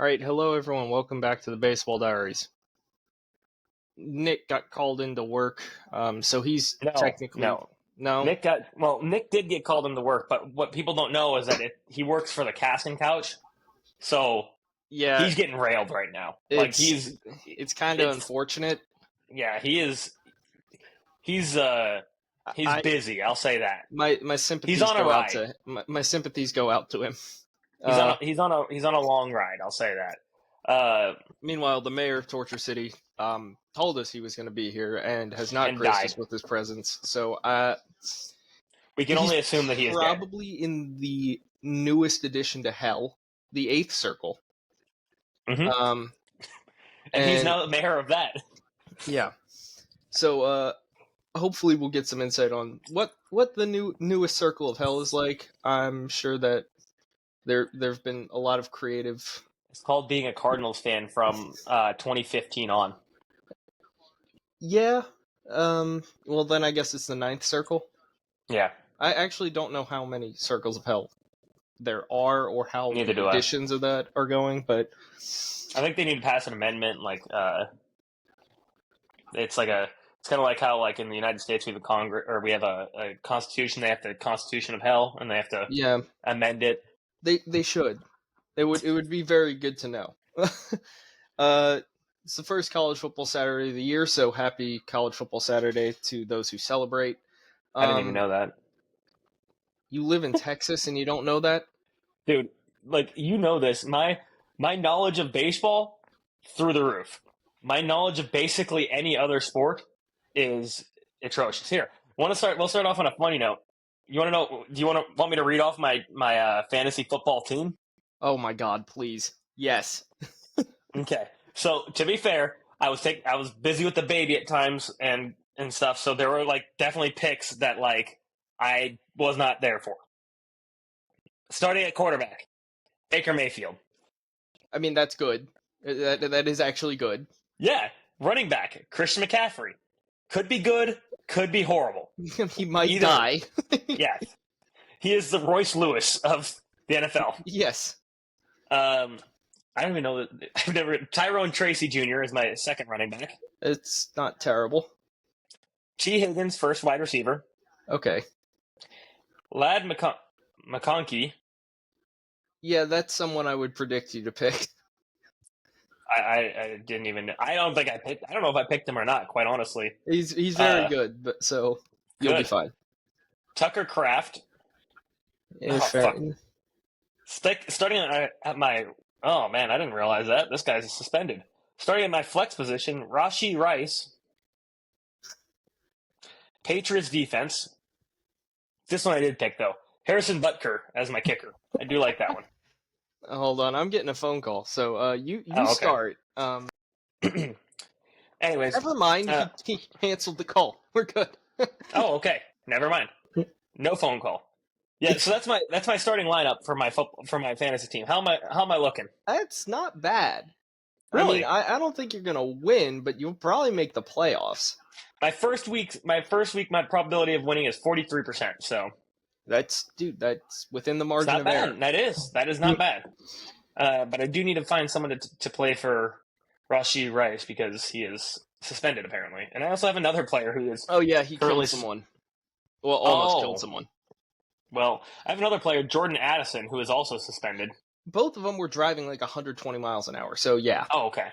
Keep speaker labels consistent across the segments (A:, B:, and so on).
A: All right, hello everyone. Welcome back to the Baseball Diaries. Nick got called into work, so he's technically
B: No.
A: no.
B: Nick did get called into work, but what people don't know is that he works for the casting couch, so
A: Yeah,
B: he's getting railed right now.
A: it's kind of unfortunate.
B: Yeah, he is. He's
A: I
B: busy. I'll say that.
A: my sympathies
B: He's on a
A: go out
B: ride.
A: to my sympathies go out to him.
B: He's on a long ride. I'll say that.
A: Meanwhile, the mayor of Torture City told us he was going to be here and has not
B: And
A: graced
B: died.
A: us with his presence. So
B: We can only assume that he is dead.
A: Probably in the newest addition to Hell, the Eighth Circle.
B: Mm-hmm. And he's now the mayor of that.
A: Yeah. So hopefully we'll get some insight on what the newest Circle of Hell is like. I'm sure that there've been a lot of creative.
B: It's called being a Cardinals fan from 2015 on.
A: Yeah. Well, then I guess it's the Ninth Circle.
B: Yeah.
A: I actually don't know how many Circles of Hell there are or how
B: Neither do
A: editions of that are going, but
B: I think they need to pass an amendment. It's kind of like how in the United States we have a Congress, or we have a Constitution. They have the Constitution of Hell, and they have to amend it.
A: They should. It would be very good to know. It's the first college football Saturday of the year, so happy College Football Saturday to those who celebrate.
B: I didn't even know that.
A: You live in Texas and you don't know that?
B: Dude, you know this. My knowledge of baseball, through the roof. My knowledge of basically any other sport is atrocious. Here, we'll start off on a funny note. You want to know? Do you want me to read off my fantasy football team?
A: Oh my God, please. Yes.
B: Okay. So to be fair, I was busy with the baby at times and stuff. So there were definitely picks that I was not there for. Starting at quarterback, Baker Mayfield.
A: I mean, that's good. That is actually good.
B: Yeah. Running back, Christian McCaffrey. Could be good, could be horrible.
A: He might die.
B: Yes. He is the Royce Lewis of the NFL.
A: Yes.
B: I don't even know that. Tyrone Tracy Jr. is my second running back.
A: It's not terrible.
B: T. Higgins, first wide receiver.
A: Okay.
B: Lad McConkey.
A: Yeah, that's someone I would predict you to pick.
B: I didn't even. I don't think I picked. I don't know if I picked him or not. Quite honestly,
A: he's very good, but so you'll be fine.
B: Tucker Kraft. Starting at my. Oh man, I didn't realize that this guy's suspended. Starting at my flex position, Rashee Rice. Patriots defense. This one I did pick though. Harrison Butker as my kicker. I do like that one.
A: Hold on, I'm getting a phone call. So you
B: okay.
A: start.
B: Anyways,
A: never mind. He canceled the call. We're good.
B: Oh, okay. Never mind. No phone call. Yeah, so that's my starting lineup for my fantasy team. How am I looking?
A: That's not bad.
B: Really?
A: I mean, I don't think you're gonna win, but you'll probably make the playoffs.
B: My first week, my probability of winning is 43%. So
A: that's within the margin of error.
B: That is not bad. But I do need to find someone to play for Rashee Rice because he is suspended apparently, and I also have another player who is.
A: Oh yeah, he killed someone. Well, almost killed someone.
B: Well, I have another player, Jordan Addison, who is also suspended.
A: Both of them were driving 120 miles an hour, so yeah.
B: Oh, okay.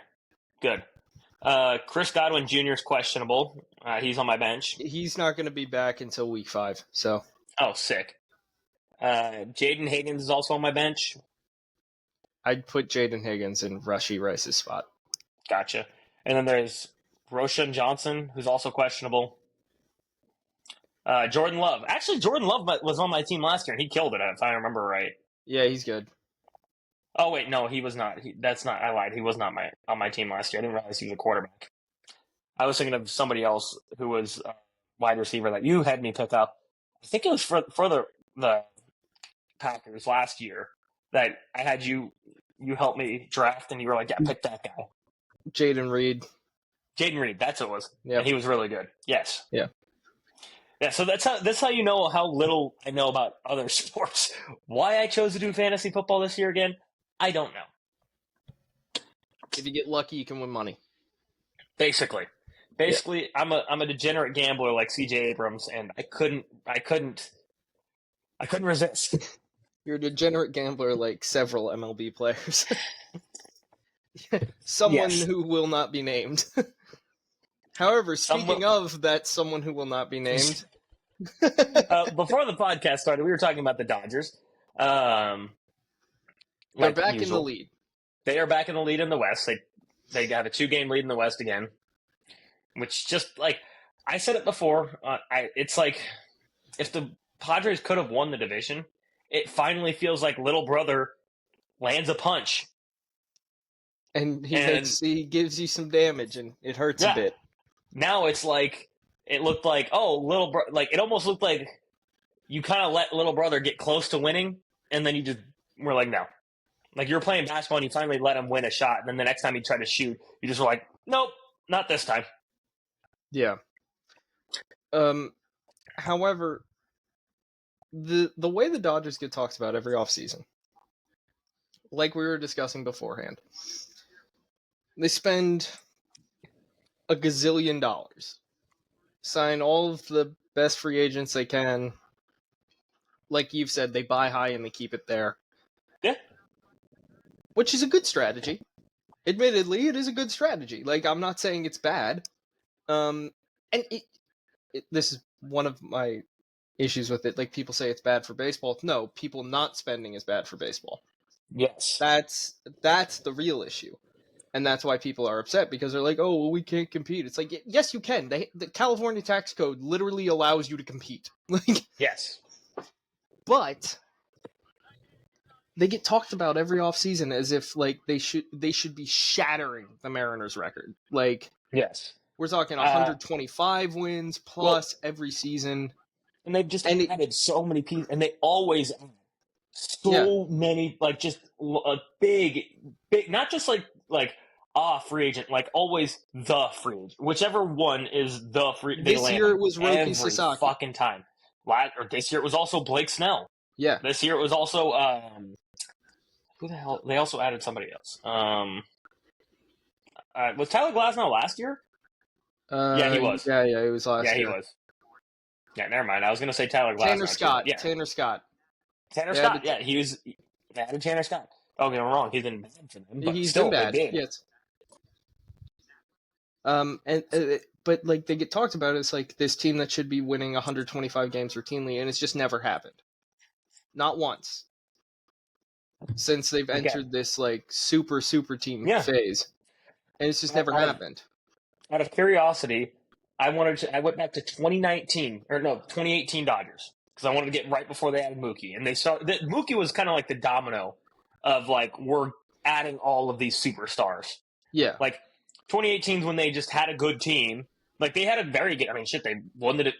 B: Good. Chris Godwin Jr. is questionable. He's on my bench.
A: He's not going to be back until week 5, so.
B: Oh, sick. Jaden Higgins is also on my bench.
A: I'd put Jaden Higgins in Rashee Rice's spot.
B: Gotcha. And then there's Roshan Johnson, who's also questionable. Jordan Love. Actually, Jordan Love was on my team last year, and he killed it, if I remember right.
A: Yeah, he's good.
B: Oh, wait, no, he was not. I lied. He was not on my team last year. I didn't realize he was a quarterback. I was thinking of somebody else who was a wide receiver that you had me pick up. I think it was for the Packers last year that I had you help me draft, and you were like, yeah, pick that guy.
A: Jaden Reed.
B: That's what it was.
A: Yeah,
B: and he was really good. Yes.
A: Yeah.
B: Yeah, so that's how you know how little I know about other sports. Why I chose to do fantasy football this year again, I don't know.
A: If you get lucky, you can win money.
B: Basically,
A: Yeah.
B: I'm a degenerate gambler like C.J. Abrams, and I couldn't resist.
A: You're a degenerate gambler like several MLB players. Someone
B: Yes,
A: who will not be named. However,
B: some
A: speaking of that someone who will not be named,
B: before the podcast started, we were talking about the Dodgers, um,
A: they're
B: like
A: back in the
B: usual.
A: lead.
B: They are back in the lead in the West. They have a 2-game lead in the West again, which just like I said it before. It's like if the Padres could have won the division, it finally feels like little brother lands a punch.
A: And
B: And
A: he gives you some damage and it hurts a
B: yeah,
A: bit.
B: now it's like it looked like like it almost looked like you kind of let little brother get close to winning, and then you just were like no, like you were playing basketball and you finally let him win a shot, and then the next time he tried to shoot, you just were like nope, not this time.
A: Yeah. However, the way the Dodgers get talked about every offseason, like we were discussing beforehand, they spend a gazillion dollars, sign all of the best free agents they can. Like you've said, they buy high and they keep it there.
B: Yeah.
A: Which is a good strategy. Admittedly, it is a good strategy. Like, I'm not saying it's bad. And this is one of my issues with it. Like, people say it's bad for baseball. No, people not spending is bad for baseball.
B: Yes.
A: That's the real issue. And that's why people are upset, because they're like, oh, well, we can't compete. It's like, yes, you can. The California tax code literally allows you to compete. Like,
B: Yes.
A: but they get talked about every offseason as if like they should be shattering the Mariners record. Like,
B: Yes.
A: we're talking 125 wins plus every season.
B: And they've just
A: And
B: added so many pieces, and they always add so many, like just a big, not just like free agent, like always the free agent. Whichever one is the free, they
A: this
B: land
A: year
B: on
A: it was Roki
B: every
A: Sasaki.
B: fucking time. Or this year it was also Blake Snell.
A: Yeah.
B: This year it was also who the hell? They also added somebody else. Was Tyler Glasnow last year? Yeah, he was.
A: Yeah, it was last year.
B: Yeah, he was. Yeah, never mind. I was going to say Tyler Glasnow.
A: Tanner Scott.
B: Yeah.
A: Tanner Scott.
B: Yeah, he was. They added Tanner Scott. Don't get me wrong, he's been bad for them, but
A: He's
B: still,
A: been bad.
B: they did.
A: Yes. But like they get talked about, it's like this team that should be winning 125 games routinely, and it's just never happened. Not once. Since they've entered this like super team phase, and it's just never happened.
B: Out of curiosity, I went back to 2018 Dodgers, because I wanted to get right before they added Mookie, and Mookie was kind of like the domino of like we're adding all of these superstars.
A: Yeah,
B: like 2018 is when they just had a good team. Like they had a very good. I mean, shit, they won the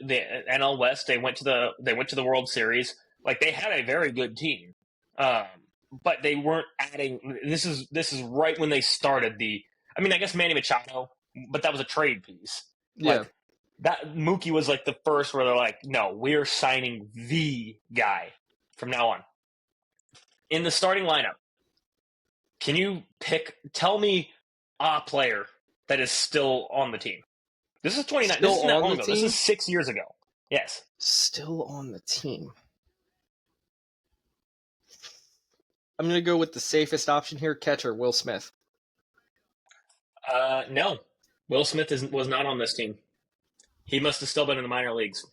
B: NL West. They went to the World Series. Like they had a very good team. But they weren't adding. This is right when they started the. I mean, I guess Manny Machado, but that was a trade piece.
A: Yeah.
B: Like, that Mookie was like the first where they're like, no, we're signing the guy from now on. In the starting lineup, can you tell me a player that is still on the team? This is 29. This isn't that long ago. This is 6 years ago. Yes.
A: Still on the team. I'm going to go with the safest option here, catcher Will Smith.
B: No. Will Smith was not on this team. He must have still been in the minor leagues.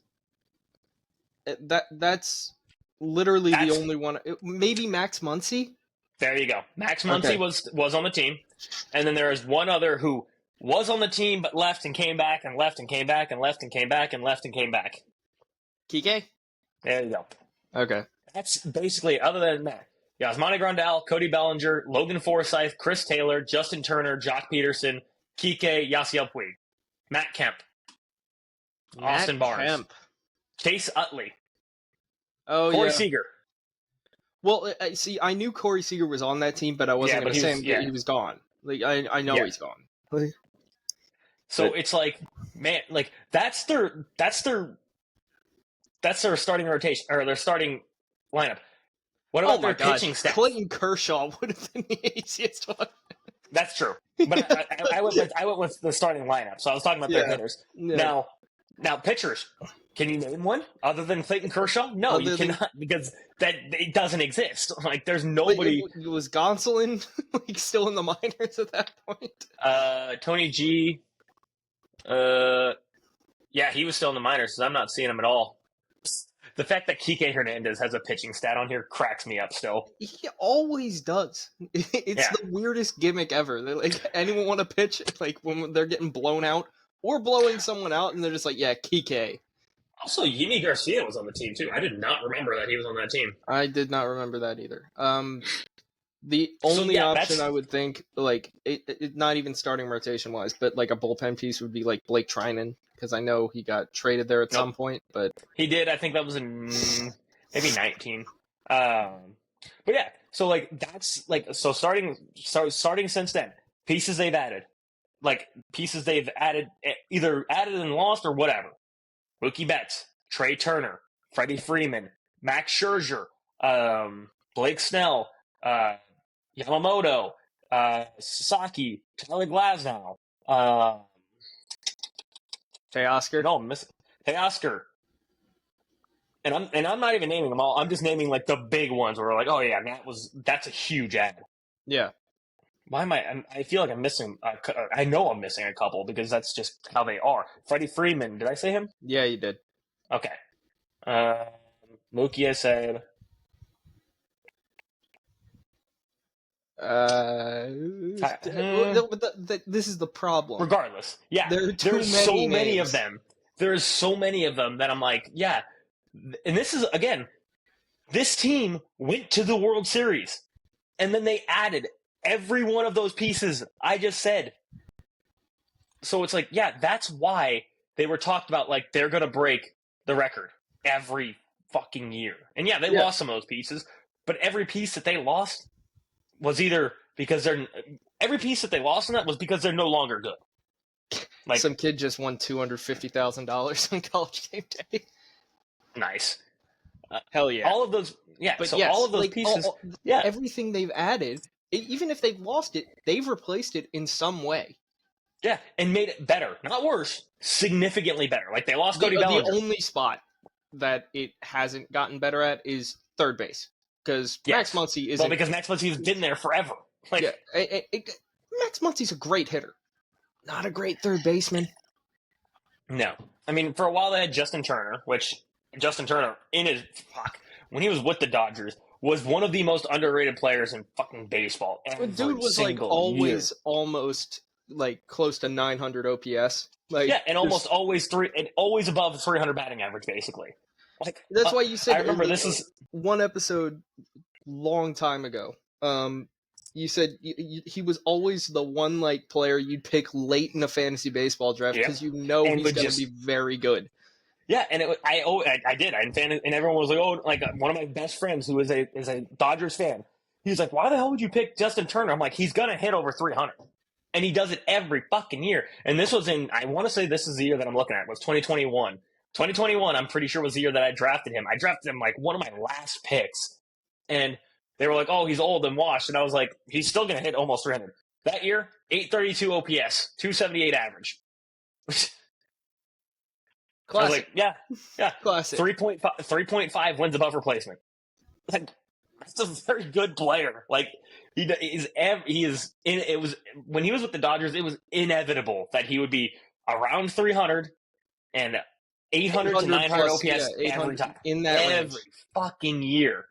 A: That's literally the only one. Maybe Max Muncy?
B: There you go. Max Muncy was on the team. And then there is one other who was on the team but left and came back and left and came back and left and came back and left and came back.
A: Kike?
B: There you go.
A: Okay.
B: That's basically, other than that, Yasmani Grandal, Cody Bellinger, Logan Forsythe, Chris Taylor, Justin Turner, Jock Peterson, Kike, Yasiel Puig, Matt Kemp, Austin Barnes, Chase Utley, Corey Seager.
A: Well, see, I knew Corey Seager was on that team, but I wasn't going to say he was gone. Like I know he's gone.
B: So it's like, man, like that's their starting rotation or their starting lineup. What about their pitching staff?
A: Clayton Kershaw would have been the easiest one.
B: That's true. But I went with the starting lineup, so I was talking about their
A: Yeah,
B: hitters.
A: yeah.
B: Now pitchers. Can you name one other than Clayton Kershaw? No, you
A: Other than,
B: cannot because that it doesn't exist. Like there's
A: but
B: nobody.
A: it was Gonsolin like still in the minors at that point.
B: Tony G. Uh, yeah, he was still in the minors, so I'm not seeing him at all. The fact that Kike Hernandez has a pitching stat on here cracks me up still.
A: He always does. It's
B: Yeah.
A: the weirdest gimmick ever. They're like, anyone want to pitch? Like when they're getting blown out or blowing someone out, and they're just like, yeah, Kike.
B: Also, Yimi Garcia was on the team too. I did not remember that he was on that team.
A: I did not remember that either. The
B: So
A: only
B: yeah,
A: option
B: that's
A: I would think, like, it not even starting rotation wise, but like a bullpen piece would be like Blake Trinan, because I know he got traded there at some point, but
B: he did. I think that was in maybe 19. But yeah, so like that's like so starting since then, pieces they've added, like pieces they've added, either added and lost or whatever. Mookie Betts, Trey Turner, Freddie Freeman, Max Scherzer, Blake Snell, Yamamoto, Sasaki, Tyler Glasnow,
A: Teoscar.
B: no, I'm missing Teoscar. And I'm not even naming them all. I'm just naming like the big ones where we're like, oh yeah, that's a huge ad.
A: Yeah.
B: Why am I feel like I'm missing. I know I'm missing a couple because that's just how they are. Freddie Freeman, did I say him?
A: Yeah, you did.
B: Okay. Mookie, I said.
A: This is the problem.
B: Regardless, yeah,
A: There are
B: there's so many
A: names.
B: of them. There's so many of them that I'm like, yeah. And this is again, this team went to the World Series, and then they added every one of those pieces I just said. So it's like, yeah, that's why they were talked about like they're gonna break the record every fucking year. And yeah, they lost some of those pieces, but every piece that they lost was either because every piece that they lost in that was because they're no longer good. Like
A: some kid just won $250,000 on College Game Day.
B: Nice.
A: Hell yeah!
B: All of those, yeah.
A: But
B: so
A: yes,
B: all of those
A: like,
B: pieces, yeah,
A: everything they've added, even if they've lost it, they've replaced it in some way.
B: yeah, and made it better, not worse, significantly better. Like they lost Cody Bellinger.
A: The only spot that it hasn't gotten better at is third base, because Max Muncy isn't.
B: Well, because Max Muncy's been there forever. Like,
A: yeah, Max Muncy's a great hitter, not a great third baseman.
B: No, I mean for a while they had Justin Turner, which Justin Turner when he was with the Dodgers was one of the most underrated players in fucking baseball.
A: The dude was like always almost like close to 900 OPS. Like
B: yeah, and almost always always above 300 batting average, basically. Like
A: that's why you said.
B: I remember this is
A: one episode long time ago. You said he was always the one like player you'd pick late in a fantasy baseball draft because you know he's going to be very good.
B: Yeah, and I did, and everyone was like, oh, like one of my best friends who is a Dodgers fan. He was like, why the hell would you pick Justin Turner? I'm like, he's gonna hit over 300, and he does it every fucking year. And this was I want to say this is the year that I'm looking at was 2021. 2021, I'm pretty sure was the year that I drafted him. I drafted him like one of my last picks, and they were like, oh, he's old and washed, and I was like, he's still gonna hit almost 300. That year, 832 OPS, 278 average.
A: Classic.
B: I was like, yeah.
A: Classic.
B: 3.5 wins above replacement. Like, that's a very good player. Like, it was, when he was with the Dodgers, it was inevitable that he would be around 300 and 800 to 900 plus, OPS every time.
A: In that
B: every
A: range.
B: Fucking year.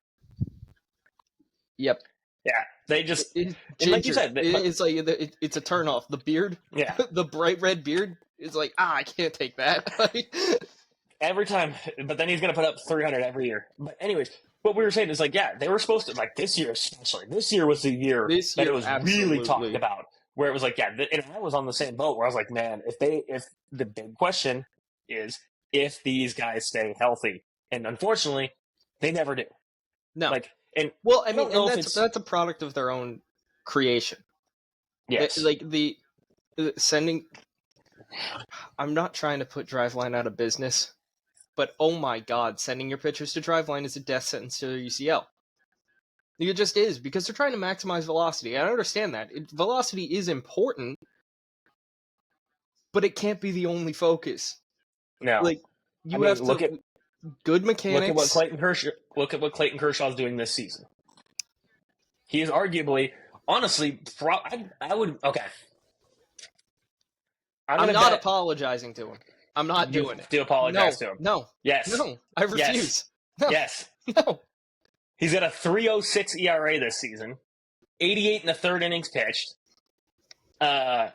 A: Yep.
B: Yeah. They just,
A: like you said, it's like, it's a turnoff. The beard, the bright red beard, it's like, I can't take that.
B: Every time, but then he's going to put up 300 every year. But anyways, what we were saying is like, yeah, they were supposed to, like this year especially, this year was the year that it was really talked about, where it was like, yeah, and I was on the same boat where I was like, man, if the big question is if these guys stay healthy. And unfortunately, they never do.
A: No.
B: Like, and
A: well, I mean, and that's a product of their own creation.
B: Yes.
A: Like sending. I'm not trying to put Driveline out of business, but oh my god, sending your pitchers to Driveline is a death sentence to their UCL. It just is, because they're trying to maximize velocity. I understand that. Velocity is important, but it can't be the only focus.
B: No,
A: Like,
B: I
A: you
B: mean,
A: have to good
B: look at what
A: mechanics.
B: Clayton Kershaw's doing this season. He is arguably, honestly, I would. Okay, I'm
A: I'm
B: gonna
A: not
B: bet
A: apologizing to him. I'm not
B: you
A: doing it.
B: have to apologize
A: No,
B: to him.
A: no,
B: Yes,
A: no. I
B: yes,
A: refuse. No,
B: yes.
A: no.
B: He's got a 3.06 ERA this season, 88 in the third innings pitched, a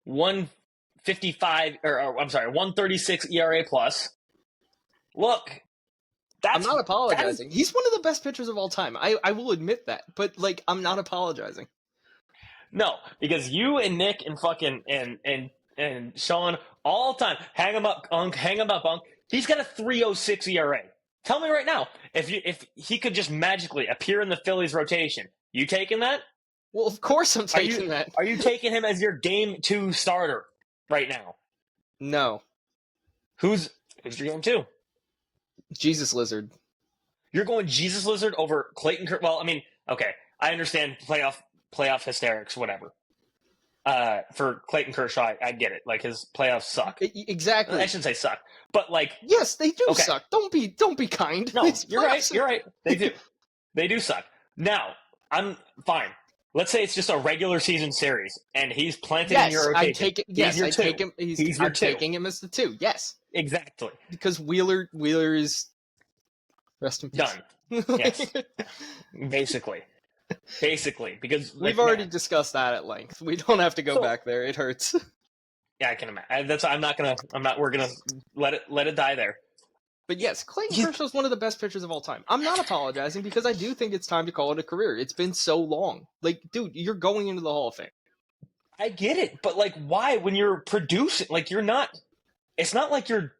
B: 155 or I'm sorry, 136 ERA plus. Look,
A: I'm not
B: that is
A: apologizing. He's one of the best pitchers of all time. I will admit that. But, like, I'm not apologizing.
B: no, because you and Nick and fucking and Sean all the time hang him up, Unk, hang him up, Unk. He's got a 3.06 ERA. Tell me right now, if he could just magically appear in the Phillies rotation, you taking that?
A: Well, of course I'm taking that.
B: Are you taking him as your game 2 starter right now?
A: No.
B: Who's your game 2?
A: Jesus Lizard.
B: You're going Jesus Lizard over Clayton. Well, I mean, okay, I understand playoff hysterics, whatever. For Clayton Kershaw, I get it. Like, his playoffs suck.
A: Exactly.
B: I shouldn't say suck, but like,
A: Yes, they do
B: okay.
A: suck. Don't be kind.
B: No,
A: His
B: you're right.
A: playoffs
B: You're right. They do suck. Now, I'm fine. Let's say it's just a regular season series, and he's planted in your
A: Yes, I
B: rotation.
A: take it. Yes,
B: He's your
A: I
B: two.
A: take him.
B: He's your
A: I'm
B: two.
A: taking him as the 2. Yes,
B: Exactly.
A: because Wheeler is rest in peace.
B: Done. Yes. Basically, because like,
A: We've already
B: man,
A: discussed that at length. We don't have to go back there. It hurts.
B: yeah, I can imagine. We're gonna let it die there.
A: But yes, Clayton Kershaw is one of the best pitchers of all time. I'm not apologizing, because I do think it's time to call it a career. It's been so long. Like, dude, you're going into the Hall of Fame.
B: I get it, but like, why when you're producing? Like, you're not. It's not like you're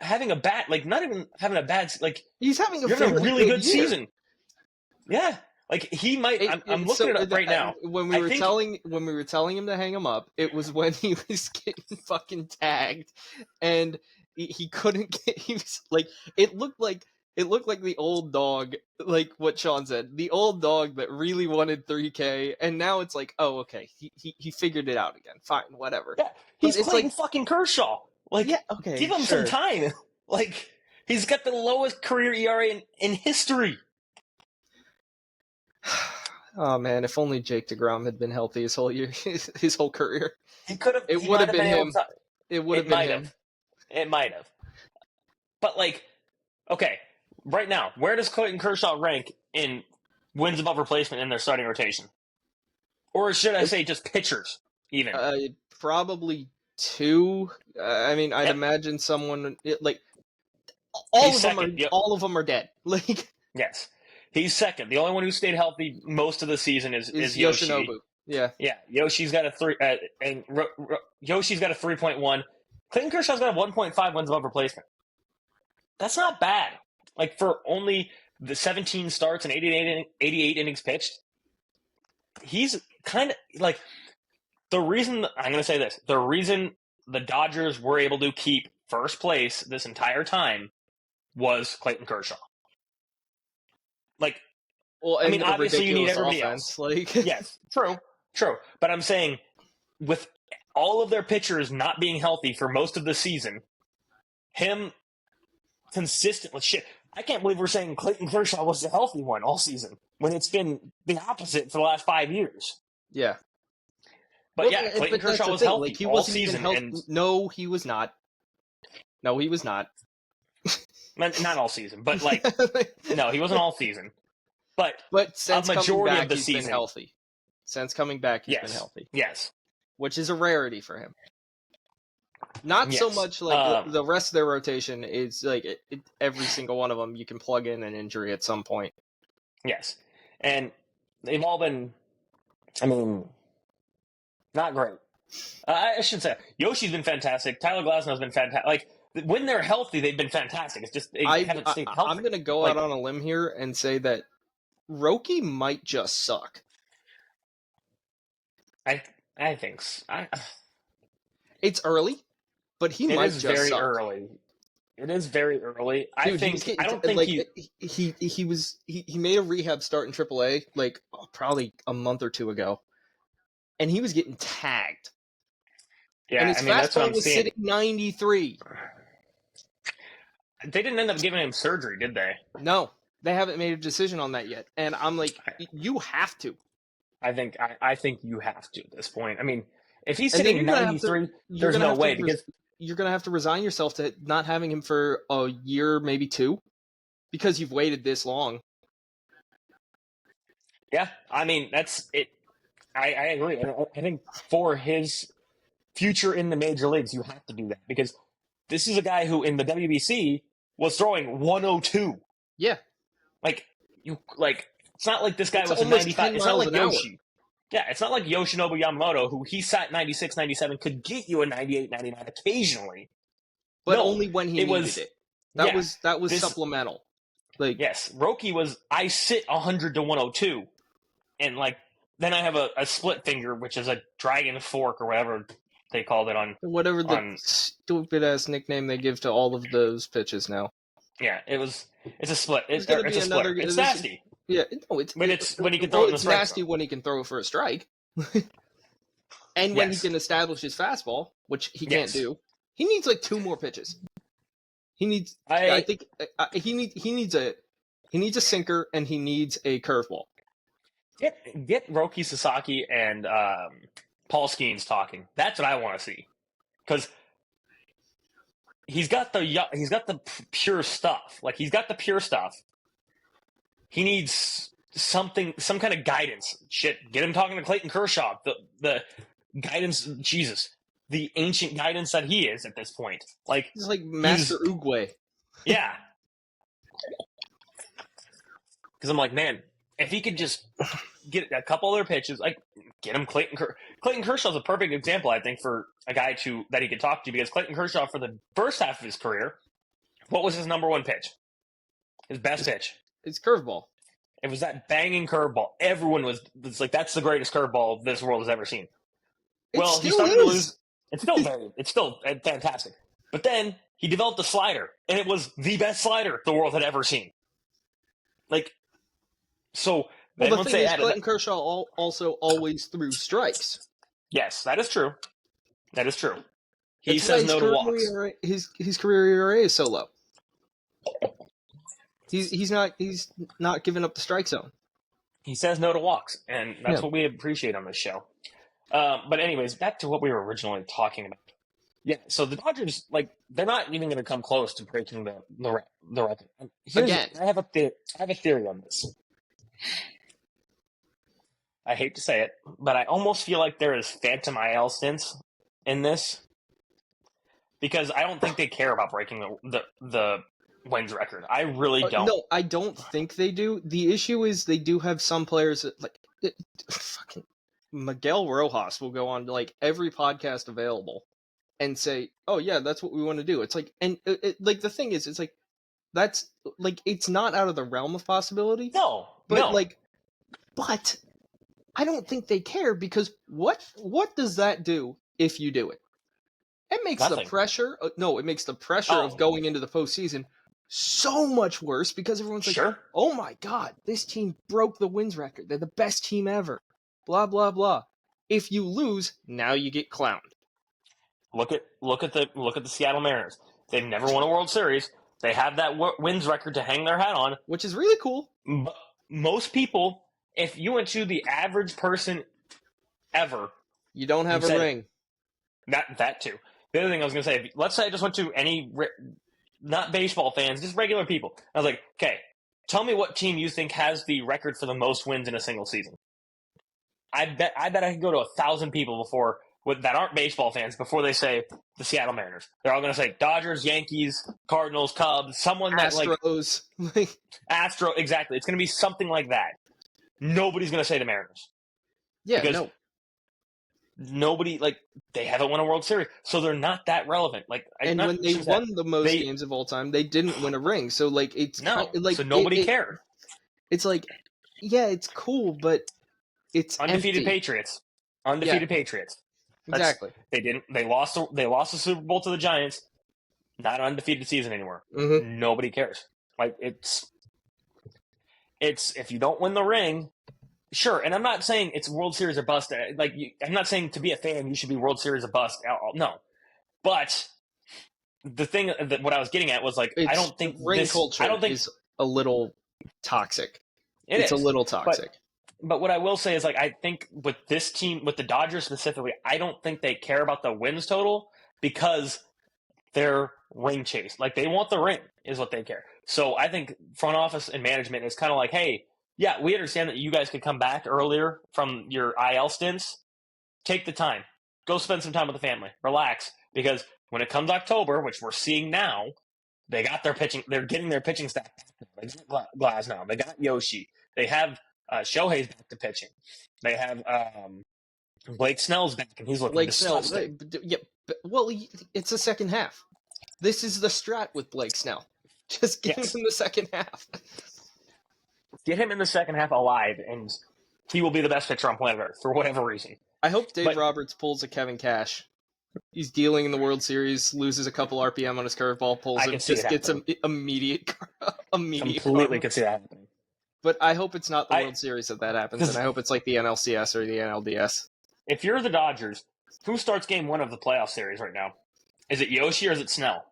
B: having a bad, like, not even having a bad, like,
A: He's having a
B: really good
A: year.
B: season. Yeah, like, he might. I'm looking it up right now.
A: When we were telling him to hang him up, it was when he was getting fucking tagged, and he couldn't get. He was like, it looked like the old dog, like what Sean said, the old dog that really wanted 3K, and now it's like, oh, okay, he figured it out again. Fine, whatever.
B: Yeah, he's
A: But it's
B: Clayton
A: like,
B: fucking Kershaw. Like,
A: yeah, okay,
B: give him some time. Like, he's got the lowest career ERA in history.
A: Oh man, if only Jake DeGrom had been healthy his whole year, his whole career.
B: He could have.
A: It would have been him. It would have been him.
B: It might have. But like, okay, right now, where does Clayton Kershaw rank in wins above replacement in their starting rotation? Or should I say just pitchers, even?
A: Probably 2. I mean, I'd imagine someone like all of them are dead. Like,
B: yes, he's second. The only one who stayed healthy most of the season is Yoshi.
A: Yoshinobu. Yeah.
B: Yoshi's got a 3, and Yoshi's got a 3.1. Clayton Kershaw's got a 1.5 wins above replacement. That's not bad. Like, for only the 17 starts and 88 innings pitched, he's kind of like, the reason, I'm going to say this, the reason the Dodgers were able to keep first place this entire time was Clayton Kershaw. Like,
A: well,
B: I mean, obviously you need everybody else.
A: Like,
B: yes, true. But I'm saying, with all of their pitchers not being healthy for most of the season, him consistently, shit, I can't believe we're saying Clayton Kershaw was the healthy one all season when it's been the opposite for the last 5 years.
A: Yeah.
B: But yeah, Clayton Kershaw was healthy
A: he
B: all season.
A: No, he was not. No, he was not.
B: Not all season, but like, no, he wasn't all season. But
A: since
B: a majority
A: coming back,
B: of the
A: he's
B: season,
A: been healthy. Since coming back, he's been healthy.
B: Yes.
A: Which is a rarity for him. Not so much like the rest of their rotation is like every single one of them you can plug in an injury at some point.
B: Yes. And they've all been, I mean, not great. I should say Yoshi's been fantastic. Tyler Glasnow's been fantastic. Like, when they're healthy, they've been fantastic. It's just they haven't stayed healthy.
A: I'm going to go out on a limb here and say that Roki might just suck.
B: I think so.
A: It's early, but he might just suck.
B: It is very early. It is very early.
A: Dude, he was getting
B: I don't think
A: like he made a rehab start in AAA like probably a month or two ago, and he was getting tagged, and
B: Yeah,
A: his
B: I mean that's what
A: fastball
B: I'm
A: was
B: seeing.
A: sitting 93.
B: They didn't end up giving him surgery, did they?
A: No, they haven't made a decision on that yet, and I'm like, you have to.
B: I think you have to at this point. I mean, if he's
A: And then
B: sitting 93,
A: you're
B: there's
A: gonna
B: no
A: have to
B: way because
A: you're gonna have to resign yourself to not having him for a year, maybe two, because you've waited this long.
B: yeah, I mean that's it. I agree. I think for his future in the major leagues, you have to do that because this is a guy who in the WBC was throwing 102.
A: Yeah,
B: Like it's not like this guy
A: it's
B: was a
A: almost
B: 95.
A: 10
B: It's not
A: miles
B: like
A: an hour.
B: Yoshi. Yeah, it's not like Yoshinobu Yamamoto, who he sat 96, 97, could get you a 98, 99 occasionally.
A: But
B: No,
A: only when he
B: it
A: needed
B: was,
A: it.
B: yeah,
A: That was
B: this,
A: supplemental. Like
B: yes, Roki was, I sit 100 to 102, and like, then I have a split finger, which is a dragon fork or whatever they called it
A: whatever the
B: on,
A: stupid ass nickname they give to all of those pitches now.
B: yeah, it's a split.
A: There's gonna
B: It's
A: be
B: a splitter.
A: another.
B: It's nasty,
A: Yeah, no,
B: when he can throw it in the
A: it's
B: strike
A: nasty
B: zone.
A: when he can throw it for a strike, and when he
B: Yes,
A: can establish his fastball, which he can't
B: yes.
A: do. He needs like two more pitches. He needs. I
B: I
A: think he needs a sinker and he needs a curveball.
B: get Roki Sasaki and Paul Skeens talking. That's what I want to see because he's got the pure stuff. Like he's got the pure stuff. He needs some kind of guidance. Shit, get him talking to Clayton Kershaw. The guidance, Jesus, the ancient guidance that he is at this point. Like
A: He's like Master Oogway.
B: Yeah. Because I'm like, man, if he could just get a couple other pitches, like get him Clayton Kershaw's a perfect example, I think, for a guy that he could talk to because Clayton Kershaw for the first half of his career, what was his number one pitch? His best pitch.
A: It's curveball.
B: It was that banging curveball. Everyone was like, that's the greatest curveball this world has ever seen. Well, he started to lose. It's still fantastic. But then he developed a slider, and it was the best slider the world had ever seen. Like, so
A: well, the thing is, Clayton Kershaw also always threw strikes.
B: Yes, that is true. That is true. He
A: That's
B: says no to walks.
A: His career ERA is so low. He's not giving up the strike zone.
B: He says no to walks, and that's what we appreciate on this show. But anyways, back to what we were originally talking about. Yeah, so the Dodgers, like, they're not even going to come close to breaking the record.
A: Again,
B: I have a theory on this. I hate to say it, but I almost feel like there is phantom IL stints in this because I don't think they care about breaking the wins record. I really don't.
A: No, I don't think they do. The issue is they do have some players that, like, fucking Miguel Rojas will go on to like every podcast available and say, "Oh yeah, that's what we want to do." It's like, and like the thing is, it's like that's like it's not out of the realm of possibility.
B: No,
A: but I don't think they care because what does that do if you do it? It makes
B: Nothing.
A: the pressure. It makes the pressure of going into the postseason so much worse because everyone's like, "Oh my god, this team broke the wins record. They're the best team ever." Blah blah blah. If you lose, now you get clowned.
B: Look at the Seattle Mariners. They've never won a World Series. They have that wins record to hang their hat on,
A: which is really cool.
B: But most people, if you went to the average person ever,
A: you don't have a ring.
B: That too. The other thing I was going to say, let's say I just went to any, not baseball fans, just regular people. I was like, okay, tell me what team you think has the record for the most wins in a single season. I bet I could go to 1,000 people that aren't baseball fans before they say the Seattle Mariners. They're all going to say Dodgers, Yankees, Cardinals, Cubs, someone that
A: Astros.
B: Astro, exactly. It's going to be something like that. Nobody's going to say the Mariners.
A: Yeah, because
B: nobody, like, they haven't won a World Series, so they're not that relevant. Like,
A: and when they won the most games of all time, they didn't win a ring. So, like, it's
B: so nobody cared.
A: It's like, yeah, it's cool, but it's
B: undefeated
A: empty.
B: Patriots. Undefeated Patriots.
A: Exactly.
B: They lost the Super Bowl to the Giants. not an undefeated season anymore.
A: Mm-hmm.
B: Nobody cares. Like it's if you don't win the ring, sure. And I'm not saying it's World Series or bust. I'm not saying to be a fan you should be World Series or bust. No, but the thing that what I was getting at was like I
A: It's
B: don't think
A: ring
B: this. I
A: culture
B: don't think
A: is a little toxic.
B: it
A: It's a
B: is.
A: little
B: But
A: toxic.
B: but what I will say is like I think with this team, with the Dodgers specifically, I don't think they care about the wins total because they're ring chase. Like they want the ring is what they care. So I think front office and management is kind of like, hey, yeah, we understand that you guys could come back earlier from your IL stints. Take the time. Go spend some time with the family. Relax. Because when it comes October, which we're seeing now, they got their pitching. They're getting their pitching staff back. They got Glass now. They got Yoshi. They have Shohei's back to pitching. They have Blake Snell's back, and he's looking
A: Blake Snell,
B: disgusting.
A: yeah, well, it's the second half. This is the strat with Blake Snell. Just get him in the second half.
B: Get him in the second half alive, and he will be the best pitcher on planet Earth for whatever reason.
A: I hope Dave Roberts pulls a Kevin Cash. He's dealing in the World Series, loses a couple RPM on his curveball, pulls him, just gets an immediate
B: Completely could see that happening.
A: But I hope it's not the World Series that happens, and I hope it's like the NLCS or the NLDS.
B: If you're the Dodgers, who starts Game 1 of the playoff series right now? Is it Yoshi or is it Snell?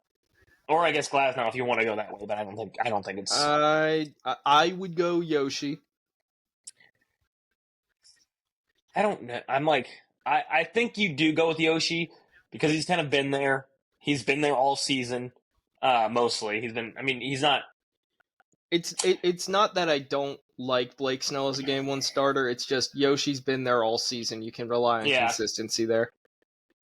B: Or I guess Glasnow if you want to go that way, but I don't think it's.
A: I would go Yoshi.
B: I don't know. I'm like I think you do go with Yoshi because he's kind of been there. He's been there all season, mostly. He's been. I mean, he's not.
A: It's not that I don't like Blake Snell as a Game 1 starter. It's just Yoshi's been there all season. You can rely on consistency there.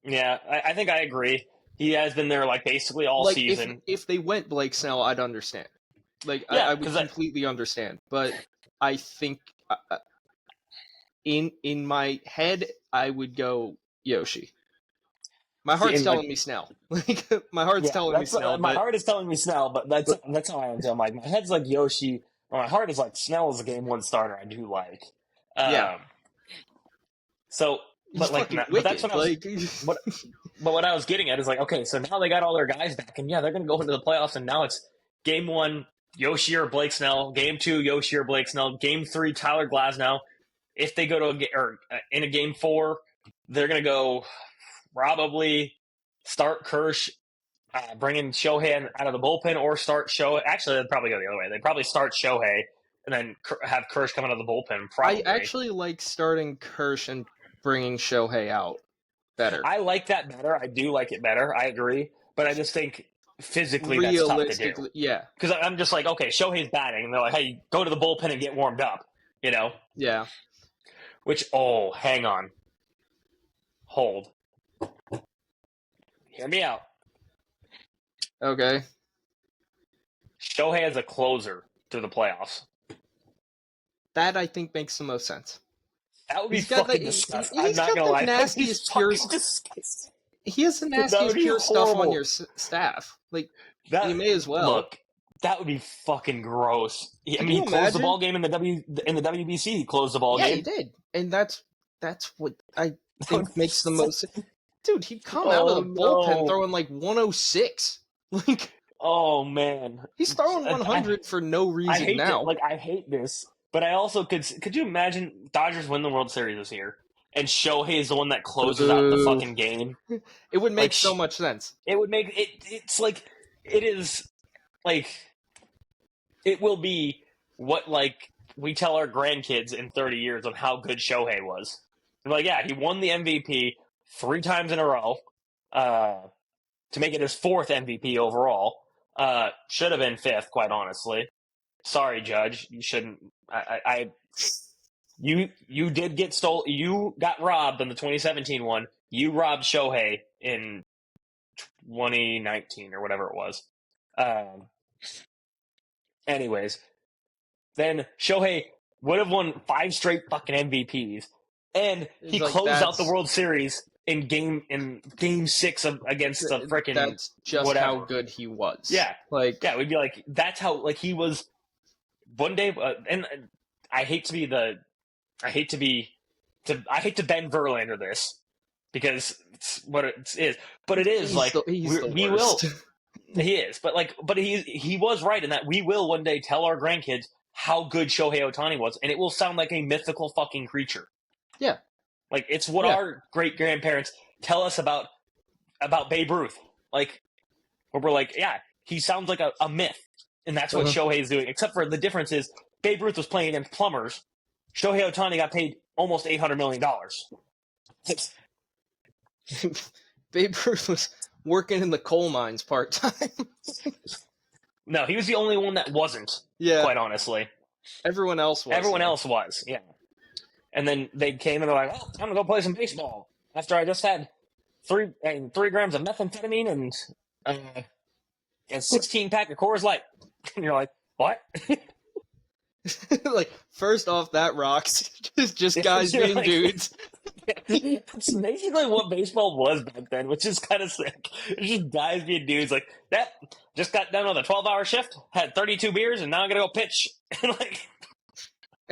B: Yeah, I think I agree. He has been there like basically all season.
A: If they went Blake Snell, I'd understand. I would completely understand. But I think in my head, I would go Yoshi. My heart's telling me Snell. My heart's telling me Snell.
B: My heart is telling me Snell, but that's how I am too. I'm like, my head's like Yoshi, but my heart is like Snell is a Game 1 starter. I do like.
A: Yeah.
B: So, but like, but that's what I was. But what I was getting at is like, okay, so now they got all their guys back, and yeah, they're going to go into the playoffs, and now it's Game 1, Yoshi or Blake Snell. Game 2, Yoshi or Blake Snell. Game 3, Tyler Glasnow. If they go to in a Game 4, they're going to go probably start Kersh, bring in Shohei out of the bullpen, or start Shohei. Actually, they'd probably go the other way. They'd probably start Shohei and then have Kersh come out of the bullpen. Probably.
A: I actually like starting Kersh and bringing Shohei out better.
B: I like that better. I do like it better. I agree. But I just think physically that's tough to do.
A: Yeah.
B: Because I'm just like, okay, Shohei's batting. And they're like, hey, go to the bullpen and get warmed up. You know?
A: Yeah.
B: Which, hang on. Hold. Hear me out.
A: Okay.
B: Shohei as a closer through the playoffs.
A: That, I think, makes the most sense.
B: That would be fucking disgusting. I'm not going to lie.
A: Nastiest pure... He has the nastiest pure stuff on your staff. Like, you may as well.
B: Look, that would be fucking gross. I mean, he closed the ball game in the WBC. He closed the ball game.
A: Yeah, he did. And that's what I think makes the most sense. Dude, he'd come out of the bullpen throwing like 106. Like,
B: oh man,
A: he's throwing 100 for no reason now.
B: I hate this, but I also could you imagine Dodgers win the World Series this year and Shohei is the one that closes out the fucking game?
A: It would make so much sense.
B: It would make it. It's like it is like it will be what like we tell our grandkids in 30 years on how good Shohei was. They're like, yeah, he won the MVP 3 times in a row to make it his 4th MVP overall. Should have been 5th, quite honestly. Sorry, Judge. You shouldn't. You did get You got robbed in the 2017 one. You robbed Shohei in 2019 or whatever it was. Anyways, then Shohei would have won 5 straight fucking MVPs, and he closed out the World Series in game 6 against the freaking.
A: That's just
B: whatever.
A: How good he was.
B: Yeah,
A: yeah,
B: we'd be like, that's how he was. One day, and I hate to bend Verlander this because it's what it is, but it is we will. He is, but he was right in that we will one day tell our grandkids how good Shohei Ohtani was, and it will sound like a mythical fucking creature.
A: Yeah.
B: Like it's what
A: Yeah.
B: our great grandparents tell us about Babe Ruth. Like where we're like, yeah, he sounds like a myth, and that's what
A: Uh-huh.
B: Shohei is doing. Except for the difference is Babe Ruth was playing against plumbers. Shohei Ohtani got paid almost $800 million.
A: Babe Ruth was working in the coal mines part time.
B: No, he was the only one that wasn't.
A: Yeah.
B: Quite honestly,
A: Everyone else was.
B: everyone else was. Yeah. And then they came and they're like, "Oh, I'm gonna go play some baseball." After I just had 3 grams of methamphetamine and a 16 pack of Coors Light, and you're like, "What?"
A: Like, first off, that rocks. just guys
B: You're
A: being
B: like-
A: dudes.
B: That's basically what baseball was back then, which is kind of sick. It's just guys being dudes. Like, that just got done with a 12-hour shift, had 32 beers, and now I'm gonna go pitch. And like,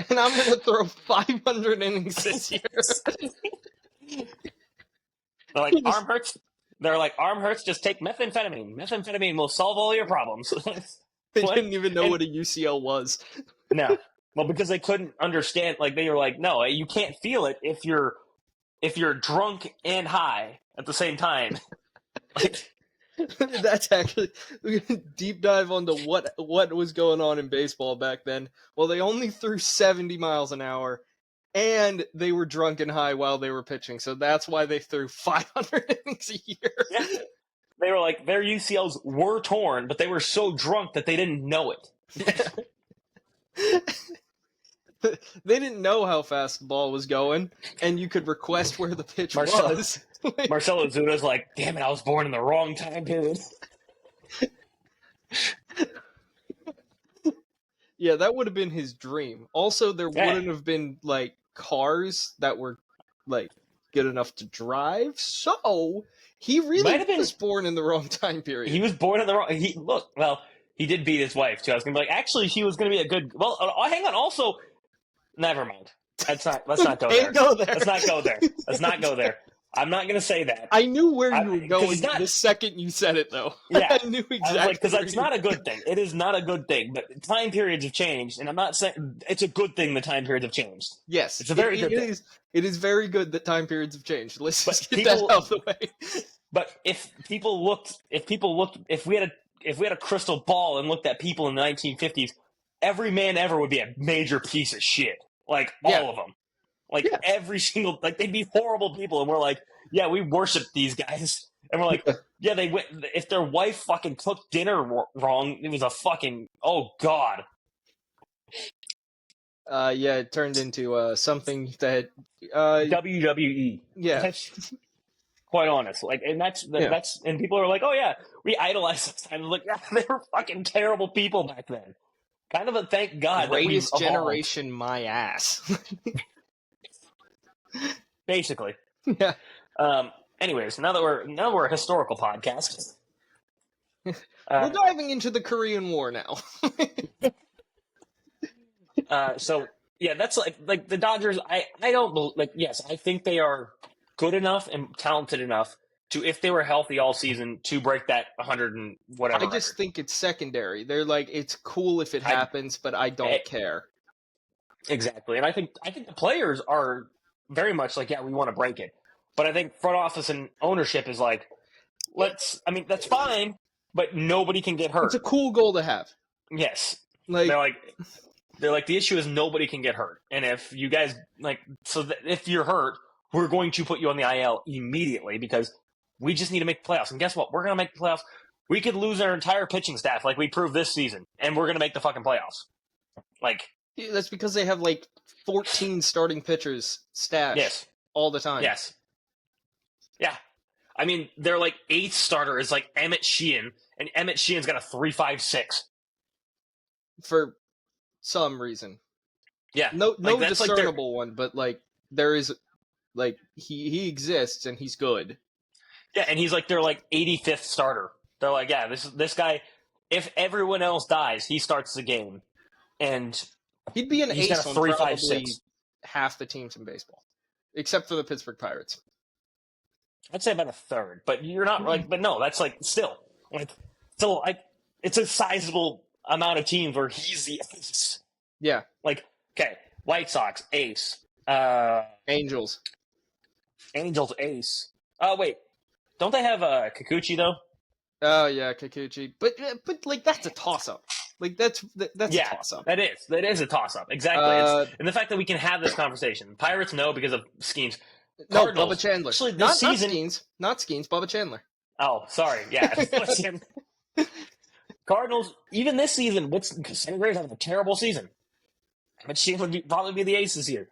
A: And I'm gonna throw 500 innings this year.
B: they're like, arm hurts. They're like, arm hurts. Just take methamphetamine. Methamphetamine will solve all your problems.
A: They
B: What?
A: didn't even know
B: And-
A: what a UCL was.
B: No, well, because they couldn't understand. Like, they were like, no, you can't feel it if you're drunk and high at the same time. Like,
A: That's actually we're gonna deep dive onto what was going on in baseball back then. Well, they only threw 70 miles an hour, and they were drunk and high while they were pitching. So that's why they threw 500 innings a year.
B: yeah. They were like, their UCLs were torn, but they were so drunk that they didn't know it.
A: They didn't know how fast the ball was going, and you could request where the pitch
B: Marcelo-
A: was.
B: Marcelo Zuna's like, damn it, I was born in the wrong time period.
A: Yeah, that would have been his dream. Also, there
B: Yeah.
A: wouldn't have been like cars that were like good enough to drive. So he really
B: Might have been-
A: was born in the wrong time period.
B: He was born in the wrong. He did beat his wife too. I was gonna be like, actually, she was gonna be a good. Well, hang on. Also, never mind. Let's not go there.
A: Can't go there.
B: Let's not go there. Let's not go there. I'm not gonna say that.
A: I knew where you were
B: 'cause
A: going
B: it's not-
A: the second you said it, though.
B: Yeah.
A: I knew
B: I was
A: exactly.
B: like, because
A: where
B: it's
A: you
B: not a
A: were
B: good thing. It is not a good thing. But time periods have changed, and I'm not saying it's a good thing. The time periods have changed.
A: Yes,
B: It's a very good thing.
A: It is very good that time periods have changed. Let's
B: But
A: just get
B: people-
A: that out of the way.
B: But if we had a crystal ball and looked at people in the 1950s, every man ever would be a major piece of shit. Like
A: Yeah.
B: all of them. Like
A: Yeah.
B: every single, like they'd be horrible people, and we're like, yeah, we worship these guys, and we're like, yeah, they went. If their wife fucking cooked dinner wrong, it was a fucking oh god.
A: Yeah, it turned into something that
B: WWE.
A: yeah.
B: That's quite honest. Like, and that's and people are like, oh yeah, we idolize this time. I'm like, yeah, they were fucking terrible people back then. Kind of a thank God that we've
A: Greatest
B: evolved,
A: generation, my ass.
B: basically.
A: Yeah.
B: Anyways, now that we're a historical podcast,
A: We're diving into the Korean War now.
B: so yeah, that's like the Dodgers. I don't like. Yes, I think they are good enough and talented enough to, if they were healthy all season, to break that 100 and whatever.
A: I just
B: record.
A: think it's secondary. They're like, it's cool if it happens, but I don't care.
B: Exactly, and I think the players are very much like, yeah, we want to break it, but I think front office and ownership is like, let's. I mean, that's fine, but nobody can get hurt.
A: It's a cool goal to have.
B: Yes,
A: Like,
B: they're like the issue is nobody can get hurt, and if you guys if you're hurt, we're going to put you on the IL immediately because we just need to make the playoffs. And guess what? We're going to make the playoffs. We could lose our entire pitching staff like we proved this season, and we're going to make the fucking playoffs. Like,
A: that's because they have like 14 starting pitchers stashed
B: yes,
A: all the time.
B: yes, yeah. I mean, their like eighth starter is like Emmett Sheehan, and Emmett Sheehan's got a 3.56.
A: For some reason.
B: Yeah,
A: No
B: like, that's like their-
A: discernible one, but like there is like he exists and he's good.
B: Yeah, and he's like their like 85th starter. They're like, yeah, this guy. If everyone else dies, he starts the game, and
A: He'd be an
B: he's
A: ace
B: got a
A: on
B: 3.56.
A: probably half the teams in baseball, except for the Pittsburgh Pirates.
B: I'd say about a third. But you're not like, but no, that's like still like So it's a sizable amount of teams where he's the ace.
A: Yeah.
B: Like, okay, White Sox, ace.
A: Angels.
B: Angels, ace. Oh, wait. Don't they have Kikuchi, though?
A: Oh yeah, Kikuchi. But like that's a toss up. Like that's a
B: Yeah,
A: toss up.
B: that is. That is a toss-up. Exactly. And the fact that we can have this conversation. Pirates, no, because of schemes.
A: No,
B: Cardinals,
A: Bubba Chandler.
B: actually, this season...
A: Not Skeens, Bubba Chandler.
B: Oh, sorry. Yeah. Cardinals, even this season, St. Graves having a terrible season. But she would probably be the ace this year.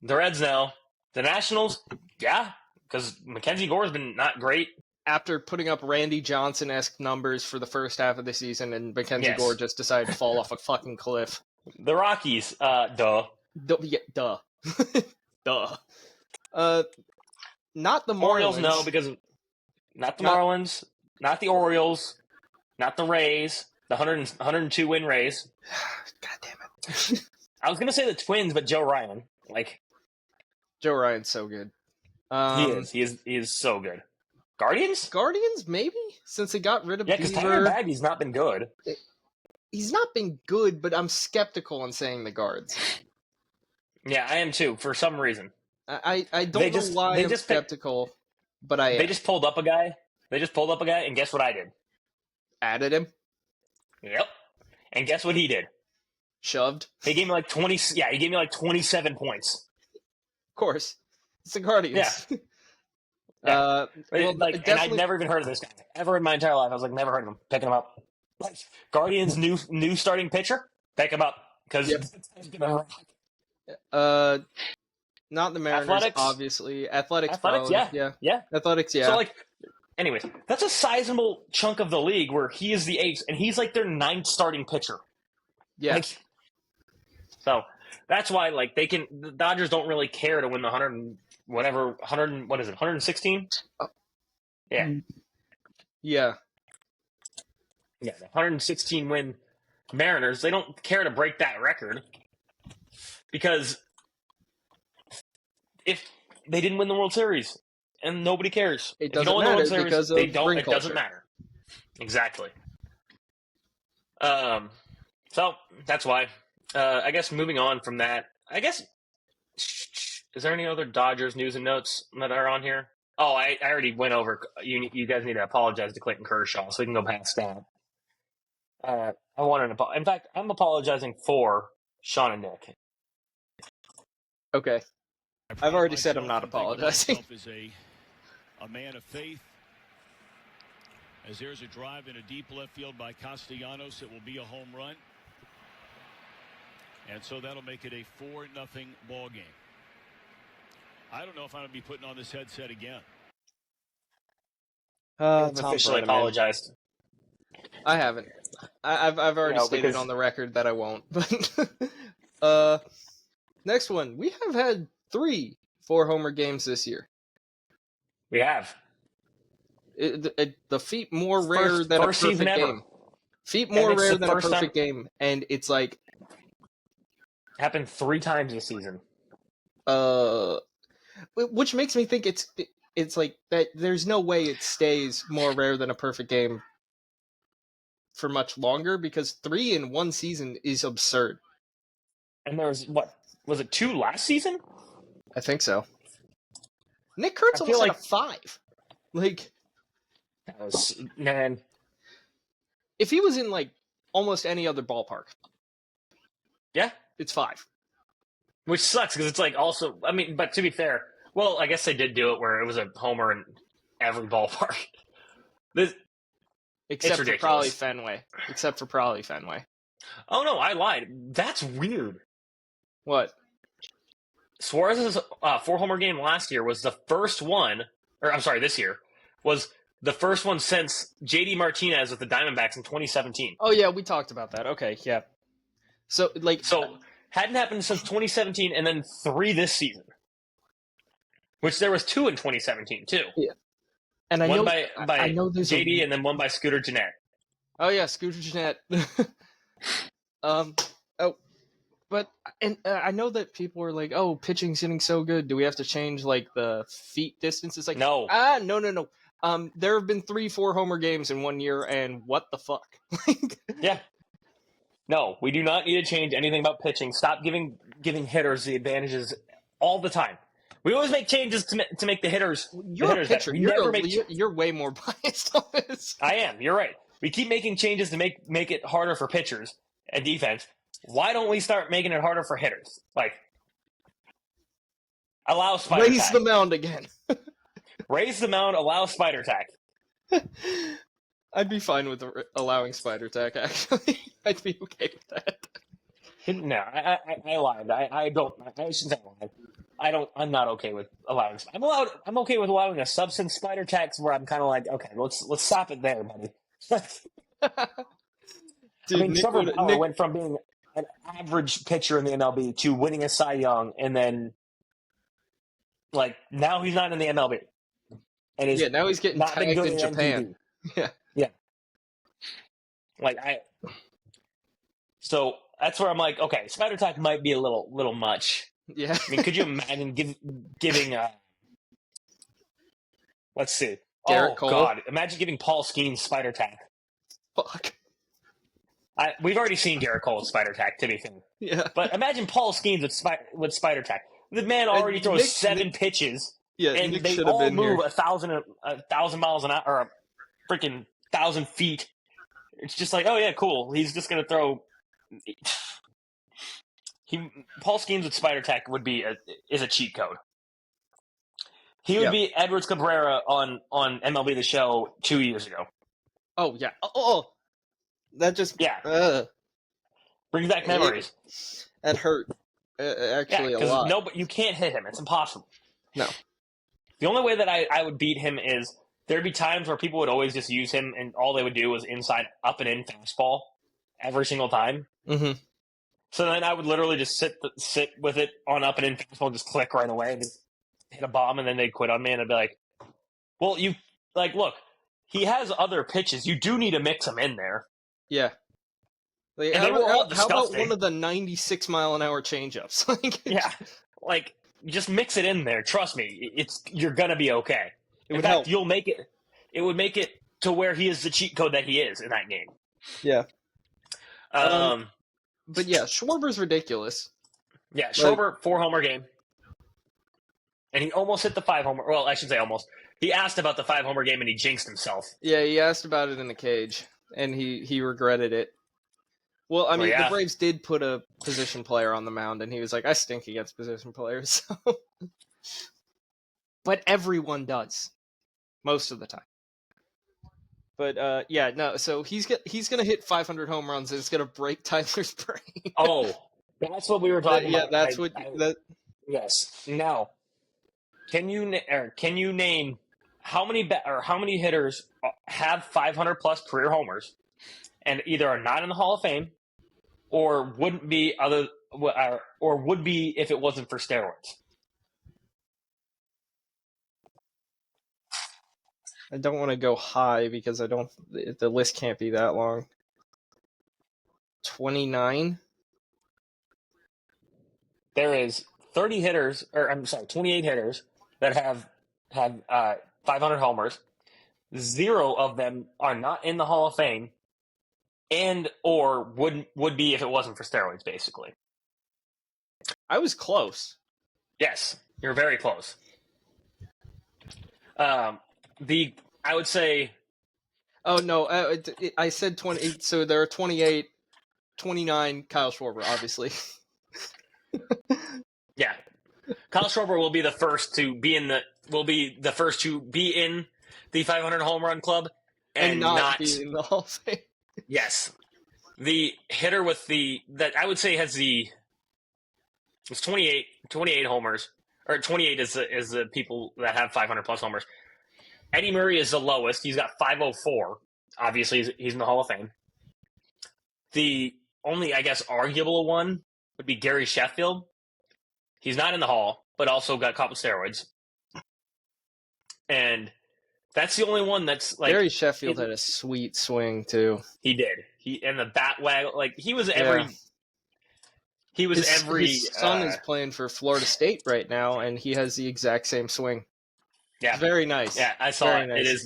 B: The Reds now. The Nationals, yeah, because Mackenzie Gore's been not great.
A: After putting up Randy Johnson-esque numbers for the first half of the season, and Mackenzie Gore just decided to fall off a fucking cliff.
B: The Rockies, duh.
A: Yeah, duh. Duh. Not the Marlins.
B: Orioles, no, because not the Marlins, not the Orioles, not the Rays, the 102 win Rays.
A: God damn it.
B: I was going to say the Twins, but Joe Ryan.
A: Joe Ryan's so good.
B: He is so good. Guardians,
A: maybe? Since they got rid of
B: Beaver. Yeah, because Tyler Baggy's not been good.
A: He's not been good, but I'm skeptical on saying the Guards.
B: Yeah, I am too, for some reason.
A: I don't know why I'm skeptical, but I am.
B: They just pulled up a guy, and guess what I did?
A: Added him?
B: Yep. And guess what he did?
A: Shoved?
B: He gave me like 20... Yeah, he gave me like 27 points.
A: Of course. It's the Guardians.
B: Yeah. Yeah. And I'd never even heard of this guy. Ever in my entire life. I was like, never heard of him. Picking him up. Like, Guardians' new starting pitcher? Pick him up. Because it's going to rock.
A: Not the Mariners,
B: Athletics?
A: Obviously. Athletics,
B: yeah.
A: Athletics, yeah.
B: So, anyways, that's a sizable chunk of the league where he is the ace, and he's like their 9th starting pitcher.
A: Yeah.
B: So that's why, the Dodgers don't really care to win the 116? Yeah.
A: Yeah.
B: Yeah, the 116 win Mariners, they don't care to break that record because if they didn't win the World Series and nobody cares.
A: It doesn't matter because of ring culture.
B: It doesn't matter. Exactly. So that's why. I guess moving on from that, is there any other Dodgers news and notes that are on here? Oh, I already went over. You guys need to apologize to Clayton Kershaw, so we can go past that. In fact, I'm apologizing for Sean and Nick.
A: Okay. I've already said I'm not apologizing.
C: As a man of faith. As there's a drive in a deep left field by Castellanos, it will be a home run. And so that'll make it a 4-0 ball game. I don't know if I'm going to be putting on this headset again.
B: I've officially apologized.
A: I haven't. I've already stated on the record that I won't. But next one. We have had 3 4-homer games this year.
B: We have.
A: The feat more rare than a perfect game. Feat more rare than a perfect game, and it's like
B: happened 3 times this season.
A: Which makes me think it's like that. There's no way it stays more rare than a perfect game for much longer because 3 in one season is absurd.
B: And there was it 2 last season?
A: I think so. Nick Kurtz almost had a 5.
B: That was, man.
A: If he was in almost any other ballpark,
B: yeah,
A: it's 5.
B: Which sucks because it's also. I mean, but to be fair, well, I guess they did do it where it was a homer in every ballpark.
A: Except for probably Fenway.
B: Oh no, I lied. That's weird.
A: What?
B: Suarez's 4-homer game last year was the first one, or I'm sorry, this year was the first one since J.D. Martinez with the Diamondbacks in 2017.
A: Oh yeah, we talked about that. Okay, yeah. So
B: hadn't happened since 2017, and then 3 this season, which there was 2 in 2017 too.
A: Yeah, and I know there's
B: JD, and then one by Scooter Gennett.
A: Oh yeah, Scooter Gennett. But I know that people are like, "Oh, pitching's getting so good. Do we have to change the feet distance?" It's like,
B: no.
A: No. There have been 3-4 homer games in 1 year, and what the fuck?
B: Yeah. No, we do not need to change anything about pitching. Stop giving hitters the advantages all the time. We always make changes to make the hitters
A: You're a pitcher.
B: better. We never make.
A: You're way more biased on this.
B: I am. You're right. We keep making changes to make it harder for pitchers and defense. Why don't we start making it harder for hitters? Like, allow spider
A: Raise
B: tack.
A: the mound again.
B: Raise the mound. Allow spider tack.
A: I'd be fine with allowing spider tack. Actually, I'd be okay with that.
B: No, I lied. I don't. I shouldn't say I lied. I'm not okay with allowing. I'm okay with allowing a substance spider tax where I'm kind of like, okay, let's stop it there, buddy.
A: Dude,
B: I mean, Trevor Bauer went from being an average pitcher in the MLB to winning a Cy Young, and then like now he's not in the MLB, and
A: now he's getting
B: not been
A: tagged
B: good
A: in Japan.
B: Yeah. Like so that's where I'm like, okay, spider tack might be a little much.
A: Yeah.
B: I mean, could you imagine giving let's see.
A: Garrett Cole.
B: God, imagine giving Paul Skeens spider tack.
A: Fuck.
B: We've already seen Garrett Cole with spider tack, to be fair.
A: Yeah.
B: But imagine Paul Skeens with spider tack. The man already throws 7 pitches.
A: Yeah,
B: and
A: Nick
B: they
A: should have
B: all
A: been
B: move
A: here.
B: 1,000 miles an hour, or a freaking 1,000 feet. It's just like, oh yeah, cool. He's just gonna throw. Paul Skeens with spider tack is a cheat code. He would be Edwards Cabrera on MLB The Show 2 years ago.
A: Oh yeah. Oh, that just
B: brings back memories.
A: That hurt. Actually, a lot.
B: No, but you can't hit him. It's impossible.
A: No.
B: The only way that I would beat him is there'd be times where people would always just use him, and all they would do was inside up and in fastball every single time.
A: Mm-hmm.
B: So then I would literally just sit with it on up and in fastball, just click right away, and just hit a bomb, and then they'd quit on me, and I'd be like, "Well, look, he has other pitches. You do need to mix them in there."
A: Yeah. Like,
B: And they were all
A: how about
B: disgusting.
A: one of the 96-mile-an-hour changeups?
B: Like, just mix it in there. Trust me, you're gonna be okay.
A: It
B: In
A: would
B: fact,
A: help.
B: you'll make it. It would make it to where he is the cheat code that he is in that game.
A: Yeah.
B: Um.
A: But yeah, Schwarber's ridiculous.
B: Yeah, Schwarber 4-homer game, and he almost hit the 5-homer. Well, I should say almost. He asked about the 5-homer game, and he jinxed himself.
A: Yeah, he asked about it in the cage, and he regretted it. Well, I mean, the Braves did put a position player on the mound, and he was like, I stink against position players. So. But everyone does. Most of the time. But, so he's going to hit 500 home runs, and it's going to break Tyler's brain.
B: Oh, that's what we were talking about.
A: Yeah, that's
B: Yes. Now, can you name how many hitters have 500-plus career homers and either are not in the Hall of Fame or wouldn't be or would be if it wasn't for steroids?
A: I don't want to go high because the list can't be that long. 29?
B: There is 28 hitters that have 500 homers. 0 of them are not in the Hall of Fame, and or would be if it wasn't for steroids, basically.
A: I was close.
B: Yes, you're very close. I would say.
A: Oh no, I said 28. So there are 28, 29. Kyle Schwarber, obviously.
B: Yeah, Kyle Schwarber will be the first to be in the 500 home run club and not
A: be in the Hall of Fame.
B: Yes, the hitter that I would say has it's 28 homers, or 28 is the people that have 500-plus homers. Eddie Murray is the lowest. He's got 504. Obviously, he's in the Hall of Fame. The only, I guess, arguable one would be Gary Sheffield. He's not in the Hall, but also got caught with steroids. And that's the only one that's like...
A: Gary Sheffield had a sweet swing, too.
B: He did. And the bat wag, he was every... Yeah. His
A: son is playing for Florida State right now, and he has the exact same swing.
B: Yeah.
A: Very nice.
B: Yeah, I saw
A: Very
B: it.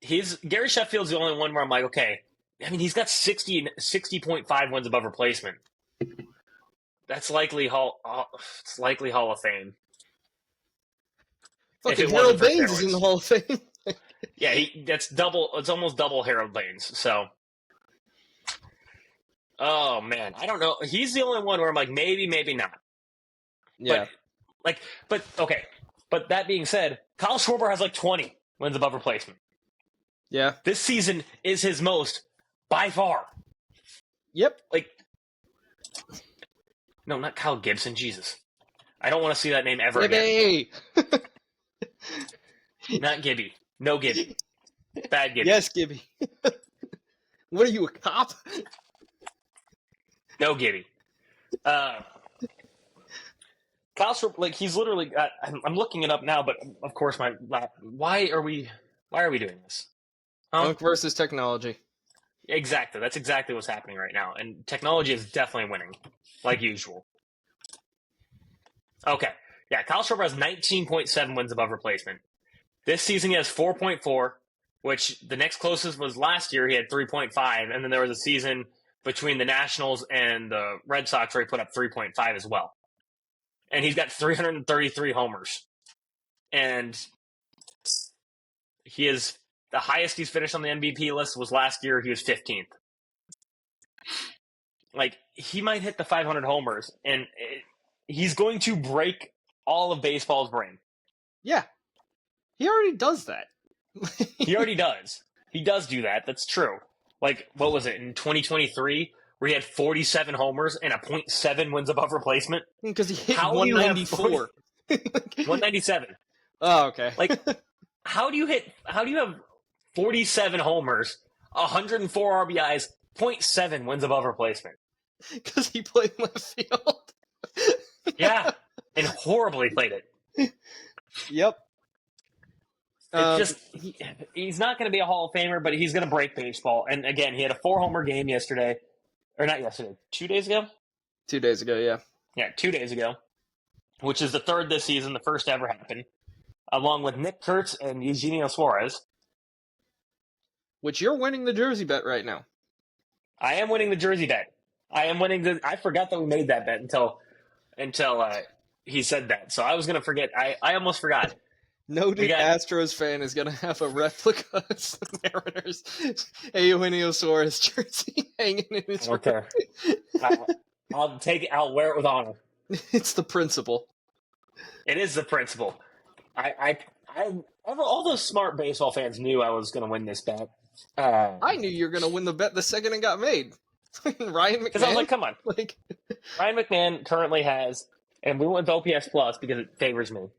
A: nice.
B: Gary Sheffield's the only one where I'm like, okay. I mean, he's got 60.5 wins above replacement. That's likely it's likely Hall of Fame. If
A: Fucking
B: it wasn't
A: Harold
B: for
A: Baines is in the
B: steroids.
A: Hall of Fame.
B: Yeah, that's double. It's almost double Harold Baines. So, oh man, I don't know. He's the only one where I'm like, maybe, maybe not.
A: Yeah.
B: But okay. But that being said, Kyle Schwarber has like 20 wins above replacement.
A: Yeah.
B: This season is his most by far.
A: Yep.
B: Like, no, not Kyle Gibson. Jesus, I don't want to see that name ever again.
A: Gibby!
B: Not Gibby. No Gibby. Bad Gibby.
A: Yes, Gibby. What are you, a cop?
B: No Gibby. Kyle Schwarber, like he's literally. I'm looking it up now, but of course, why are we doing this?
A: Punk versus technology.
B: Exactly. That's exactly what's happening right now, and technology is definitely winning, like usual. Okay. Yeah, Kyle Schwarber has 19.7 wins above replacement. This season he has 4.4, which the next closest was last year. He had 3.5, and then there was a season between the Nationals and the Red Sox where he put up 3.5 as well. And he's got 333 homers. And he is the highest he's finished on the MVP list was last year. He was 15th. Like, he might hit the 500 homers, and he's going to break all of baseball's brain.
A: Yeah. He already does that.
B: He already does. He does do that. That's true. Like, what was it, in 2023, where he had 47 homers and a .7 wins above replacement?
A: Because he hit
B: How do you have
A: 194.
B: 197.
A: Oh, okay.
B: Like, how do you have 47 homers, 104 RBIs, .7 wins above replacement?
A: Because he played left field.
B: Yeah, and horribly played it.
A: Yep.
B: It's he's not going to be a Hall of Famer, but he's going to break baseball. And again, he had a 4-homer game yesterday. Or not yesterday, 2 days ago?
A: 2 days ago, yeah.
B: Yeah, 2 days ago. Which is the third this season, the first to ever happen. Along with Nick Kurtz and Eugenio Suarez.
A: Which you're winning the jersey bet right now.
B: I am winning the jersey bet. I forgot that we made that bet until he said that. So I was going to forget. I almost forgot.
A: Noted Astros fan is going to have a replica of the Mariners Eugenio Suarez jersey hanging in his room.
B: Okay. I'll take it. I'll wear it with honor.
A: It's the principle.
B: It is the principle. All those smart baseball fans knew I was going to win this bet.
A: I knew you were going to win the bet the second it got made. Ryan McMahon.
B: Because I was like, come on. Ryan McMahon currently has, and we went with OPS Plus because it favors me,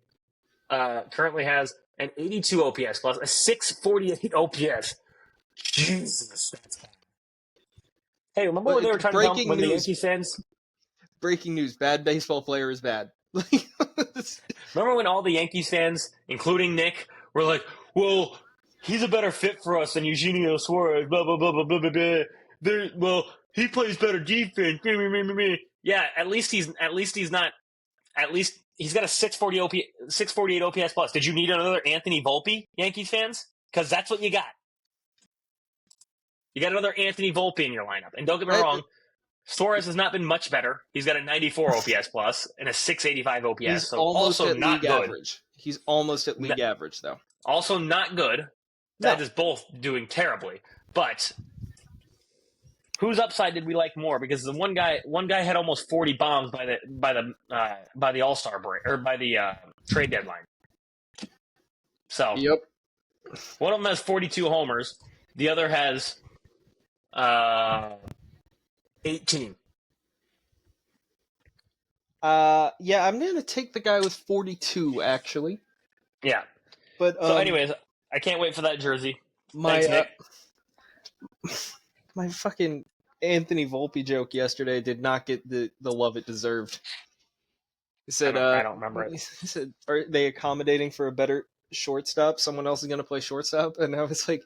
B: currently has an 82 OPS Plus, a 648 OPS. Jesus, that's bad. Hey, remember when they were trying to tell when the Yankees fans...
A: Breaking news, bad baseball player is bad.
B: Remember when all the Yankees fans, including Nick, were like, well, he's a better fit for us than Eugenio Suarez, blah, blah, blah, blah, blah, blah, blah. Well, he plays better defense. Yeah, at least he's got a 648 OPS plus. Did you need another Anthony Volpe, Yankees fans? Because that's what you got. You got another Anthony Volpe in your lineup. And don't get me wrong, Suarez has not been much better. He's got a 94 OPS plus and a 685 OPS.
A: He's
B: so
A: almost
B: also
A: at
B: not
A: league
B: good.
A: average. He's almost at league average, though.
B: Also not good. That is both doing terribly. But whose upside did we like more? Because the one guy had almost 40 bombs by the All-Star break or by the trade deadline. So
A: yep,
B: one of them has 42 homers. The other has 18.
A: Yeah, I'm gonna take the guy with 42 actually.
B: Yeah.
A: But
B: so, anyways, I can't wait for that jersey.
A: My
B: Thanks, Nick.
A: My fucking Anthony Volpe joke yesterday did not get the love it deserved. He said,
B: I don't remember it.
A: He said, "Are they accommodating for a better shortstop? Someone else is going to play shortstop." And I was like,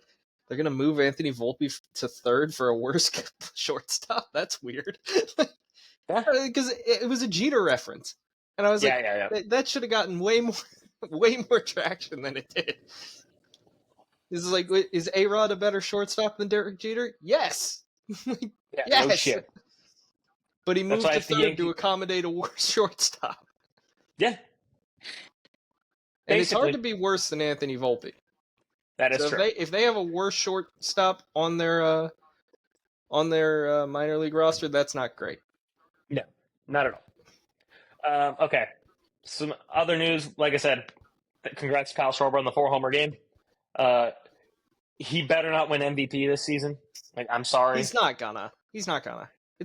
A: "They're going to move Anthony Volpe to third for a worse shortstop? That's weird." Because it was a Jeter reference, and I was like, "That should have gotten way more." way more traction than it did. This is like, is A-Rod a better shortstop than Derek Jeter? Yes.
B: Yeah,
A: yes.
B: no shit.
A: But he
B: That's
A: moved
B: why
A: to
B: if the
A: third to
B: Yankees,
A: accommodate a worse shortstop.
B: yeah,
A: And it's hard
B: basically,
A: to be worse than Anthony Volpe.
B: that is
A: So
B: true.
A: if they have a worse shortstop on their minor league roster, that's not great.
B: No, not at all. Okay, some other news. Like I said, congrats to Kyle Schwarber on the 4-homer game. He better not win MVP this season. Like, I'm sorry.
A: He's not gonna. It's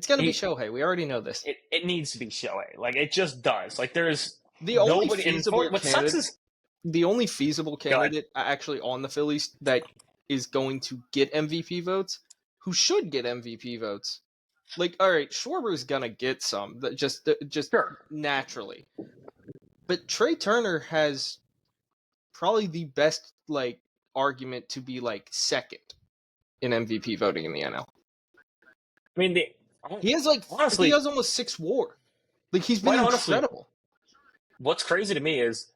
A: gonna be Shohei. We already know this.
B: It needs to be Shohei. Like, it just does. Like, there's
A: The only
B: nobody.
A: feasible
B: What sucks
A: candidate,
B: is
A: the only feasible
B: Go ahead.
A: candidate actually on the Phillies that is going to get MVP votes, who should get MVP votes. Like, all right, Schwarber's gonna get some, just
B: Sure.
A: naturally. But Trey Turner has probably the best argument to be second in MVP voting in the NL.
B: I mean,
A: He has
B: honestly,
A: he has almost 6 WAR. Like, he's been
B: quite honestly,
A: incredible.
B: what's crazy to me is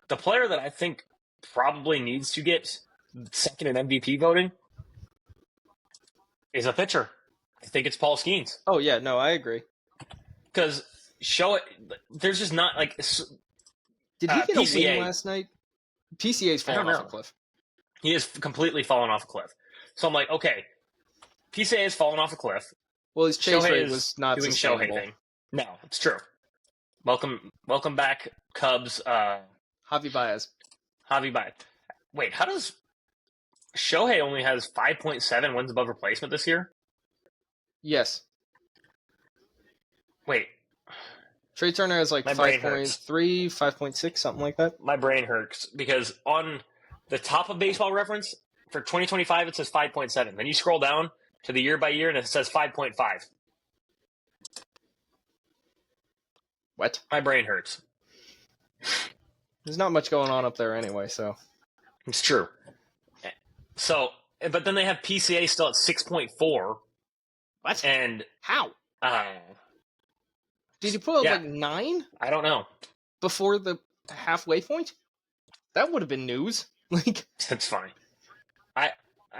B: the player that I think probably needs to get second in MVP voting is a pitcher. I think it's Paul Skeens.
A: Oh yeah, no, I agree.
B: Because there's just not like.
A: Did he get a
B: PCA.
A: win last night? PCA's fallen off a cliff.
B: He has completely fallen off a cliff. So I'm like, okay, PCA has fallen off a cliff.
A: Well, his chase
B: Shohei
A: rate
B: is
A: was not
B: doing
A: sustainable.
B: Shohei thing. No, it's true. Welcome back, Cubs.
A: Javi Baez.
B: Wait, how does Shohei only has 5.7 wins above replacement this year?
A: Yes.
B: Wait.
A: Trey Turner has
B: My
A: 5.3, 5.6, something like that.
B: My brain hurts because on the top of Baseball Reference for 2025 it says 5.7. Then you scroll down to the year by year and it says 5.5.
A: What?
B: My brain hurts.
A: There's not much going on up there anyway, so.
B: It's true. So, but then they have PCA still at 6.4.
A: What?
B: And
A: how? Did you put up 9?
B: I don't know.
A: Before the halfway point? That would have been news.
B: That's funny. I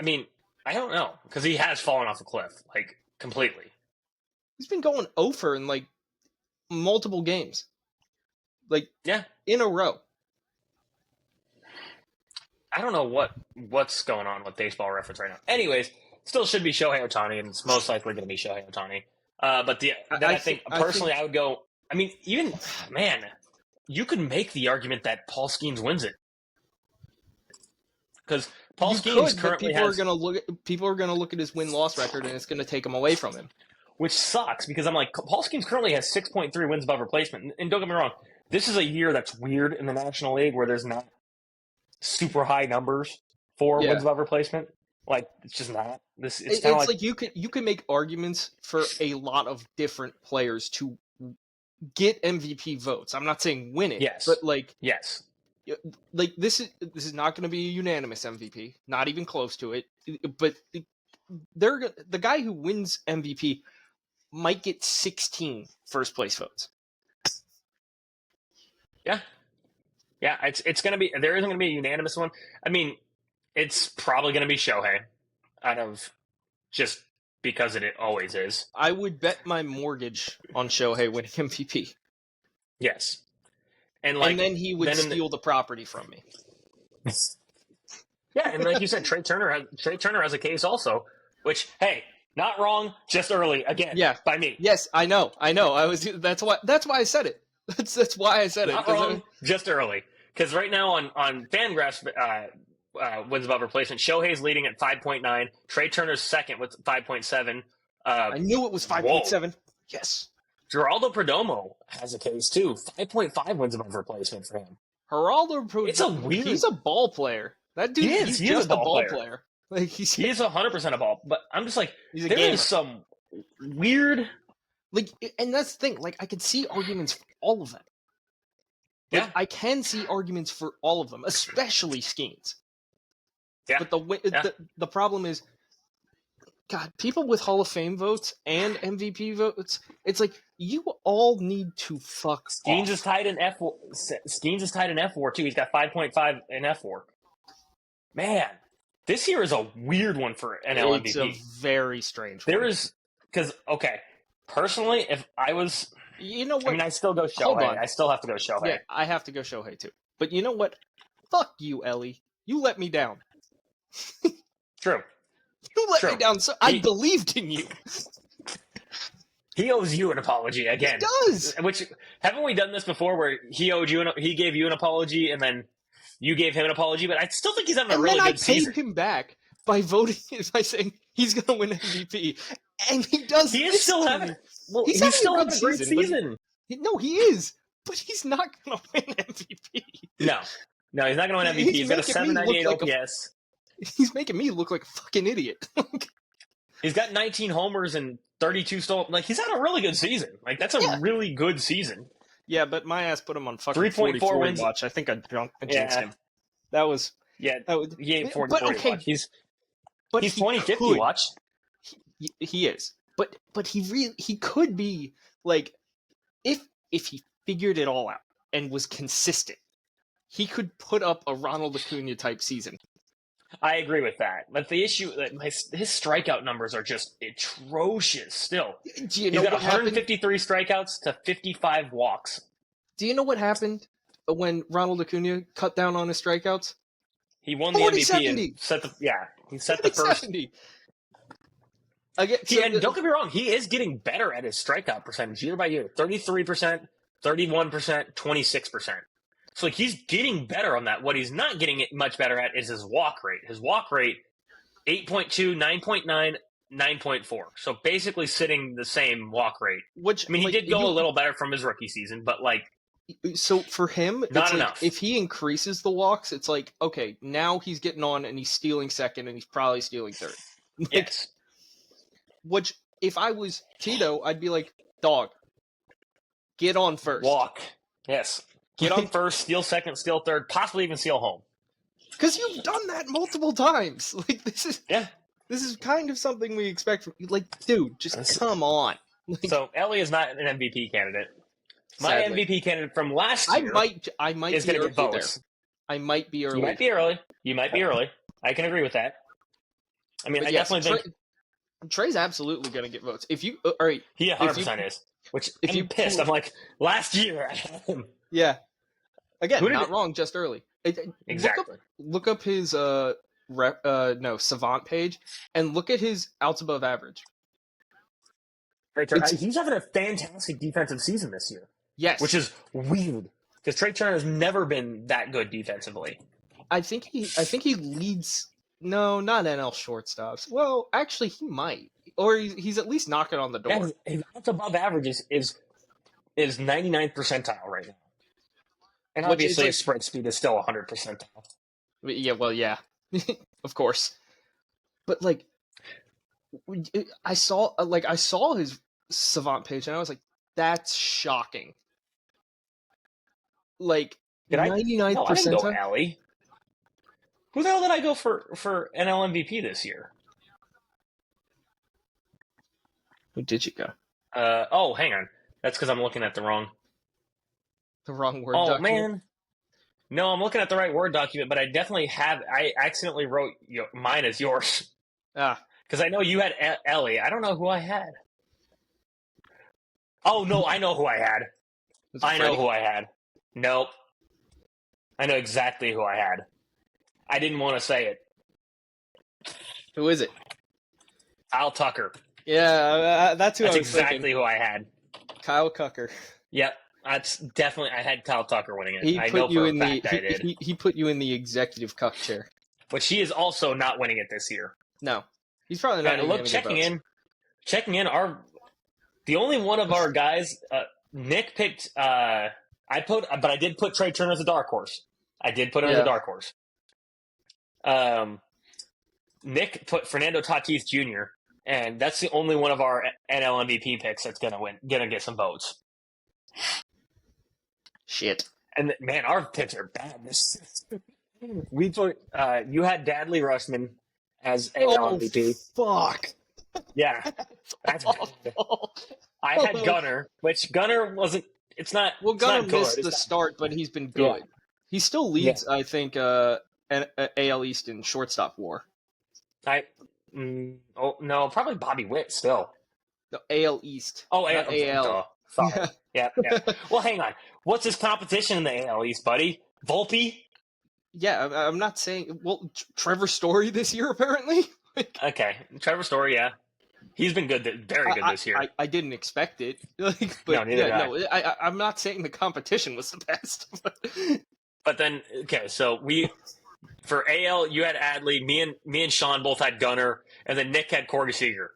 B: mean, I don't know because he has fallen off a cliff completely.
A: He's been going over in multiple games. In a row.
B: I don't know what's going on with Baseball Reference right now. Anyways, still should be Shohei Ohtani, and it's most likely going to be Shohei Ohtani. But I think I would go. I mean, even you could make the argument that Paul Skeens wins it because Paul Skeens currently
A: people are going to look at his win-loss record, and it's going to take him away from him.
B: Which sucks because I'm like, Paul Skeens currently has 6.3 wins above replacement, and don't get me wrong, this is a year that's weird in the National League where there's not super high numbers for wins above replacement. It's just not. It's kind of like
A: you can make arguments for a lot of different players to get MVP votes. I'm not saying win it,
B: yes,
A: but
B: yes,
A: this is not going to be a unanimous MVP, not even close to it. But the guy who wins MVP might get 16 first place votes.
B: Yeah, it's going to be. There isn't going to be a unanimous one. I mean, it's probably going to be Shohei, out of just because it always is.
A: I would bet my mortgage on Shohei winning MVP.
B: Yes, and
A: then he would steal the property from me.
B: Yeah, and like you said, Trey Turner has a case also, which not wrong, just early again.
A: Yeah,
B: by me.
A: Yes, I know. That's why I said it. That's why I said it.
B: Not wrong, just early. Because right now on Fangraphs wins above replacement, Shohei's leading at 5.9. Trey Turner's second with 5.7.
A: I knew it was 5.7. Yes.
B: Geraldo Perdomo has a case too. 5.5 wins above replacement for him.
A: Geraldo Perdomo. He's a ball player. That dude. He's just a ball player. He is
B: 100% a ball. But I'm just there is some weird.
A: And that's the thing. I can see arguments for all of them. I can see arguments for all of them, especially Skeens.
B: Yeah.
A: But the problem is God, people with Hall of Fame votes and MVP votes, it's like you all need to fuck
B: Skeens
A: off.
B: is tied in F4. Skeens is tied in F4 too. He's got 5.5 in F4. Man, this year is a weird one for NL
A: It's a
B: MVP.
A: very strange
B: There
A: one.
B: is because personally, if I was,
A: You know
B: I
A: what?
B: mean, I still go
A: Hold
B: Shohei.
A: on.
B: I still have to go Shohei.
A: Yeah, I have to go Shohei too. But you know what? Fuck you, Ellie. You let me down.
B: True.
A: You let
B: True.
A: me down. So I believed in you.
B: He owes you an apology again.
A: He does.
B: Which haven't we done this before? Where he gave you an apology, and then you gave him an apology. But I still think he's having a
A: And
B: really
A: then I
B: good season.
A: paid him back by voting by saying he's going to win MVP, and he does.
B: He is
A: this
B: still
A: to
B: having.
A: me.
B: Well,
A: He's
B: he's still
A: having
B: having a great season.
A: No, he is, but he's not going to win MVP.
B: No, he's not going to win MVP. He's got a 798 OPS.
A: He's making me look like a fucking idiot.
B: He's got 19 homers and 32 stolen. Like, he's had a really good season. Like, that's a really good season.
A: Yeah, but my ass put him on fucking
B: 3.4 wins.
A: Watch. I think I jinxed him. That was
B: he ain't 40
A: okay,
B: watch. He's
A: but
B: he's
A: he
B: 2050 watch.
A: He is, but he could be like if he figured it all out and was consistent, he could put up a Ronald Acuna type season.
B: I agree with that, but the issue that his strikeout numbers are just atrocious. Still,
A: do you know
B: he's got
A: what
B: 153 strikeouts to 55 walks.
A: Do you know what happened when Ronald Acuna cut down on his strikeouts?
B: He won the MVP and set the first.
A: 70. Again,
B: And don't get me wrong, he is getting better at his strikeout percentage year by year. 33%, 31%, 26%. So like he's getting better on that. What he's not getting much better at is his walk rate. His walk rate, 8.2, 9.9, 9.4. So basically sitting the same walk rate.
A: Which
B: I mean, he did go a little better from his rookie season, but like...
A: So for him,
B: not
A: it's
B: enough.
A: Like, if he increases the walks, it's like, okay, now he's getting on and he's stealing second and he's probably stealing third. Like,
B: yes.
A: Which, if I was Tito, I'd be like, dog, get on first.
B: Walk. Yes. Get on first, steal second, steal third, possibly even steal home.
A: Because you've done that multiple times. Like, this is kind of something we expect from you. Like, dude, just come on. Like,
B: so, Ellie is not an MVP candidate.
A: Sadly.
B: My MVP candidate from last year
A: I might
B: is going to get votes.
A: There. I might be early.
B: You might be early. I can agree with that. I mean, definitely think...
A: Trey's absolutely going to get votes. If you... all right.
B: He 100% is. Which, if I'm pissed. I'm like, last year I had him.
A: Yeah. Again, not wrong, just early.
B: Exactly.
A: Look up his Savant page and look at his outs above average.
B: He's having a fantastic defensive season this year.
A: Yes.
B: Which is weird. Because Trey Turner has never been that good defensively.
A: I think he leads... No, not NL shortstops. Well, actually, he might. Or he's at least knocking on the door.
B: Yeah, his outs above average is 99th percentile right now. And obviously, his sprint speed is still 100 percentile.
A: Yeah, well, yeah. Of course. But, like, I saw his Savant page, and I was like, that's shocking. Like, 99th percentile?
B: I didn't go Ellie. Who the hell did I go for NL MVP this year?
A: Who did you go?
B: Hang on. That's because I'm looking at the wrong
A: Word document.
B: Man. No, I'm looking at the right Word document, but I definitely have... I accidentally wrote mine as yours. Because I know you had Ellie. I don't know who I had. Oh, no, I know who I had. Know who I had. Nope. I know exactly who I had. I didn't want to say it.
A: Who is it?
B: Kyle Tucker.
A: Yeah, that's
B: exactly who I had.
A: Kyle Tucker.
B: Yep, that's definitely. I had Kyle Tucker winning it.
A: He put you in the executive cuck chair.
B: But she is also not winning it this year.
A: No, he's probably not.
B: Look, checking in. The only one of our guys, Nick picked. But I did put Trey Turner as a dark horse. I did put him as a dark horse. Nick put Fernando Tatis Jr., and that's the only one of our NL MVP picks that's gonna get some votes.
A: Shit.
B: And man, our picks are bad. We put you had Dadley Rushman as NL MVP.
A: Fuck.
B: Yeah, that's bad.
A: awful.
B: I had Gunner, which Gunner wasn't. It's not.
A: Well,
B: It's
A: Gunnar
B: not good.
A: missed
B: It's
A: the
B: not,
A: start, but he's been
B: yeah.
A: good. He still leads, I think, AL East in shortstop WAR.
B: Oh no, probably Bobby Witt still.
A: No, AL East.
B: Oh,
A: not AL.
B: Sorry. Yeah. Well, hang on. What's his competition in the AL East, buddy? Volpe?
A: Yeah, I'm not saying. Well, Trevor Story this year apparently.
B: Okay, Trevor Story. Yeah, he's been good. Very good this year.
A: I didn't expect it.
B: No,
A: But
B: neither
A: yeah,
B: did
A: no, I'm not saying the competition was the best.
B: But then, okay, so for AL, you had Adley. Me and Sean both had Gunner, and then Nick had Corey Seager.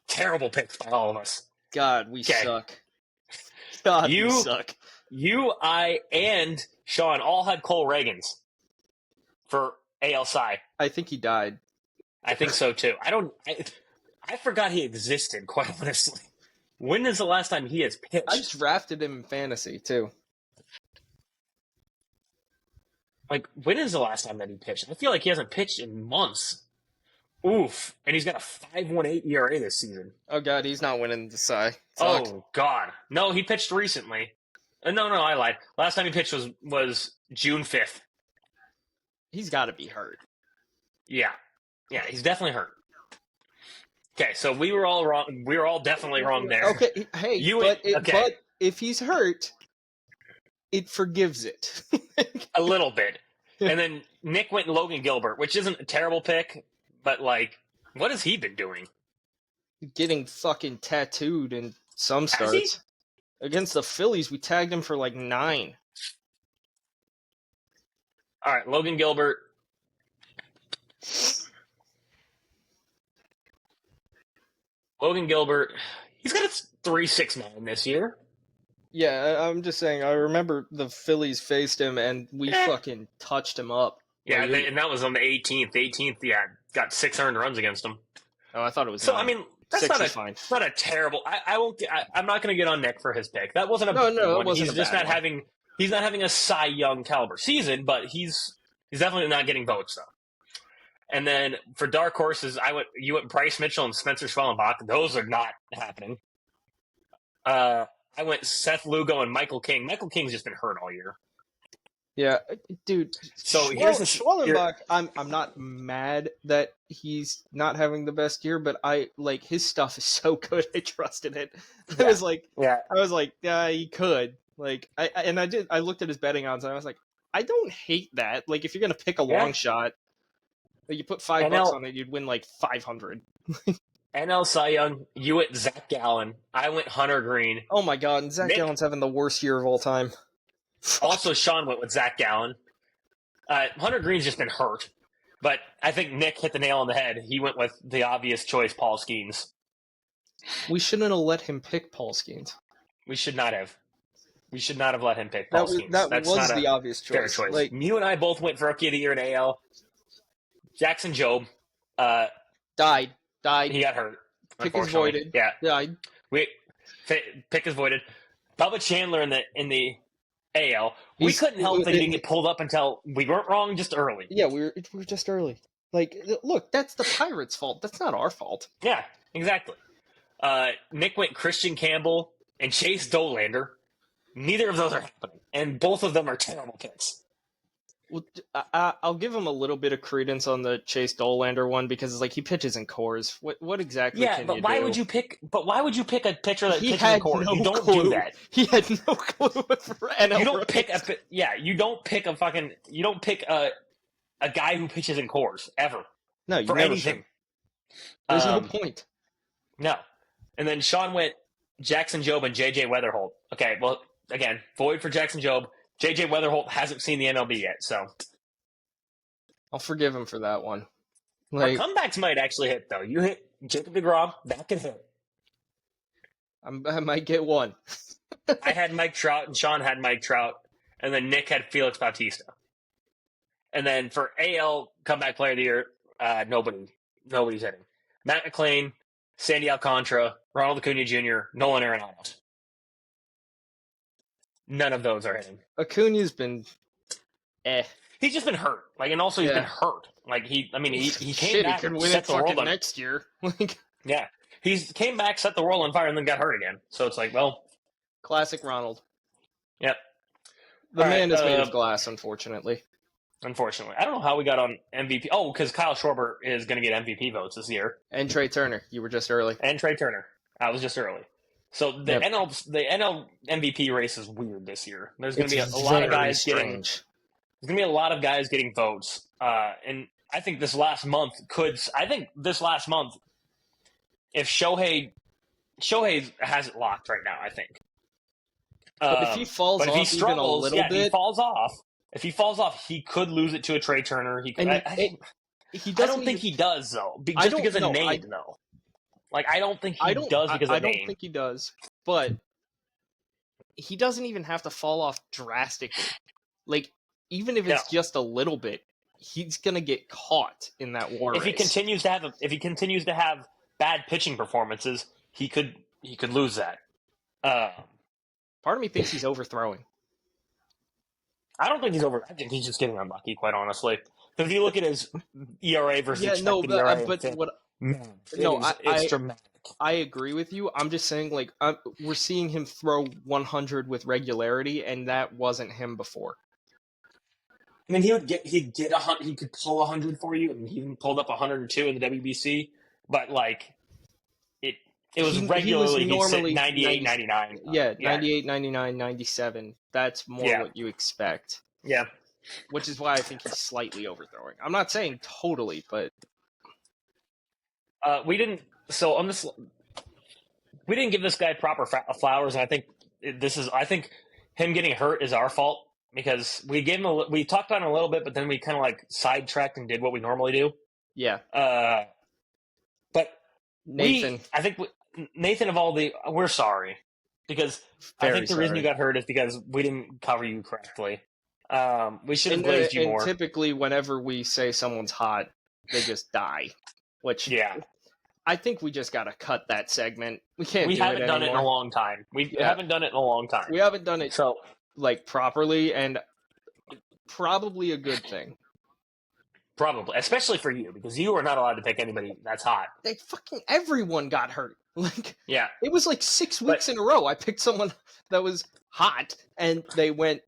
B: Terrible picks by all of us.
A: God, we
B: Okay.
A: suck. God,
B: You-
A: we suck.
B: You, I, and Sean all had Cole Reagans for AL Cy.
A: I think he died.
B: I think so too. I forgot he existed, quite honestly. When is the last time he has pitched?
A: I drafted him in fantasy too.
B: Like, when is the last time that he pitched? I feel like he hasn't pitched in months. Oof. And he's got a 5.18 ERA this season.
A: Oh God, he's not winning the Cy. Fuck.
B: Oh, God. No, he pitched recently. No, I lied. Last time he pitched was June 5th.
A: He's got to be hurt.
B: Yeah. Yeah, he's definitely hurt. Okay, so we were all wrong. We were all definitely wrong there.
A: Okay, hey, but if he's hurt, it forgives it.
B: A little bit. And then Nick went Logan Gilbert, which isn't a terrible pick, but, like, what has he been doing?
A: Getting fucking tattooed in some
B: Has
A: starts.
B: he?
A: Against the Phillies, we tagged him for like 9.
B: All right, Logan Gilbert. Logan Gilbert, he's got a 3.69 this year.
A: Yeah, I'm just saying, I remember the Phillies faced him and we fucking touched him up.
B: Yeah,
A: Like,
B: and that was on the 18th. The 18th, yeah, got 6 earned runs against him.
A: oh, I thought it was
B: So,
A: 9.
B: I mean, that's
A: 6
B: not
A: is fine.
B: not a terrible. I'm not going to get on Nick for his pick. That wasn't a
A: No,
B: bad
A: it
B: one.
A: wasn't
B: He's
A: a
B: just
A: bad
B: not
A: one.
B: having. He's not having a Cy Young caliber season, but he's definitely not getting votes though. And then for dark horses, you went Bryce Mitchell and Spencer Schwellenbach. Those are not happening. I went Seth Lugo and Michael King. Michael King's just been hurt all year.
A: Yeah, dude.
B: So here's the
A: Schwellenbach. I'm not mad that he's not having the best year, but I like his stuff is so good. I trusted it.
B: Yeah.
A: I was like,
B: Yeah.
A: yeah, he could. Like, I looked at his betting odds and I was like, I don't hate that. Like, if you're gonna pick a long shot, like, you put $5 on it, you'd win like 500.
B: NL Cy Young, you went Zach Gallen. I went Hunter Green.
A: Oh my God, and Zach Gallen's having the worst year of all time.
B: Also, Sean went with Zach Gallen. Hunter Green's just been hurt. But I think Nick hit the nail on the head. He went with the obvious choice, Paul Skeens.
A: We shouldn't have let him pick Paul Skeens.
B: We should not have. We should not have let him pick Paul Skeens.
A: That's
B: not
A: the obvious choice.
B: Fair choice.
A: Like,
B: you and I both went for Rookie of the Year in AL. Jackson Jobe.
A: died.
B: He got hurt.
A: Pick is voided.
B: Yeah.
A: Died.
B: Pick is voided. Bubba Chandler in the AL. We couldn't help that he didn't get pulled up until we weren't wrong just early.
A: Yeah, we were just early. Like, look, that's the Pirates' fault. That's not our fault.
B: Yeah, exactly. Nick went Christian Campbell and Chase Dolander. Neither of those are happening, and both of them are terrible picks.
A: Well, I'll give him a little bit of credence on the Chase Dolander one because it's like he pitches in cores. What exactly?
B: Yeah,
A: can
B: but
A: you
B: why
A: do?
B: would you pick? But why would you pick a pitcher that
A: He
B: pitches
A: had
B: in cores?
A: no
B: You don't
A: clue.
B: do that.
A: He had no clue for NL.
B: You don't
A: rookies.
B: pick a. Yeah, you don't pick a fucking. You don't pick a guy who pitches in cores ever.
A: No, you
B: for
A: never
B: anything.
A: should. There's no point.
B: No. And then Sean went Jackson Jobe and JJ Weatherholt. Okay, well, again, void for Jackson Jobe. JJ Weatherholt hasn't seen the MLB yet, so.
A: I'll forgive him for that one.
B: Our
A: Like,
B: comebacks might actually hit, though. You hit Jacob deGrom, that could hit.
A: I might get one.
B: I had Mike Trout, and Sean had Mike Trout, and then Nick had Felix Bautista. And then for AL Comeback Player of the Year, nobody's hitting. Matt McClain, Sandy Alcantara, Ronald Acuna Jr., Nolan Arenado. None of those are hitting.
A: Acuna's been
B: He's just been hurt. Like, and also he's been hurt. Like, he came
A: Shit,
B: back
A: he could
B: and
A: win
B: set
A: it
B: the world
A: fucking
B: on
A: next year. Like,
B: Yeah. He came back, set the world on fire, and then got hurt again. So it's like, well,
A: Classic Ronald.
B: yep.
A: The
B: All
A: man
B: right,
A: is made of glass, unfortunately.
B: unfortunately. I don't know how we got on MVP. Oh, because Kyle Schwarber is going to get MVP votes this year.
A: And Trey Turner, you were just early.
B: And Trey Turner. I was just early. So the
A: Yep.
B: NL MVP race is weird this year. There's going to be a lot
A: very
B: of guys
A: strange.
B: getting. There's going to be a lot of guys getting votes. And I think this last month if Shohei has it locked right now, I think.
A: But if he falls
B: but if
A: off
B: he struggles,
A: even a little
B: yeah,
A: bit,
B: if he falls off, he could lose it to a Trey Turner. He could.
A: And
B: I don't think he does though, just because of name though. Like I don't think he does because of name.
A: I don't think he does, but he doesn't even have to fall off drastically. Like even if it's just a little bit, he's gonna get caught in that war race.
B: If he continues to have bad pitching performances, he could lose that.
A: Part of me thinks he's overthrowing.
B: I don't think he's over. I think he's just getting unlucky, quite honestly. Because if you look at his ERA versus expected ERA, it's dramatic.
A: I agree with you. I'm just saying, like, we're seeing him throw 100 with regularity, and that wasn't him before.
B: I mean, he could pull 100 for you, and he even pulled up 102 in the WBC. But like, it was regularly normally 98, 99.
A: Yeah, 98, 99, 97. That's more what you expect.
B: Yeah.
A: Which is why I think he's slightly overthrowing. I'm not saying totally, but
B: we didn't give this guy proper flowers, and I think him getting hurt is our fault because we gave him we talked on it a little bit, but then we kind of like sidetracked and did what we normally do.
A: Yeah.
B: But
A: Nathan
B: Eovaldi, we're sorry because I think the reason you got hurt is because we didn't cover you correctly. We should have glazed you more.
A: Typically, whenever we say someone's hot, they just die. Which I think we just gotta cut that segment. We haven't
B: done it in a long time. We haven't done it in a long time.
A: We haven't done it like properly, and probably a good thing.
B: Probably, especially for you, because you are not allowed to pick anybody that's hot.
A: Everyone got hurt. Like,
B: yeah,
A: it was like 6 weeks in a row. I picked someone that was hot, and they went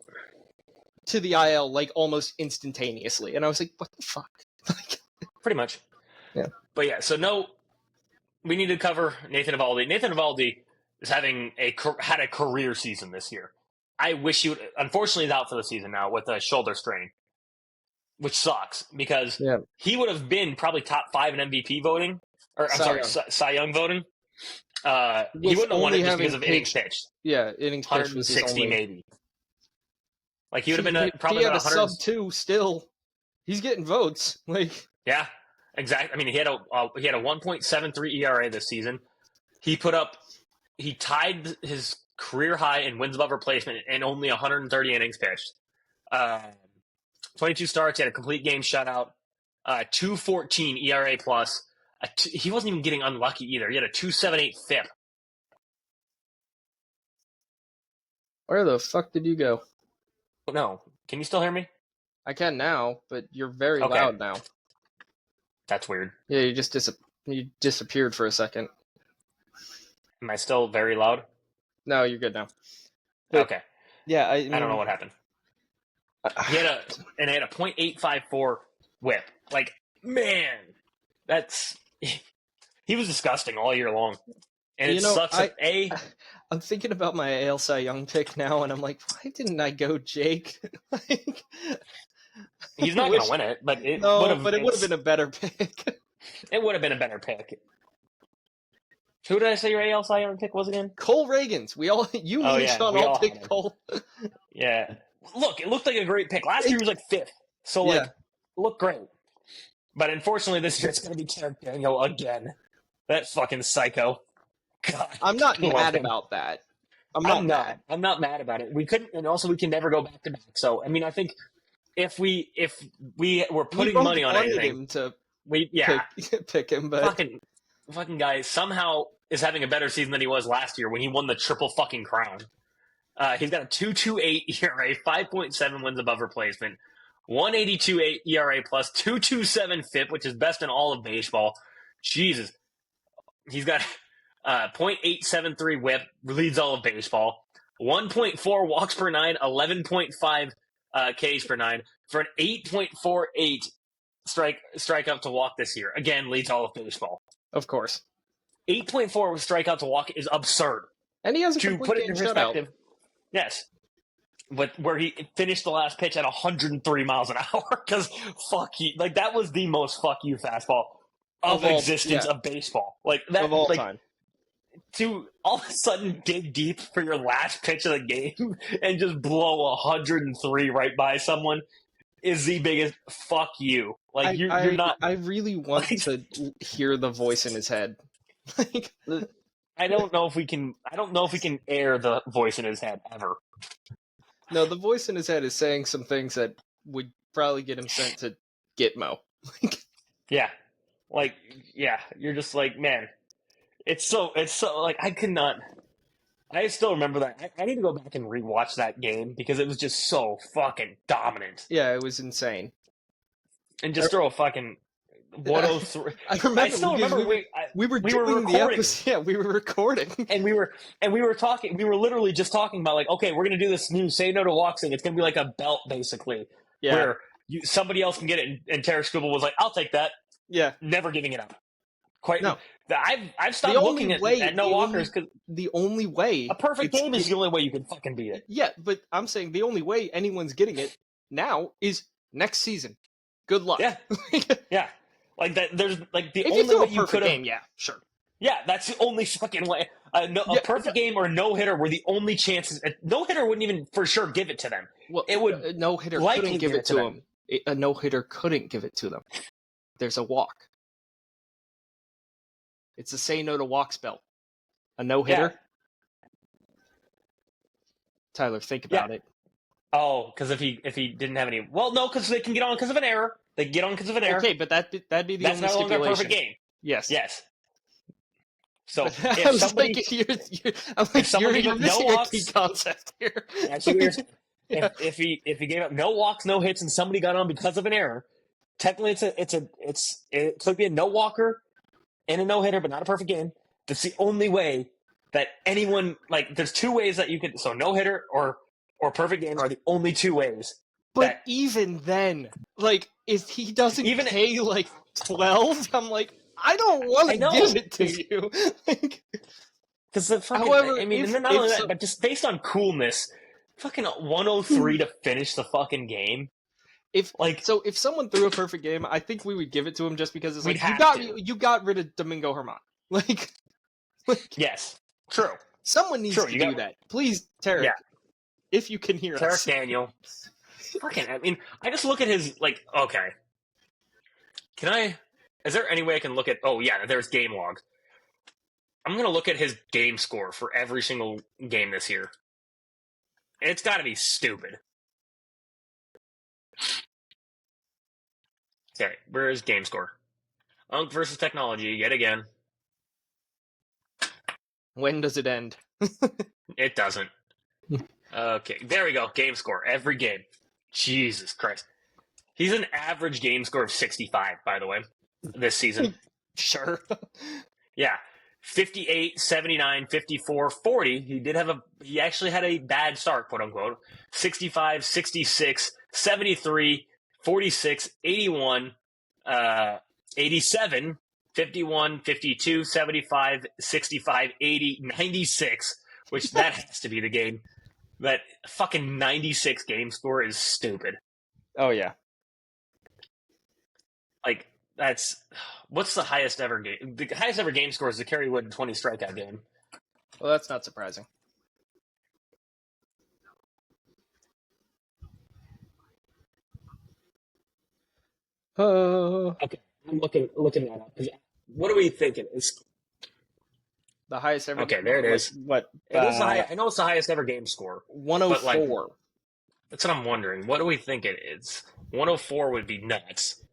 A: to the IL like almost instantaneously, and I was like, "What the fuck?" Like,
B: pretty much.
A: Yeah.
B: But yeah, so we need to cover Nathan Eovaldi. Nathan Eovaldi is had a career season this year. I wish he would. Unfortunately, he's out for the season now with a shoulder strain, which sucks because he would have been probably top 5 in MVP voting, or Cy Young voting. He wouldn't have won it just because of innings pitched.
A: Yeah, innings pitched
B: 160 maybe. Like he would have been probably
A: he had a sub 2 still. He's getting votes. Like
B: exactly. I mean, he had a 1.73 ERA this season. He tied his career high in wins above replacement in only 130 innings pitched. 22 starts. He had a complete game shutout. 2.14 ERA plus. He wasn't even getting unlucky either. He had a 2.78 FIP.
A: Where the fuck did you go?
B: No. Can you still hear me?
A: I can now, but you're very loud now.
B: That's weird.
A: Yeah, you just disappeared for a second.
B: Am I still very loud?
A: No, you're good now.
B: But, okay.
A: Yeah, I
B: don't know what happened. He had a .854 whip. Like, man, he was disgusting all year long. And it sucks.
A: I'm thinking about my AL Cy Young pick now, and I'm like, why didn't I go Jake?
B: He's not going to win it, but it would have
A: been a better pick.
B: It would have been a better pick. Who did I say your AL Cy Young pick was again?
A: Cole Reagans. We all picked Cole.
B: Yeah. Look, it looked like a great pick. Last year he was like 5th. So it looked great. But unfortunately this year it's going to be Tarek Daniel again. That fucking psycho. God.
A: I'm not mad about that. I'm
B: not mad about it. We couldn't, and also we can never go back to back. So I mean, I think if we were putting money on anything,
A: pick him, but
B: fucking guy somehow is having a better season than he was last year when he won the triple fucking crown. He's got a 2.28 ERA, 5.7 wins above replacement, 1.82 ERA plus, 2.27 FIP, which is best in all of baseball. Jesus. He's got .873 whip, leads all of baseball. 1.4 walks per nine, 11.5 Ks per nine for an 8.48 strikeout to walk this year. Again, leads all of baseball.
A: Of course.
B: 8.4 strikeout to walk is absurd.
A: And he has a
B: To
A: complete
B: put it
A: game
B: into
A: shutout.
B: perspective, yes. But where he finished the last pitch at 103 miles an hour because fuck you, like that was the most fuck you fastball of existence of baseball, like that
A: of all
B: like,
A: time.
B: To all of a sudden dig deep for your last pitch of the game and just blow 103 right by someone is the biggest fuck you. Like you're not.
A: I really want to hear the voice in his head. Like,
B: I don't know if we can. I don't know if we can air the voice in his head ever.
A: no, the voice in his head is saying some things that would probably get him sent to Gitmo.
B: Yeah, like yeah, you're just like, man. It's so like I could not. I still remember that. I need to go back and rewatch that game because it was just so fucking dominant.
A: Yeah, it was insane.
B: And just throw a fucking 103.
A: I remember.
B: I still remember
A: we were doing the episode. Yeah, we were recording,
B: and we were talking. We were literally just talking about like, okay, we're gonna do this new say no to walks thing. It's gonna be like a belt basically, where somebody else can get it. And Tarek Skubal was like, "I'll take that."
A: Yeah,
B: never giving it up. Quite
A: no.
B: I've stopped looking at no walkers because
A: the only way
B: a perfect game is the only way you can fucking beat it.
A: Yeah, but I'm saying the only way anyone's getting it now is next season. Good luck.
B: Yeah, yeah. Like that. There's like the
A: if
B: only
A: you
B: way you could have.
A: Yeah, sure.
B: Yeah, that's the only fucking way. A perfect game or no hitter were the only chances. A no hitter wouldn't even for sure give it to them.
A: Well,
B: it would
A: a no hitter
B: likely
A: couldn't give it to
B: them.
A: A no hitter couldn't give it to them. There's a walk. It's a say no to walks belt. A no hitter. Yeah. Tyler, think about it.
B: Oh, because if he didn't have any, well, no, because they can get on because of an error. They can get on because of an error.
A: Okay, but that'd be the
B: that's
A: only
B: no
A: stipulation.
B: longer a perfect game.
A: Yes.
B: So if somebody,
A: you're missing a key concept here.
B: If he gave up no walks, no hits, and somebody got on because of an error, technically it could be a no walker and a no hitter, but not a perfect game. That's the only way that anyone there's two ways that you could. So no hitter or perfect game are the only two ways.
A: But even then, if he doesn't pay 12, I'm like, I don't want to give it to you.
B: Because however, I mean, and then not only that, but just based on coolness, fucking 103 to finish the fucking game.
A: If someone threw a perfect game, I think we would give it to him just because it's you got rid of Domingo Germán.
B: Yes, true.
A: Someone needs to do that. Please, Tarek, if you can hear us.
B: Tarek Daniel. Fucking, I mean, I just look at his, okay. Is there any way I can look at, there's game logs. I'm going to look at his game score for every single game this year. It's got to be stupid. Okay, where is game score? Unk versus technology, yet again.
A: When does it end?
B: It doesn't. Okay, there we go. Game score. Every game. Jesus Christ. He's an average game score of 65, by the way, this season.
A: Sure.
B: Yeah. 58, 79, 54, 40. He actually had a bad start, quote unquote. 65, 66, 73, 46, 81, 87, 51, 52, 75, 65, 80, 96, which that has to be the game. That fucking 96 game score is stupid.
A: Oh, yeah.
B: What's the highest ever game? The highest ever game score is the Kerry Wood 20 strikeout game.
A: Well, that's not surprising.
B: Okay, I'm looking that up. What are we thinking? It's
A: the highest ever.
B: Okay, there it is.
A: What?
B: It is I know it's the highest ever game score.
A: 104.
B: That's what I'm wondering. What do we think it is? 104 would be nuts.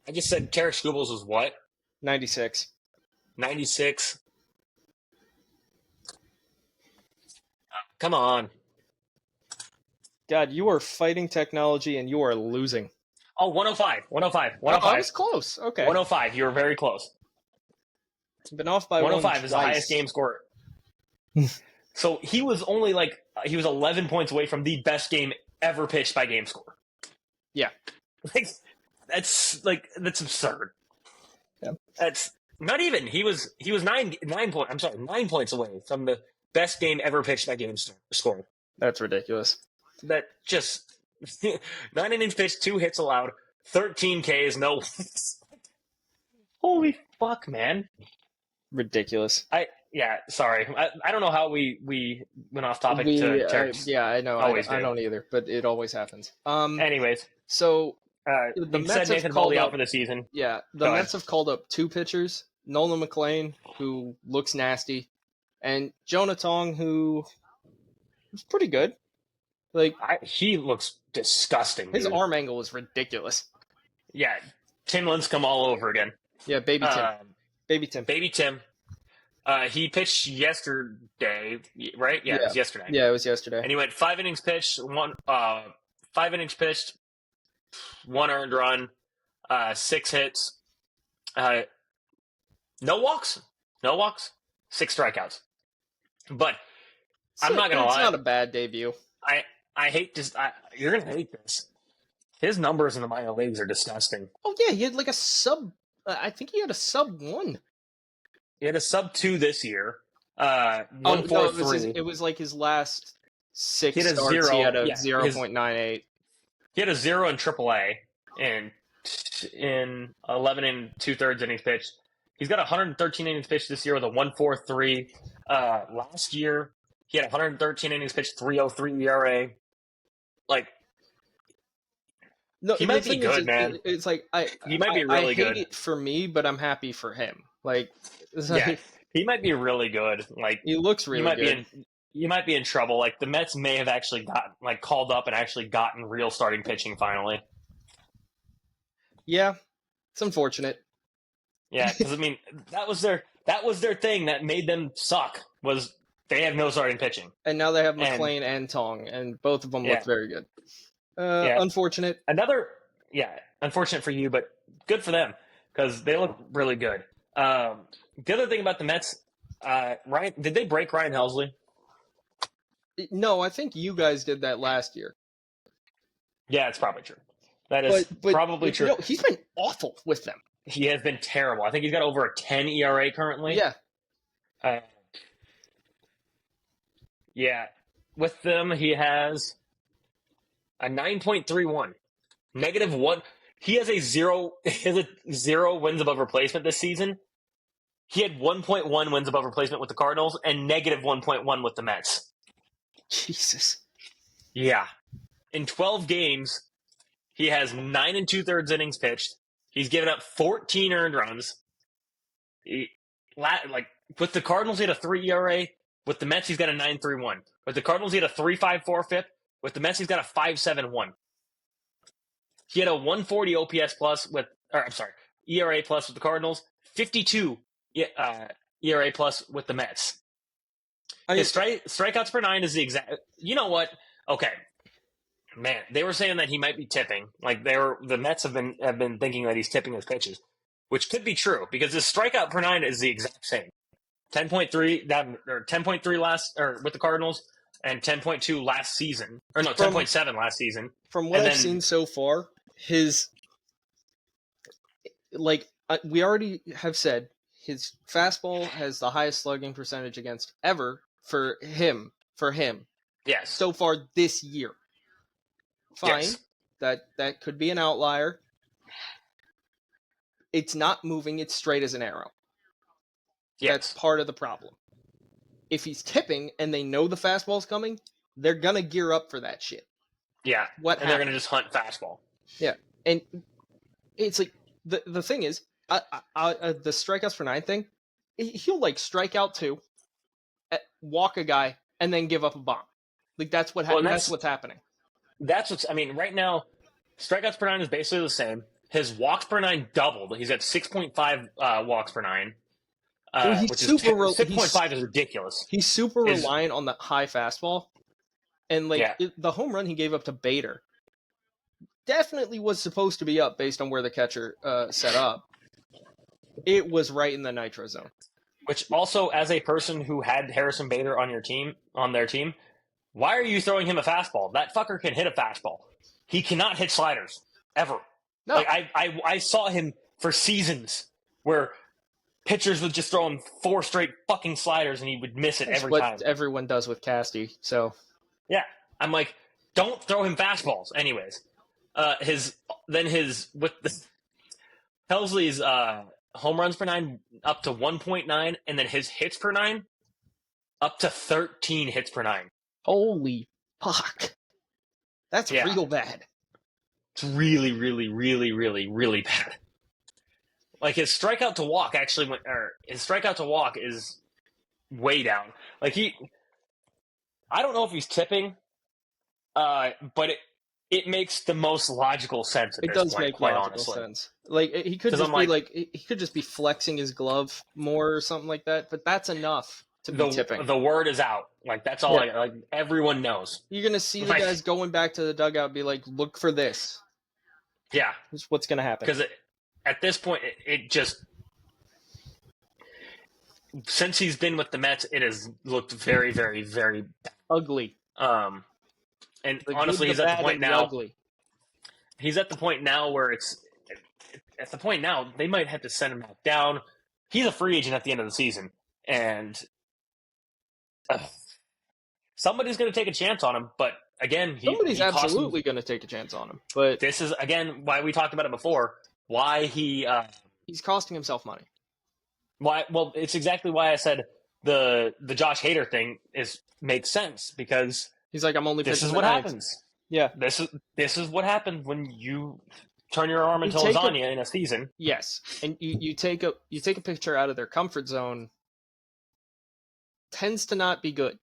B: I just said Tarek Skubal's was what?
A: 96.
B: 96. Come on.
A: God, you are fighting technology and you are losing.
B: Oh, 105. 105.
A: Oh, I was close. Okay.
B: 105. You were very close.
A: Been off by
B: 105
A: one
B: is the highest
A: twice.
B: game score. So he was only he was 11 points away from the best game ever pitched by game score.
A: Yeah.
B: That's absurd.
A: Yeah.
B: That's not even. He was 9 points away from the best game ever pitched by game score.
A: That's ridiculous.
B: That just 9 innings pitched, 2 hits allowed, 13 Ks, no. Holy fuck, man!
A: Ridiculous.
B: Sorry. I don't know how we went off topic to Turks.
A: I know.
B: Always
A: I don't either, but it always happens.
B: Anyways,
A: so
B: the Mets Nathan Eovaldi out for the season.
A: Yeah, the Mets have called up 2 pitchers: Nolan McLean, who looks nasty, and Jonah Tong, who is pretty good.
B: He looks disgusting.
A: His
B: dude.
A: arm angle is ridiculous.
B: Yeah, Tim Lincecum all over again.
A: Yeah, baby Tim.
B: Baby Tim. He pitched yesterday, right? Yeah, it was yesterday.
A: Yeah, it was yesterday.
B: And he went 5 innings pitched, 5 innings pitched, 1 earned run, 6 hits, no walks, 6 strikeouts. But I'm not gonna lie,
A: it's not a bad debut.
B: I hate this. You're gonna hate this. His numbers in the minor leagues are disgusting.
A: Oh yeah, he had like a sub. I think he had a sub 1.
B: He had a sub 2 this year.
A: 1.43. It was like his last 6
B: he had a
A: starts.
B: 0.
A: He had a
B: Yeah,
A: 0.98.
B: He had a 0 in AAA in 11 and 2/3 innings pitched. He's got 113 innings pitched this year with a 1.43. Last year he had 113 innings pitched, 3.03 ERA.
A: No,
B: he might be good, man.
A: It's like
B: he might be really good.
A: I hate it for me, but I'm happy for him.
B: He might be really good.
A: He looks really good.
B: You might be in trouble. The Mets may have actually called up and actually gotten real starting pitching finally.
A: Yeah, it's unfortunate.
B: Yeah, because that was their thing that made them suck, was they have no starting pitching.
A: And now they have McLean and Tong, and both of them look very good. Unfortunate.
B: Unfortunate for you, but good for them because they look really good. The other thing about the Mets, Ryan, did they break Ryan Helsley?
A: No, I think you guys did that last year.
B: Yeah, it's probably true. That is probably true.
A: No, he's been awful with them.
B: He has been terrible. I think he's got over a 10 ERA currently.
A: Yeah.
B: With them, he has a 9.31. -1. He has a 0 wins above replacement this season. He had 1.1 wins above replacement with the Cardinals and -1.1 with the Mets.
A: Jesus.
B: Yeah. In 12 games, he has 9 and 2/3 innings pitched. He's given up 14 earned runs. With the Cardinals, he had a 3 ERA. With the Mets, he's got a 9.31. With the Cardinals, he had a 3.54 FIP. With the Mets, he's got a 5.71. He had a 140 OPS plus ERA plus with the Cardinals, 52 ERA plus with the Mets. His strikeouts per 9 is the exact. You know what? Okay, man, they were saying that he might be tipping. The Mets have been thinking that he's tipping his pitches, which could be true because his strikeout per 9 is the exact same. 10.3 with the Cardinals and 10.2 last season, 10.7 last season.
A: From what I've seen so far, we already have said, his fastball has the highest slugging percentage against ever for him.
B: Yes.
A: So far this year. Fine.
B: Yes.
A: That could be an outlier. It's not moving, it's straight as an arrow.
B: Yes.
A: That's part of the problem. If he's tipping and they know the fastball's coming, they're gonna gear up for that shit.
B: Yeah. They're gonna just hunt fastball.
A: Yeah. And it's like the thing is, the strikeouts per 9 thing, he'll strike out 2, walk a guy, and then give up a bomb. That's what happens. That's what's happening.
B: Right now, strikeouts per 9 is basically the same. His walks per 9 doubled. He's at 6.5 walks per 9. Which 6.5 is ridiculous.
A: He's super reliant on the high fastball. And the home run he gave up to Bader definitely was supposed to be up based on where the catcher set up. It was right in the nitro zone.
B: Which also, as a person who had Harrison Bader on their team, why are you throwing him a fastball? That fucker can hit a fastball. He cannot hit sliders ever.
A: No.
B: Like I saw him for seasons where pitchers would just throw him 4 straight fucking sliders and he would miss it
A: That's
B: every
A: what
B: time.
A: everyone does with Casty. So
B: yeah, I'm like, don't throw him fastballs. Anyways, Helsley's home runs per 9 up to 1.9, and then his hits per 9 up to 13 hits per 9.
A: Holy fuck. That's
B: Yeah.
A: real bad.
B: It's really, really, really, really, really bad. Like his strikeout to walk is way down. Like I don't know if he's tipping, but it makes the most logical sense at
A: It
B: this
A: does
B: point,
A: make
B: quite
A: logical
B: honestly.
A: sense. Like he could
B: 'Cause
A: just
B: I'm
A: be
B: like-
A: he could just be flexing his glove more or something like that, but that's enough to be tipping.
B: The word is out. Like that's all.
A: Yeah.
B: Like everyone knows.
A: You're gonna see the
B: Like-
A: guys going back to the dugout and be like, look for this.
B: Yeah,
A: This is what's gonna happen.
B: because at this point, it just since he's been with the Mets, it has looked very, very, very
A: Ugly.
B: and
A: The
B: honestly,
A: good,
B: he's
A: the
B: at
A: bad,
B: the point
A: and the
B: now.
A: ugly.
B: He's at the point now where at the point now they might have to send him back down. He's a free agent at the end of the season, and somebody's going to take a chance on him. But again,
A: Somebody's
B: he cost him-
A: absolutely gonna take a chance on him. But
B: This is again why we talked about it before. Why
A: he's costing himself money.
B: why? Well, it's exactly why I said the Josh Hader thing makes sense because
A: He's like, I'm only
B: this
A: pitching
B: is
A: the
B: what
A: ninth.
B: happens.
A: Yeah.
B: This is what happens when you turn your arm into
A: take a-
B: lasagna in a season.
A: Yes. And you take a picture out of their comfort zone, tends to not be good.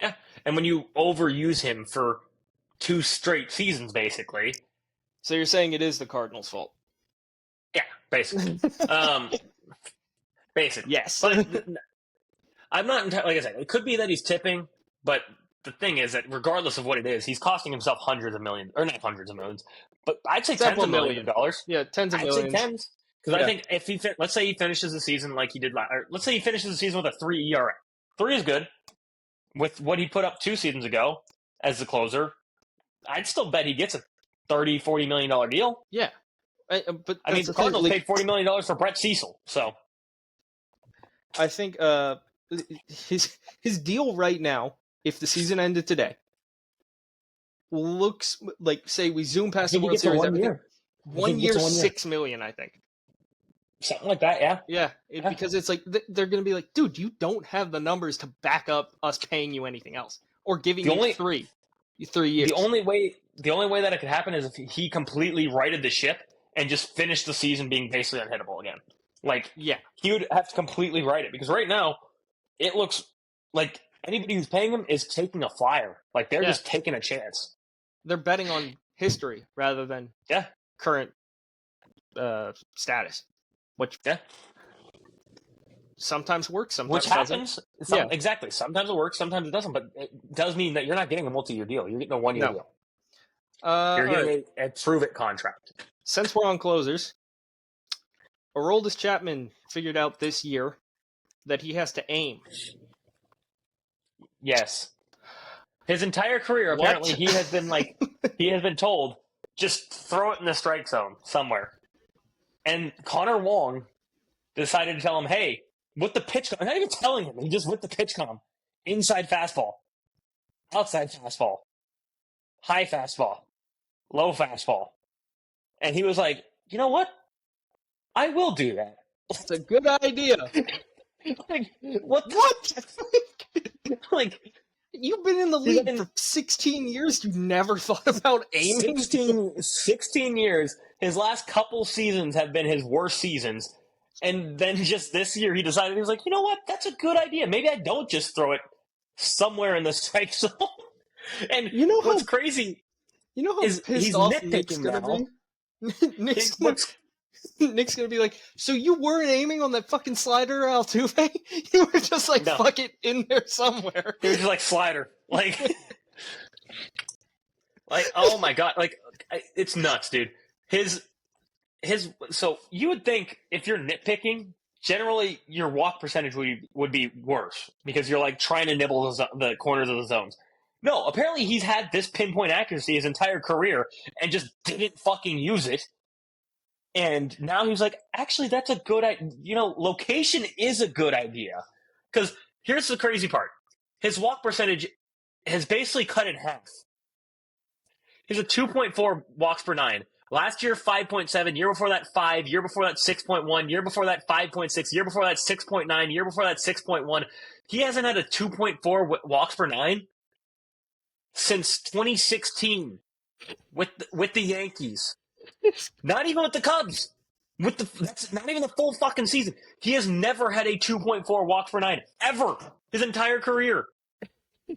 B: Yeah, and when you overuse him for 2 straight seasons, basically.
A: So you're saying it is the Cardinals' fault?
B: Yeah, basically. Basically.
A: Yes.
B: But I'm not entirely, like I said, it could be that he's tipping, but the thing is that regardless of what it is, he's costing himself hundreds of millions, or not hundreds of millions, but I'd say
A: Several
B: tens of millions of dollars.
A: Yeah, tens of
B: I'd
A: millions.
B: say tens. Because
A: Yeah.
B: I think if let's say he finishes the season like he did or let's say he finishes the season with a 3 ERA. 3 is good. With what he put up 2 seasons ago as the closer, I'd still bet he gets a $30-40 million deal.
A: Yeah. But
B: I mean,
A: that's
B: the
A: thing,
B: Cardinals
A: like,
B: paid $40 million for Brett Cecil, so
A: I think his deal right now, if the season ended today, looks like, say we zoom past the World Series, everything, 1 year, $6 million, I think.
B: something like that. Yeah,
A: Yeah,
B: Yeah.
A: because it's like they're going to be like, dude, you don't have the numbers to back up us paying you anything else or giving
B: The
A: you
B: only-
A: 3 years.
B: the only way that it could happen is if he completely righted the ship and just finished the season being basically unhittable again. Like
A: Yeah,
B: he would have to completely right it because right now it looks like anybody who's paying him is taking a flyer. Like they're
A: Yeah.
B: just taking a chance.
A: they're betting on history rather than
B: Yeah.
A: current status, which
B: Yeah.
A: sometimes works, sometimes
B: Which
A: doesn't.
B: happens.
A: Yeah.
B: Exactly. Sometimes it works, sometimes it doesn't. But it does mean that you're not getting a multi-year deal. You're getting a 1 year
A: No.
B: deal.
A: You're
B: You're getting a prove-it contract.
A: Since we're on closers, Aroldis Chapman figured out this year that he has to aim.
B: Yes. His entire career,
A: What?
B: apparently, he has been told, just throw it in the strike zone somewhere. And Connor Wong decided to tell him, hey, with the pitch, I'm not even telling him, he just with the pitch com, inside fastball, outside fastball, high fastball, low fastball. And he was like, you know what? I will do that.
A: It's a good idea.
B: Like, what? Like,
A: You've been in the
B: He's
A: league
B: been-
A: for 16 years. You never thought about aiming?
B: 16 years. His last couple seasons have been his worst seasons. And then just this year, he decided, he was like, you know what? That's a good idea. Maybe I don't just throw it somewhere in the strike zone. And
A: You know
B: what's
A: how-
B: crazy
A: You know how
B: is
A: pissed
B: he's
A: off Nick's
B: nitpicking
A: gonna
B: now.
A: be? Nick's
B: is
A: gonna,
B: what's
A: Nick's gonna be like, so you weren't aiming on that fucking slider, Altuve? You were just like,
B: No.
A: fuck it, in there somewhere.
B: He was just like slider, like, like oh my god, like it's nuts, dude. So you would think if you're nitpicking, generally your walk percentage would be worse because you're like trying to nibble the corners of the zones. No, apparently he's had this pinpoint accuracy his entire career and just didn't fucking use it. And now he's like, actually, that's a good idea. Location is a good idea. Because here's the crazy part. His walk percentage has basically cut in half. He's a 2.4 walks per 9. Last year, 5.7. Year before that, 5. Year before that, 6.1. Year before that, 5.6. Year before that, 6.9. Year before that, 6.1. He hasn't had a 2.4 walks per 9 since 2016 with the Yankees. Not even with the Cubs. That's not even the full fucking season. He has never had a 2.4 walks per 9 ever his entire career.
A: You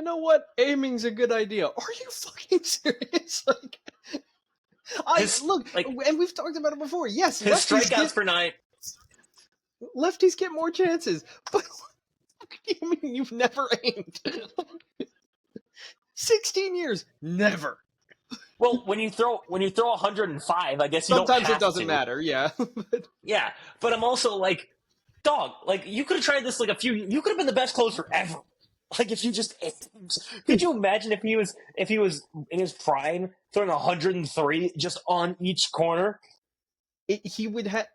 A: know what? Aiming's a good idea. Are you fucking serious? And we've talked about it before. Yes,
B: his strikeouts per 9.
A: Lefties get more chances, but what do you mean you've never aimed? 16 years, never.
B: Well, when you throw 105, I guess
A: sometimes it doesn't matter. Yeah.
B: Yeah, but I'm also like, dog. Like you could have tried this you could have been the best closer ever. Like if you just could you imagine if he was in his prime throwing 103 just on each corner?
A: He would have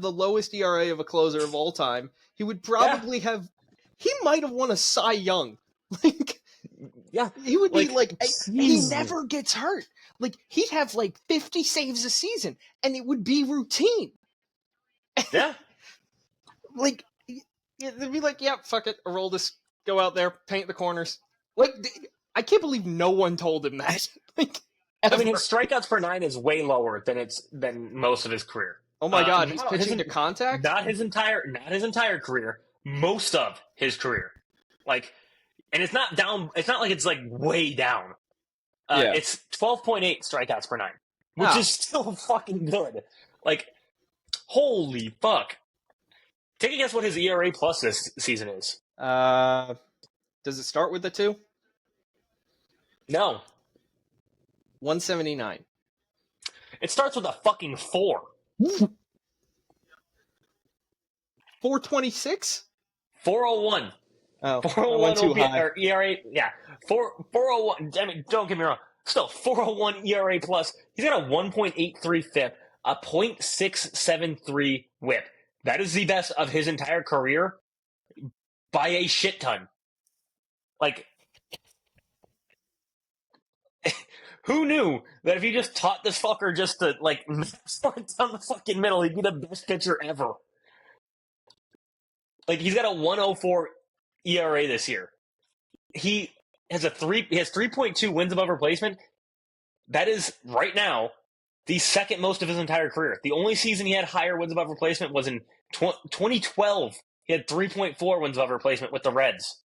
A: the lowest ERA of a closer of all time. He would probably have. He might have won a Cy Young. He would be he never gets hurt. He'd have 50 saves a season, and it would be routine.
B: Yeah.
A: They'd be like, yeah, fuck it, Aroldis, go out there, paint the corners. I can't believe no one told him that.
B: I mean, his strikeouts per 9 is way lower than most of his career.
A: Oh my god, he's pitching to contact?
B: Not his entire career, most of his career. And it's not down, it's not like it's way down. It's 12.8 strikeouts per 9, which is still fucking good. Holy fuck. Take a guess what his ERA plus this season is.
A: Does it start with the 2?
B: No.
A: 179.
B: It starts with a fucking 4.
A: 426?
B: 401.
A: Oh,
B: 401
A: too high.
B: Or ERA, yeah. 401. I mean, don't get me wrong. Still, 401 ERA plus. He's got a 1.83 FIP, a .673 WHIP. That is the best of his entire career by a shit ton. Who knew that if he just taught this fucker just to start down the fucking middle, he'd be the best pitcher ever? He's got a 104 ERA this year. He has 3.2 wins above replacement. That is right now the second most of his entire career. The only season he had higher wins above replacement was in 2012. He had 3.4 wins above replacement with the Reds.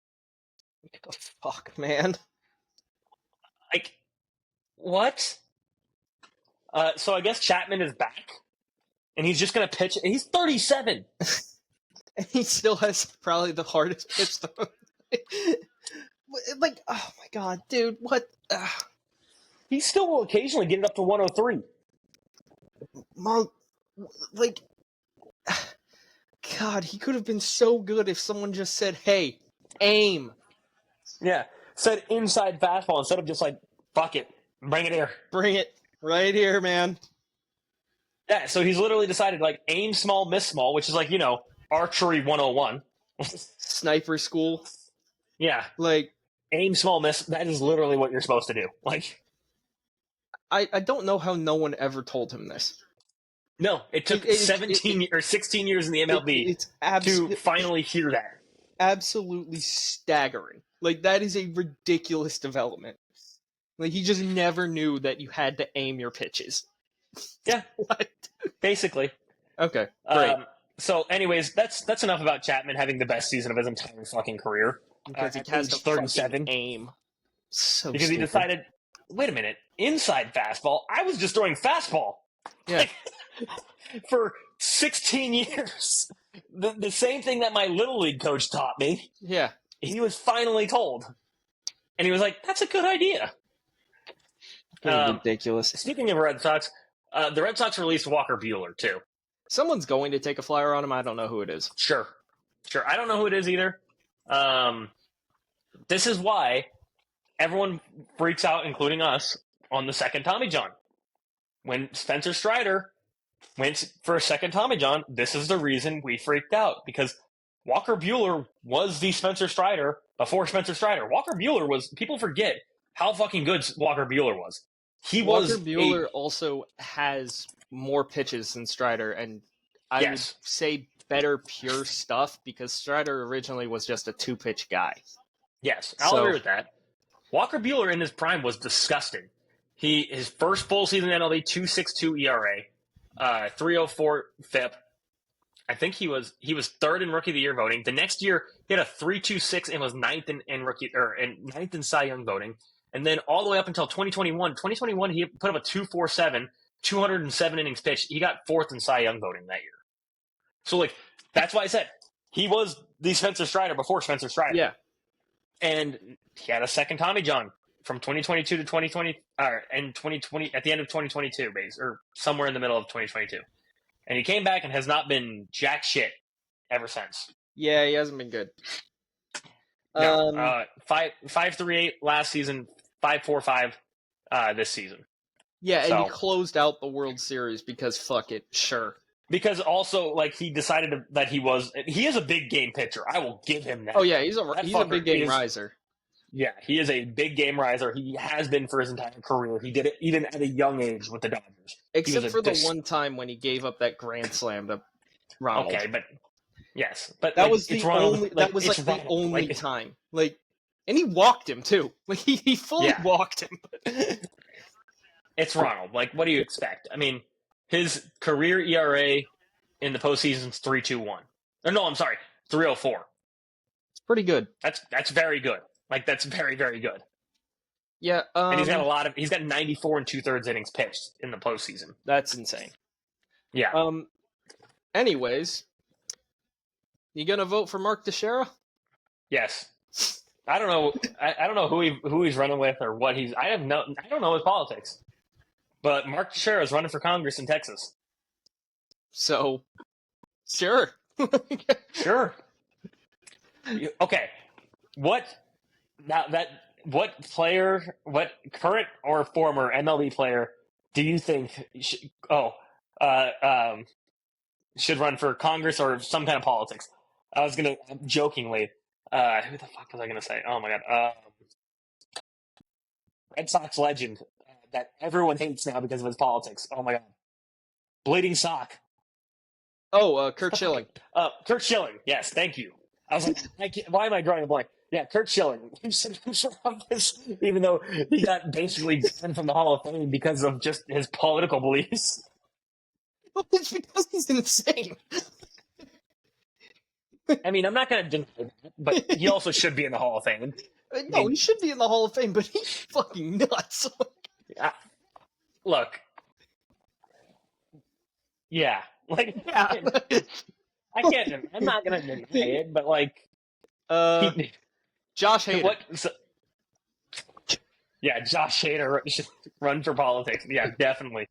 A: What the fuck, man?
B: What? So I guess Chapman is back, and he's just going to pitch. And he's 37.
A: And he still has probably the hardest pitch throw. Oh my god, dude, what?
B: He still will occasionally get it up to 103.
A: God, he could have been so good if someone just said, hey, aim.
B: Yeah, said inside fastball instead of just fuck it, bring it here.
A: Bring it right here, man.
B: Yeah, so he's literally decided, aim small, miss small, which is archery 101.
A: Sniper school.
B: Yeah. Aim small, miss. That is literally what you're supposed to do.
A: I don't know how no one ever told him this.
B: No, it took 17 or 16 years in the MLB to finally hear that.
A: Absolutely staggering. That is a ridiculous development. He just never knew that you had to aim your pitches.
B: Yeah.
A: What?
B: Basically.
A: Okay, great.
B: So, anyways, that's enough about Chapman having the best season of his entire fucking career.
A: Because he has to 37 aim. So
B: because
A: stupid.
B: He decided, wait a minute, inside fastball? I was just throwing fastball.
A: Yeah.
B: For 16 years. The same thing that my Little League coach taught me.
A: Yeah.
B: He was finally told. And he was like, that's a good idea.
A: Ridiculous.
B: Speaking of Red Sox, The Red Sox released Walker Buehler, too.
A: Someone's going to take a flyer on him. I don't know who it is.
B: Sure. I don't know who it is either. This is why everyone freaks out, including us, on the second Tommy John. When Spencer Strider went for a second Tommy John, this is the reason we freaked out. Because Walker Buehler was the Spencer Strider before Spencer Strider. Walker Buehler was, people forget how fucking good Walker Buehler was.
A: Walker Buehler also has more pitches than Strider, and I would say better pure stuff, because Strider originally was just a 2-pitch guy.
B: Yes, I'll agree with that. Walker Buehler in his prime was disgusting. His first full season in MLB, 2.62 ERA, 3.04 FIP. I think he was third in Rookie of the Year voting. The next year, he had a 3.26 and was ninth in ninth in Cy Young voting. And then all the way up until 2021. 2021, he put up a 2.47, 207 innings pitched. He got fourth in Cy Young voting that year. So, that's why I said he was the Spencer Strider before Spencer Strider.
A: Yeah.
B: And he had a second Tommy John from 2022 to 2020, and 2020 at the end of 2022, or somewhere in the middle of 2022. And he came back and has not been jack shit ever since.
A: Yeah, he hasn't been good.
B: No, 5.38 last season, 5.45 this season.
A: Yeah, and he closed out the World Series because fuck it, sure.
B: Because also, he decided that he is a big game pitcher. I will give him that.
A: Oh yeah, he's a big game riser.
B: Yeah, he is a big game riser. He has been for his entire career. He did it even at a young age with the Dodgers.
A: Except for the one time when he gave up that grand slam to Ronald.
B: Okay, but
A: that was the only time. And he walked him too. He fully walked him.
B: It's Ronald. What do you expect? I mean, his career ERA in the postseason is 3.21. No, I'm sorry, 3.04.
A: It's pretty good.
B: That's very good. That's very, very good.
A: Yeah,
B: and he's got 94 and 2/3 innings pitched in the postseason.
A: That's insane.
B: Yeah.
A: Anyways, you gonna vote for Mark Teixeira?
B: Yes. I don't know. I don't know who he's running with or what he's. I don't know his politics. But Mark Teixeira is running for Congress in Texas.
A: So, sure.
B: Sure. Okay. What current or former MLB player do you think should run for Congress or some kind of politics? I was gonna jokingly. Who the fuck was I gonna say? Oh my god. Red Sox legend that everyone hates now because of his politics. Oh my god. Bleeding sock.
A: Oh, Kurt Schilling.
B: Kurt Schilling. Yes, thank you. I was like, why am I drawing a blank? Yeah, Kurt Schilling. Who should have this, even though he got basically banned from the Hall of Fame because of just his political beliefs.
A: Well, it's because he's insane.
B: I mean, I'm not going to deny that, but he also should be in the Hall of Fame.
A: No, he should be in the Hall of Fame, but he's fucking nuts.
B: Look. Yeah. I can't. I'm not going to deny it, but
A: Josh Hader.
B: Josh Hader should run for politics. Yeah, definitely.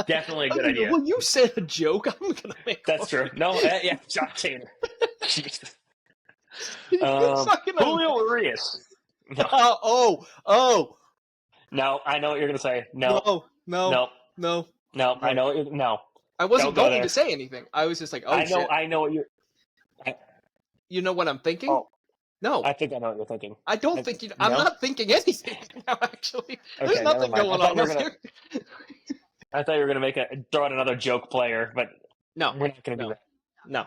B: Definitely a good idea.
A: Well, you said a joke. I'm going to make
B: That's true. No, Josh Hader. Jesus. Julio Urias. No.
A: Oh.
B: No, I know what you're going to say. No.
A: No.
B: I know what you're... No.
A: I wasn't going to say anything. I was just like, shit.
B: I know what you're...
A: You know what I'm thinking?
B: Oh.
A: No.
B: I think I know what you're thinking.
A: I don't think you... I'm not thinking anything now, actually.
B: Okay,
A: There's nothing going on here.
B: I thought you were going to throw out another joke player, but
A: no,
B: we're not going to do that.
A: No.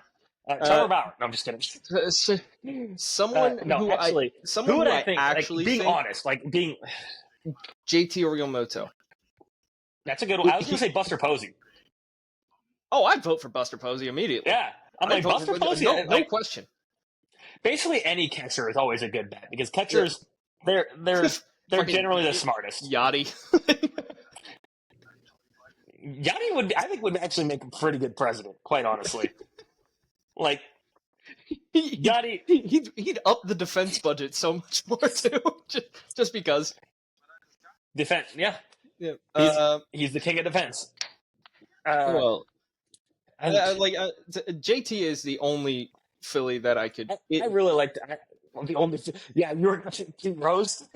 B: Trevor Bauer. No, I'm just kidding.
A: Someone who would I think actually
B: being honest, being
A: JT Realmuto.
B: That's a good one. I was going to say Buster Posey.
A: Oh, I'd vote for Buster Posey immediately.
B: Yeah, I'm like Buster Posey.
A: No question.
B: Basically, any catcher is always a good bet because catchers they're generally the smartest.
A: Yachty.
B: Yachty would actually make a pretty good president, quite honestly. Yachty,
A: he'd up the defense budget so much more too, just because.
B: Defense, yeah.
A: Yeah.
B: He's the king of defense.
A: Well,
B: I,
A: JT is the only Philly that I could.
B: I really liked the only. Yeah, you were Pete Rose.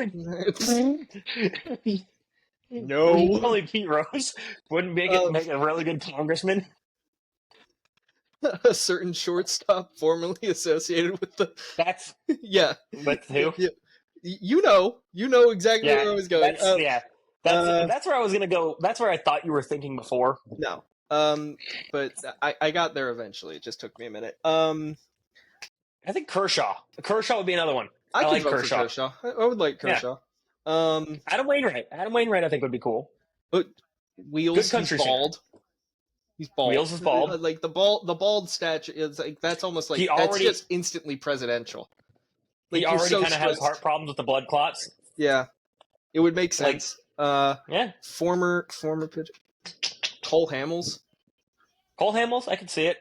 A: No.
B: Only Pete Rose wouldn't make a really good congressman.
A: A certain shortstop formerly associated with the.
B: That's
A: Yeah.
B: with who?
A: Yeah. You know exactly
B: Yeah,
A: where I was going.
B: that's where I was gonna go. That's where I thought you were thinking before.
A: No. But I got there eventually. It just took me a minute.
B: I think Kershaw. Kershaw would be another one.
A: I could
B: like
A: vote
B: Kershaw.
A: for Kershaw. I would like Kershaw.
B: Adam Wainwright. Adam Wainwright, I think would be cool.
A: But Wheels,
B: Good country
A: he's bald. He's bald.
B: Wheels is bald.
A: Like the bald statue is like that's almost like that's just instantly presidential.
B: Like, he already kind of has heart problems with the blood clots.
A: Yeah, it would make sense.
B: Yeah.
A: Former pitcher Cole Hamels.
B: Cole Hamels, I could see it.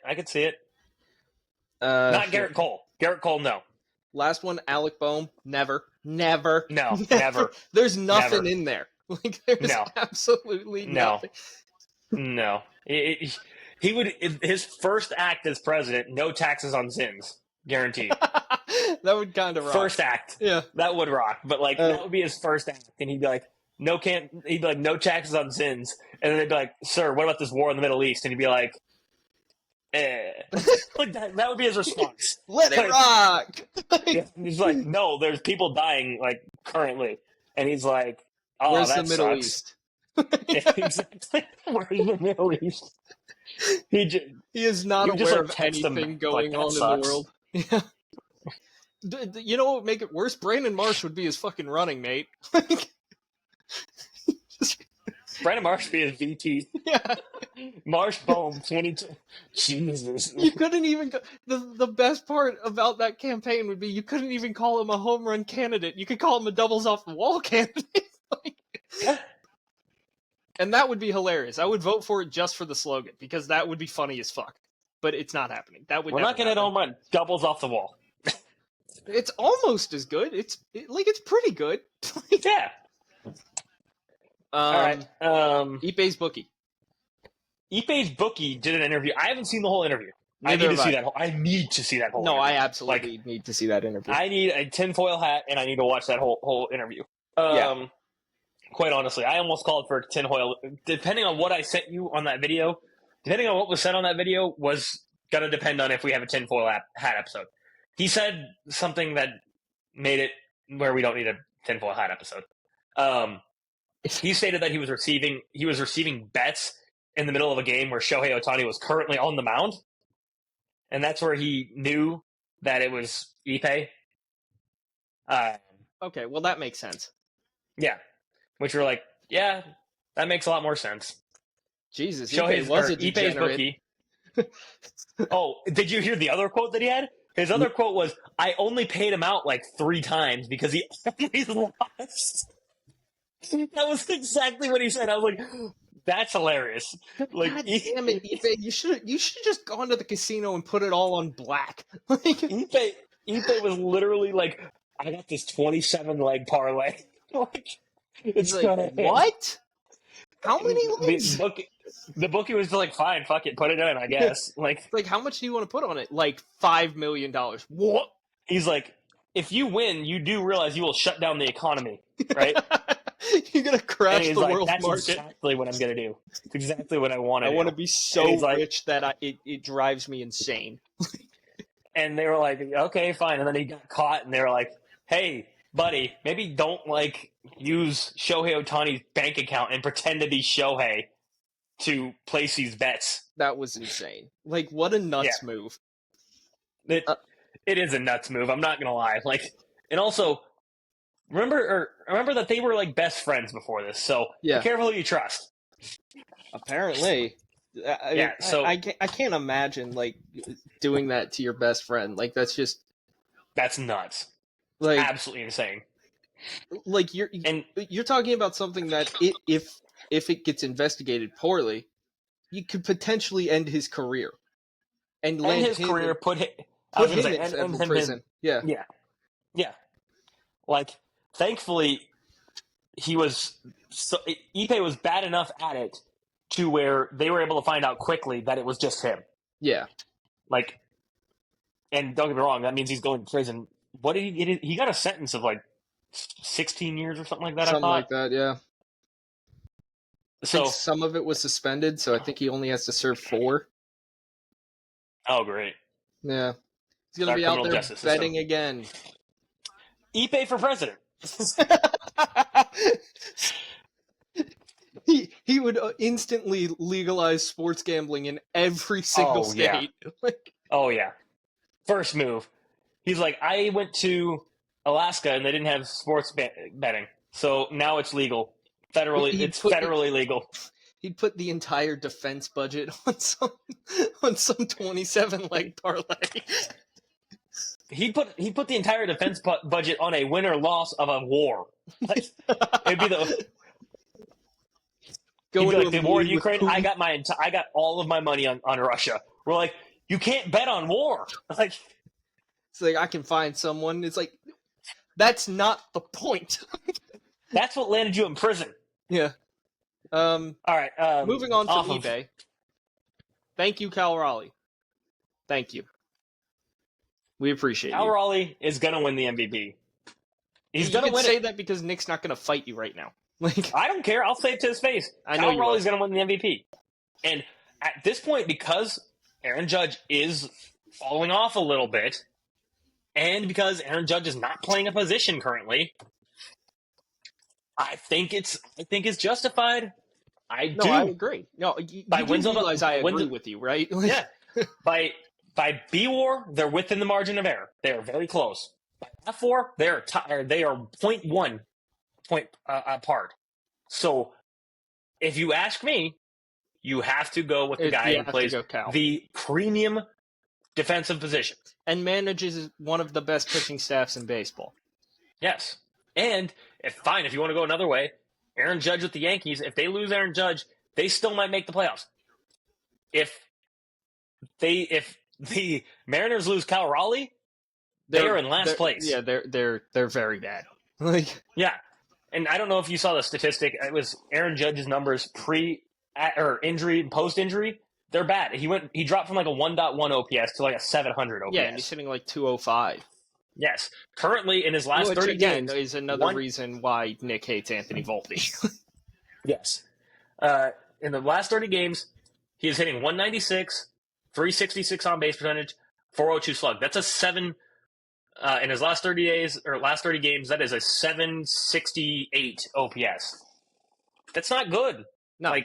B: Not Garrett Cole. Garrett Cole, no.
A: Last one, Alec Boehm. Never. Never.
B: No, never.
A: There's nothing in there. Like there's absolutely nothing.
B: No. He would. His first act as president, no taxes on sins, guaranteed.
A: That would kind of rock.
B: First act,
A: yeah,
B: that would rock. But like that would be his first act, and he'd be like, He'd be like, no taxes on sins, and then they'd be like, sir, what about this war in the Middle East? And he'd be like, like that would be his response.
A: Let it rock.
B: He's like, no, there's people dying like currently, and he's like, oh,
A: where's
B: that
A: the Middle
B: sucks.
A: East?
B: Yeah, exactly. Where's the Middle East? He
A: is not aware of anything going on in the world. Yeah. You know what would make it worse? Brandon Marsh would be his fucking running mate.
B: Brandon Marsh be his VT.
A: Yeah.
B: Marsh Bohm 22. Jesus.
A: You couldn't even the best part about that campaign would be you couldn't even call him a home run candidate. You could call him a doubles off the wall candidate.
B: Yeah.
A: And that would be hilarious. I would vote for it just for the slogan because that would be funny as fuck. But it's not happening. We're
B: not going to home run doubles off the wall.
A: It's almost as good. It's pretty good.
B: Yeah.
A: All right. Ippei's bookie.
B: Ippei's bookie did an interview. I haven't seen the whole interview. I need to see that whole.
A: No,
B: interview.
A: I absolutely need to see that interview.
B: I need a tinfoil hat, and I need to watch that whole interview. Quite honestly, I almost called for a tinfoil. Depending on what I sent you on that video, depending on what was said on that video, was gonna depend on if we have a tinfoil hat episode. He said something that made it where we don't need a tinfoil hat episode. He stated that he was receiving bets in the middle of a game where Shohei Ohtani was currently on the mound, and that's where he knew that it was Ippei.
A: Okay, well that makes sense.
B: Yeah, which we're like, yeah, that makes a lot more sense.
A: Jesus, Ippei was a degenerate.
B: Bookie. Oh, did you hear the other quote that he had? His other quote was, I only paid him out like 3 times because he always lost. That was exactly what he said. I was like, that's hilarious. Like,
A: God damn it, Ippei. You should just gone to the casino and put it all on black.
B: Ippei was literally like, I got this 27-leg parlay. Like,
A: it's like, what? How many legs?
B: The bookie was like, fine, fuck it, put it in, I guess. Like,
A: how much do you want to put on it? Like $5 million. What?
B: He's like, if you win, you do realize you will shut down the economy, right?
A: You're gonna crash the world
B: That's
A: market.
B: exactly what I'm gonna do. It's exactly what I want to do.
A: I want to be so rich that it drives me insane.
B: And they were like, okay, fine. And then he got caught, and they were like, hey, buddy, maybe don't use Shohei Ohtani's bank account and pretend to be Shohei to place these bets.
A: That was insane. Like, what a nuts move.
B: It is a nuts move. I'm not gonna lie. Like, and also remember that they were like best friends before this. So be careful who you trust.
A: Apparently, I can't imagine like doing that to your best friend. Like
B: that's nuts.
A: Like
B: absolutely insane.
A: Like you're talking about something that if it gets investigated poorly, you could potentially end his career and land his career.
B: Put him
A: in prison. Yeah.
B: Like, thankfully, Ippei was bad enough at it to where they were able to find out quickly that it was just him.
A: Yeah.
B: Like, and don't get me wrong, that means he's going to prison. What did he get? He got a sentence of like 16 years or something like that, I
A: Something
B: thought.
A: like that, yeah. I think
B: So,
A: some of it was suspended, so I think he only has to serve 4.
B: oh, great.
A: Yeah. He's going to
B: Our
A: be out
B: criminal
A: there
B: justice
A: betting
B: system.
A: again.
B: Ipe for president.
A: he would instantly legalize sports gambling in every single state.
B: Oh, yeah. First move. He's like, I went to Alaska and they didn't have sports betting. So now it's legal. It's federally legal.
A: He'd put the entire defense budget on some 27 leg parlay.
B: He put the entire defense budget on a win or loss of a war. Like, it'd be the the war in Ukraine. I got all of my money on Russia. We're like, you can't bet on war. Like,
A: it's like I can find someone. It's like that's not the point.
B: That's what landed you in prison.
A: Yeah.
B: All right.
A: Moving on from eBay. Thank you, Cal Raleigh. Thank you. We appreciate
B: Cal
A: you.
B: Raleigh is going to win the MVP. He's
A: going
B: to win.
A: Say that because Nick's not going to fight you right now. Like,
B: I don't care. I'll say it to his face.
A: I know
B: Cal Raleigh's going to win the MVP. And at this point, because Aaron Judge is falling off a little bit, and because Aaron Judge is not playing a position currently, I think it's justified. I
A: agree. No, you
B: by
A: do realize I agree with you, right?
B: Yeah. By B-War, they're within the margin of error. They are very close. By F-War, they are 0.1 point apart. So, if you ask me, you have to go with the guy who plays the premium defensive position.
A: And manages one of the best pitching staffs in baseball.
B: Yes. And, if you want to go another way, Aaron Judge with the Yankees, if they lose Aaron Judge, they still might make the playoffs. If the Mariners lose Cal Raleigh, they're in last place.
A: Yeah, they're very bad. Like,
B: yeah. And I don't know if you saw the statistic. It was Aaron Judge's numbers injury and post injury. They're bad. He dropped from like a 1.1 OPS to like a 700 OPS.
A: Yeah, and he's hitting like 205.
B: Yes. Currently in his last 30 games
A: is another reason why Nick hates Anthony Volpe.
B: Yes. In the last 30 games, he is hitting 196, 366 on base percentage, 402 slug. That's a 7 in his last 30 games, that is a 768 OPS. That's not good.
A: No.
B: I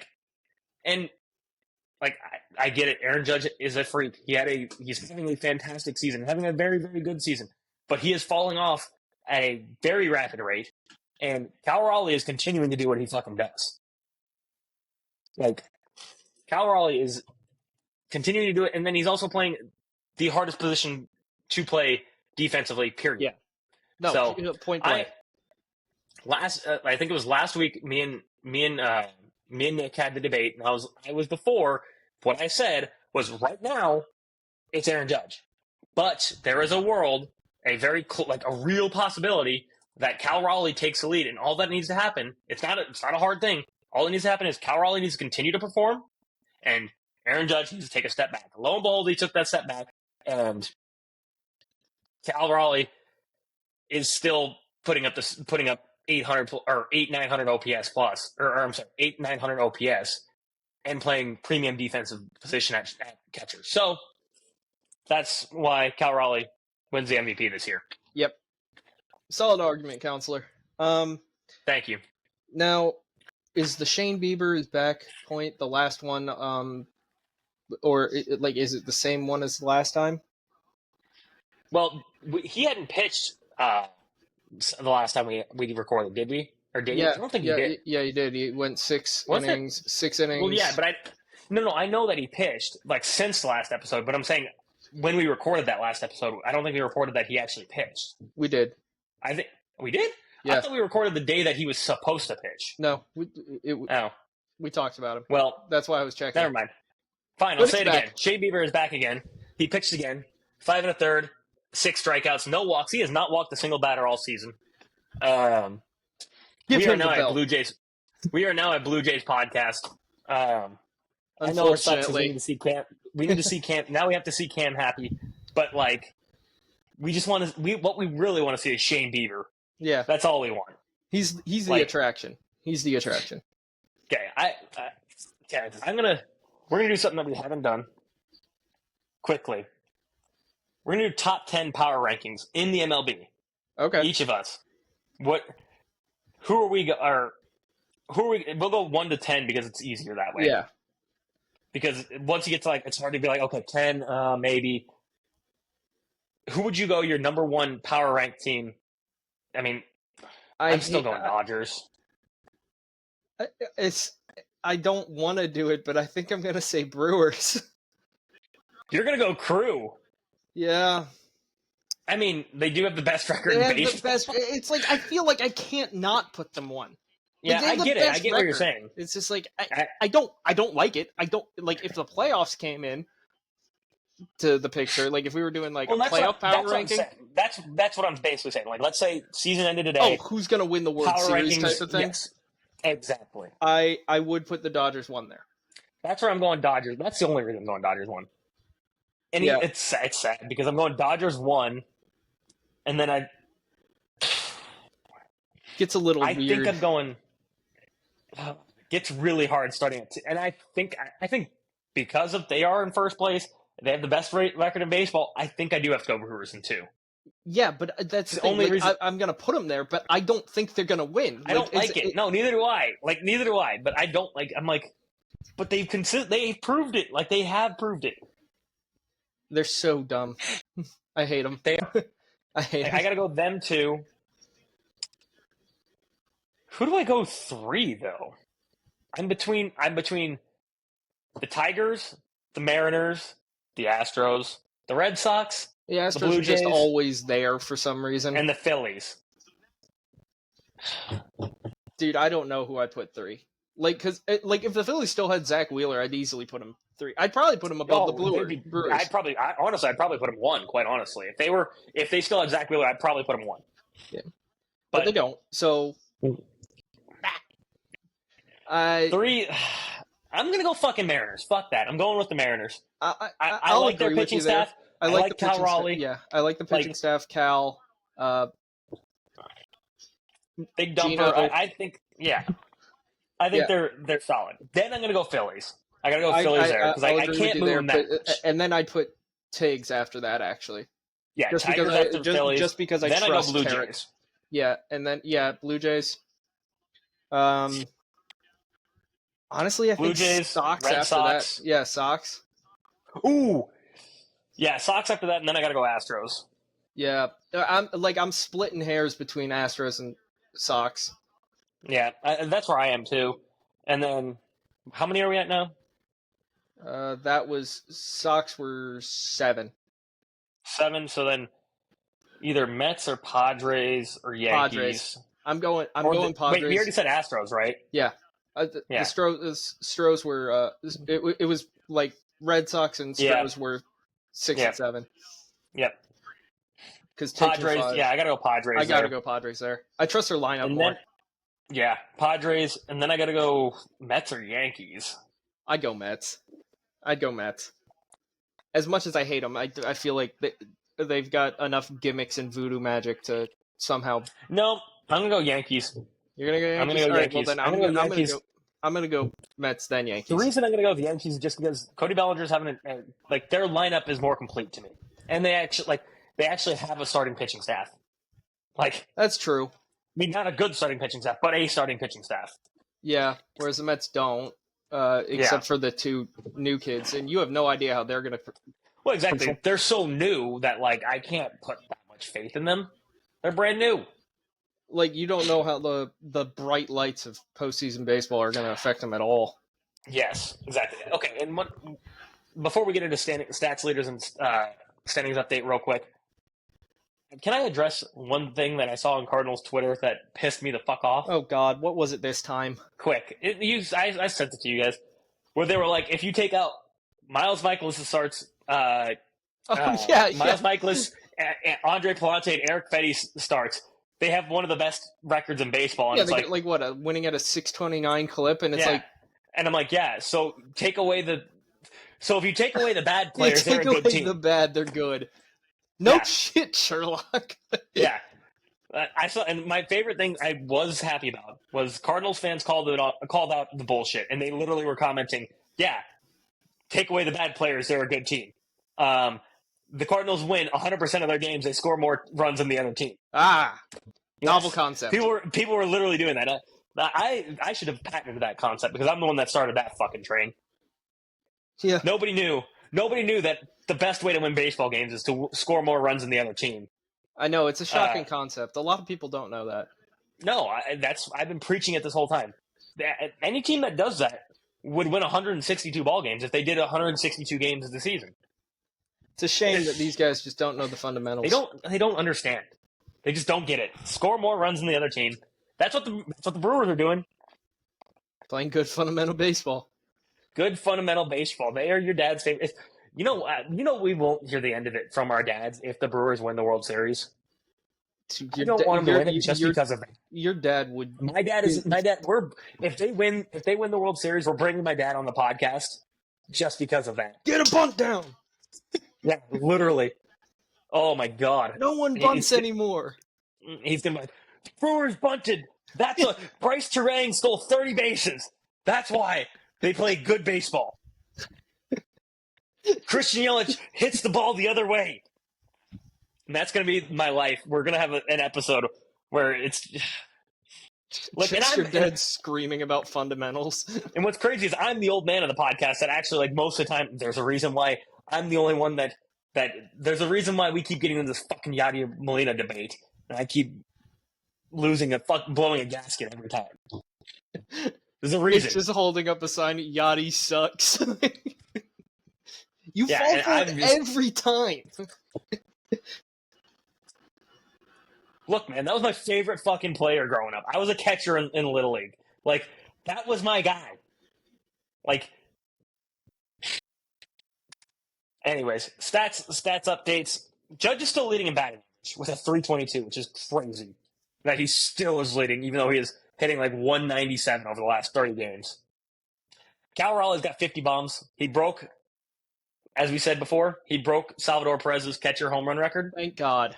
B: get it. Aaron Judge is a freak. He's having a fantastic season, having a very, very good season. But he is falling off at a very rapid rate. And Cal Raleigh is continuing to do what he fucking does. Like, Cal Raleigh is continuing to do it, and then he's also playing the hardest position to play defensively, period.
A: Yeah. No, so, point blank.
B: I think it was last week, me and Nick had the debate, and I was before, what I said was right now, it's Aaron Judge. But there is a world, a real possibility that Cal Raleigh takes the lead, and all that needs to happen, it's not a hard thing. All that needs to happen is Cal Raleigh needs to continue to perform, and Aaron Judge needs to take a step back. Lo and behold, he took that step back, and Cal Raleigh is still putting up 800 or 900 OPS plus, or I'm sorry, 900 OPS, and playing premium defensive position at catcher. So that's why Cal Raleigh wins the MVP this year.
A: Yep, solid argument, counselor.
B: Thank you.
A: Now, is the Shane Bieber is back point the last one, or is it the same one as the last time?
B: Well, he hadn't pitched the last time we recorded, did we? Or did he? I don't think he did.
A: Yeah, he did. He went 6 innings. 6 innings.
B: Well, yeah, but I know that he pitched since the last episode. But I'm saying when we recorded that last episode, I don't think we reported that he actually pitched.
A: We did.
B: I think we did. Yeah. I thought we recorded the day that he was supposed to pitch.
A: No, we talked about him.
B: Well,
A: that's why I was checking.
B: Never mind. Fine, I'll say it again. Shane Bieber is back again. He pitched again. 5 1/3, 6 strikeouts, no walks. He has not walked a single batter all season. We are now at Blue Jays podcast. I know it sucks 'cause we
A: Unfortunately,
B: need to see Cam. We need to see Cam. Now we have to see Cam happy, but like we just want to. What we really want to see is Shane Bieber.
A: yeah,
B: That's all we want.
A: he's the
B: Like-
A: attraction. He's the attraction.
B: Okay, we're gonna do something that we haven't done. Quickly, we're gonna do top 10 power rankings in the MLB.
A: Okay.
B: Each of us. Who are we? We'll go 1 to 10 because it's easier that way.
A: Yeah.
B: Because once you get to like, it's hard to be like, okay, 10, maybe. Who would you go your number one power rank team? I mean, I'm still going Dodgers.
A: I don't want to do it, but I think I'm gonna say Brewers.
B: You're gonna go Crew.
A: Yeah.
B: I mean, they do have the best record
A: They
B: in
A: have
B: baseball.
A: the best. It's like I feel like I can't not put them one.
B: Yeah,
A: Like, they
B: I
A: have the
B: get it. I
A: best
B: get what you're
A: record.
B: saying.
A: It's just like I don't like it. I don't like if the playoffs came in to the picture. Like if we were doing like a playoff power ranking.
B: That's what I'm basically saying. Like, let's say season ended
A: Oh,
B: today.
A: who's gonna win the World
B: Power
A: Series
B: rankings,
A: type of thing?
B: yes, exactly.
A: I would put the Dodgers one there.
B: That's where I'm going Dodgers. That's the only reason I'm going Dodgers 1. And
A: Yeah.
B: it's sad because I'm going Dodgers 1, and then
A: Gets a little
B: I
A: weird.
B: think I'm going. Gets really hard starting at 2. And I think because they are in first place, they have the best record in baseball. I think I do have to go Brewers in 2.
A: Yeah, but that's the
B: only
A: only
B: reason-
A: I'm gonna put them there, but I don't think they're gonna win.
B: I don't like it. No, neither do I. Like, neither do I. But I don't like. I'm like, but they've proved it. Like, they have proved it.
A: They're so dumb. I hate them.
B: They
A: I hate them.
B: I gotta go them 2. Who do I go 3 though? I'm between the Tigers, the Mariners, the Astros, the Red Sox,
A: The Astros
B: Blue
A: are just
B: Jays.
A: always there for some reason.
B: and the Phillies.
A: Dude, I don't know who I put 3. Like, cause if the Phillies still had Zach Wheeler, I'd easily put him 3. I'd probably put him above the Brewers.
B: I'd probably put them 1. Quite honestly, if they still had Zach Wheeler, I'd probably put them 1.
A: Yeah, but they don't. So
B: 3. I'm gonna go fucking Mariners. Fuck that. I'm going with the Mariners. I
A: I'll
B: like their
A: agree with
B: pitching
A: you there.
B: staff.
A: I
B: like
A: the
B: Cal
A: pitching
B: Raleigh.
A: Yeah, I like the pitching staff. Cal,
B: Big dumper.
A: Gino.
B: I think. Yeah. I think they're solid. Then I'm gonna go Phillies. I gotta go Phillies there because I can't move them that much.
A: And then I'd put Tiggs after that, actually.
B: Yeah,
A: Just
B: Tigers
A: because
B: after Phillies.
A: just because I
B: then
A: trust
B: I go Blue
A: Tarek.
B: Jays.
A: Yeah, and then Blue Jays. Honestly, I
B: Blue
A: think
B: Jays,
A: Sox
B: Red
A: after
B: Sox.
A: that. Yeah, Sox.
B: Ooh. Yeah, Sox after that, and then I gotta go Astros.
A: Yeah, I'm splitting hairs between Astros and Sox.
B: Yeah, that's where I am too. And then, how many are we at now?
A: That was Sox were 7.
B: 7. So then, either Mets or Padres or Yankees.
A: Padres. I'm going Padres.
B: Wait, we already said Astros, right?
A: Yeah. The Stros were it was like Red Sox and Stros were 6 and 7.
B: Yep.
A: Because
B: Padres, yeah, I gotta go Padres.
A: I gotta go Padres there. I trust their lineup
B: and
A: more.
B: then, yeah, Padres, and then I gotta go Mets or Yankees.
A: I'd go Mets. As much as I hate them, I feel like they've got enough gimmicks and voodoo magic to somehow.
B: No, I'm gonna go Yankees.
A: You're gonna go Yankees.
B: I'm gonna go Yankees.
A: Well, then I'm gonna go Mets then Yankees.
B: The reason I'm gonna go with the Yankees is just because Cody Bellinger's having their lineup is more complete to me, and they actually have a starting pitching staff. Like,
A: that's true.
B: I mean, not a good starting pitching staff, but a starting pitching staff.
A: Yeah, whereas the Mets don't, except for the 2 new kids, and you have no idea how they're gonna.
B: Well, exactly. They're so new that I can't put that much faith in them. They're brand new.
A: Like, you don't know how the bright lights of postseason baseball are going to affect them at all.
B: Yes, exactly. Okay, and before we get into stats leaders and standings update real quick, can I address one thing that I saw on Cardinals Twitter that pissed me the fuck off?
A: Oh, God. What was it this time?
B: Quick. I sent it to you guys, where they were like, if you take out Miles Michaelis starts... Miles Michaelis, Andre Palante, and Eric Fetty starts. They have one of the best records in baseball. And
A: yeah, they get, winning at a 629 clip, and it's
B: And I'm like, yeah. So if you take away the bad
A: You
B: players, they're
A: take
B: a good
A: away
B: team.
A: the bad, they're good. No
B: Yeah.
A: shit, Sherlock.
B: Yeah. I saw, and my favorite thing I was happy about was Cardinals fans called out the bullshit, and they literally were commenting, "Yeah, take away the bad players, they're a good team." The Cardinals win 100% of their games; they score more runs than the other team.
A: Novel
B: Yes.
A: concept.
B: People were literally doing that. I should have patented that concept because I'm the one that started that fucking train.
A: Yeah,
B: Nobody knew that the best way to win baseball games is to score more runs than the other team.
A: I know it's a shocking concept. A lot of people don't know that.
B: No, I've been preaching it this whole time. Any team that does that would win 162 ball games if they did 162 games of the season.
A: It's a shame that these guys just don't know the fundamentals.
B: They don't understand. They just don't get it. Score more runs than the other team. That's what the Brewers are doing.
A: Playing good fundamental baseball.
B: Good fundamental baseball. They are your dad's favorite. You know, we won't hear the end of it from our dads if the Brewers win the World Series. I don't want them to win it just because of that.
A: Your dad would.
B: My dad. If they win the World Series, we're bringing my dad on the podcast just because of that.
A: Get a bunt down.
B: Yeah, literally. Oh my God.
A: No one bunts anymore.
B: He's gonna be like, Brewers bunted. That's Bryce Terang stole 30 bases. That's why they play good baseball. Christian Yelich hits the ball the other way. And that's going to be my life. We're going to have an episode where it's...
A: Like, your dad's screaming about fundamentals.
B: And what's crazy is I'm the old man of the podcast that actually, like, most of the time, there's a reason why I'm the only one that there's a reason why we keep getting into this fucking Yadier Molina debate. And I keep blowing a gasket every time. There's a reason.
A: It's just holding up a sign, Yachty sucks. You fall for it every time.
B: Look, man, that was my favorite fucking player growing up. I was a catcher in Little League. Like, that was my guy. Like, anyways, stats updates. Judge is still leading in batting average with a 322, which is crazy. That he still is leading, even though he is hitting like 197 over the last 30 games. Cal Raleigh's got 50 bombs. He broke, as we said before, Salvador Perez's catcher home run record.
A: Thank God.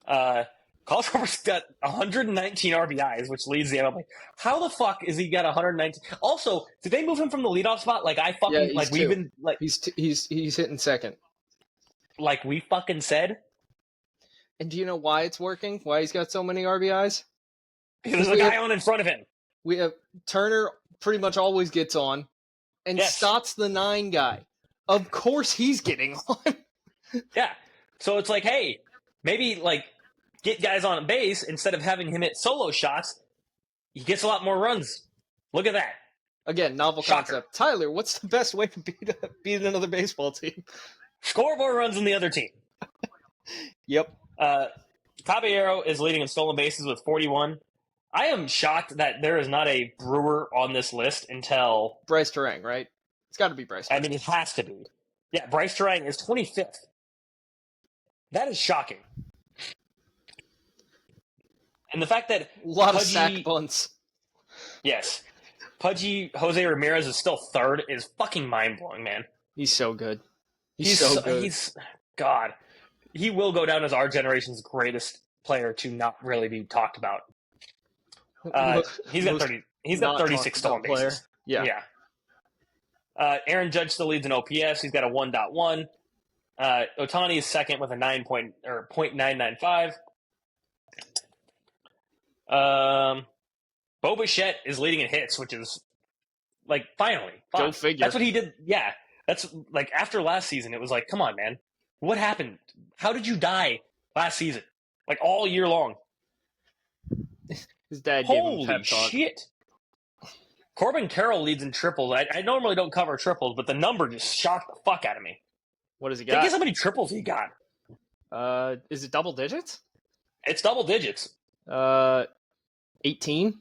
B: Carlos Roberts got 119 RBIs, which leads the MLB. How the fuck is he got 119? Also, did they move him from the leadoff spot? Like we've been like
A: he's hitting second.
B: Like we fucking said.
A: And do you know why it's working? Why he's got so many RBIs?
B: Because there's a guy on in front of him.
A: We have Turner pretty much always gets on, and Stott's the 9 guy. Of course he's getting on.
B: Yeah. So it's like, hey, maybe like get guys on base instead of having him hit solo shots. He gets a lot more runs. Look at that.
A: Again, novel concept. Tyler, what's the best way to beat another baseball team?
B: Score more runs than the other team.
A: Yep.
B: Caballero is leading in stolen bases with 41. I am shocked that there is not a Brewer on this list until...
A: Bryce Terang, right? It's got to be Bryce Terang.
B: I mean, it has to be. Yeah, Bryce Terang is 25th. That is shocking. And the fact that...
A: A lot of sack bunts.
B: Yes. Pudgy Jose Ramirez is still 3rd is fucking mind-blowing, man.
A: He's so good. He's so good.
B: God. He will go down as our generation's greatest player to not really be talked about. He's got 30. He's got 36 stolen bases.
A: Yeah.
B: Aaron Judge still leads in OPS. He's got a 1.1. Ohtani is second with a 0.995. Bo Bichette is leading in hits, which is like finally.
A: Go figure.
B: That's what he did. Yeah, that's like after last season. It was like, come on, man, what happened? How did you die last season? Like all year long.
A: His dad gave him a pep talk.
B: Holy shit! Corbin Carroll leads in triples. I normally don't cover triples, but the number just shocked the fuck out of me.
A: What does he got?
B: Guess how many triples he got?
A: Is it double digits?
B: It's double digits.
A: 18?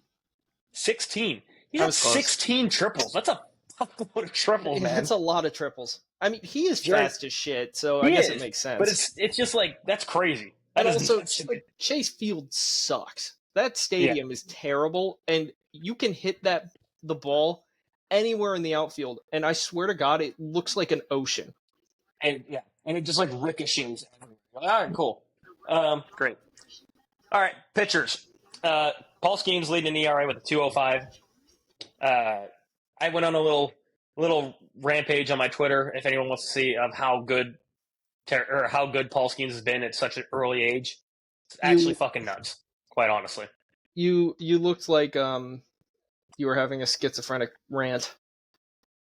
B: 16. He has 16 triples. That's a fuckload of triples, man.
A: That's a lot of triples. I mean, he is fast as shit, so I guess it makes sense.
B: But it's just like, that's crazy.
A: And also, Chase Field sucks. That stadium is terrible, and you can hit the ball anywhere in the outfield, and I swear to God, it looks like an ocean.
B: And it just like ricochets everywhere. All right, cool. Great. All right, pitchers. Paul Skeens leading an ERA with a 2.05. I went on a little rampage on my Twitter, if anyone wants to see, of how good Paul Skeens has been at such an early age. It's actually fucking nuts, quite honestly.
A: You looked like you were having a schizophrenic rant.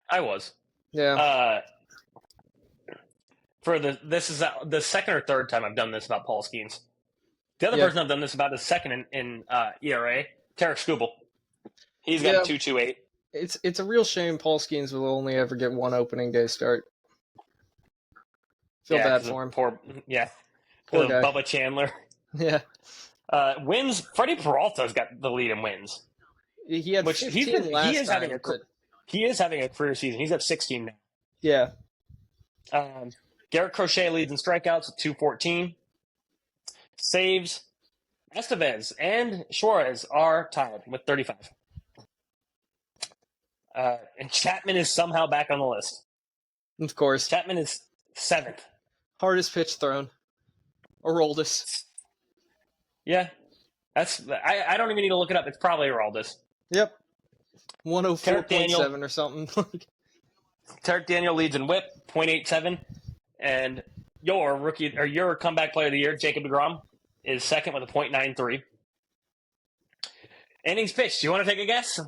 B: I was.
A: Yeah.
B: This is the second or third time I've done this about Paul Skeens. The other person I've done this about is second in ERA, Tarek Skubal. He's got a 2.28.
A: It's a real shame Paul Skeens will only ever get one opening day start. Feel bad for him.
B: Poor
A: guy.
B: Bubba Chandler.
A: Yeah.
B: Wins. Freddie Peralta's got the lead in wins.
A: He had 15 last time.
B: He is having a career season. He's at 16 now.
A: Yeah.
B: Garrett Crochet leads in strikeouts with 214. Saves. Estevez and Suarez are tied with 35. And Chapman is somehow back on the list.
A: Of course.
B: Chapman is 7th.
A: Hardest pitch thrown. Aroldis.
B: Yeah. I don't even need to look it up. It's probably Aroldis.
A: Yep. 104.7 or something.
B: Tarek Daniel leads in whip, 0.87. And your comeback player of the year, Jacob deGrom, is second with a 0.93. Innings pitched. Do you want to take a guess?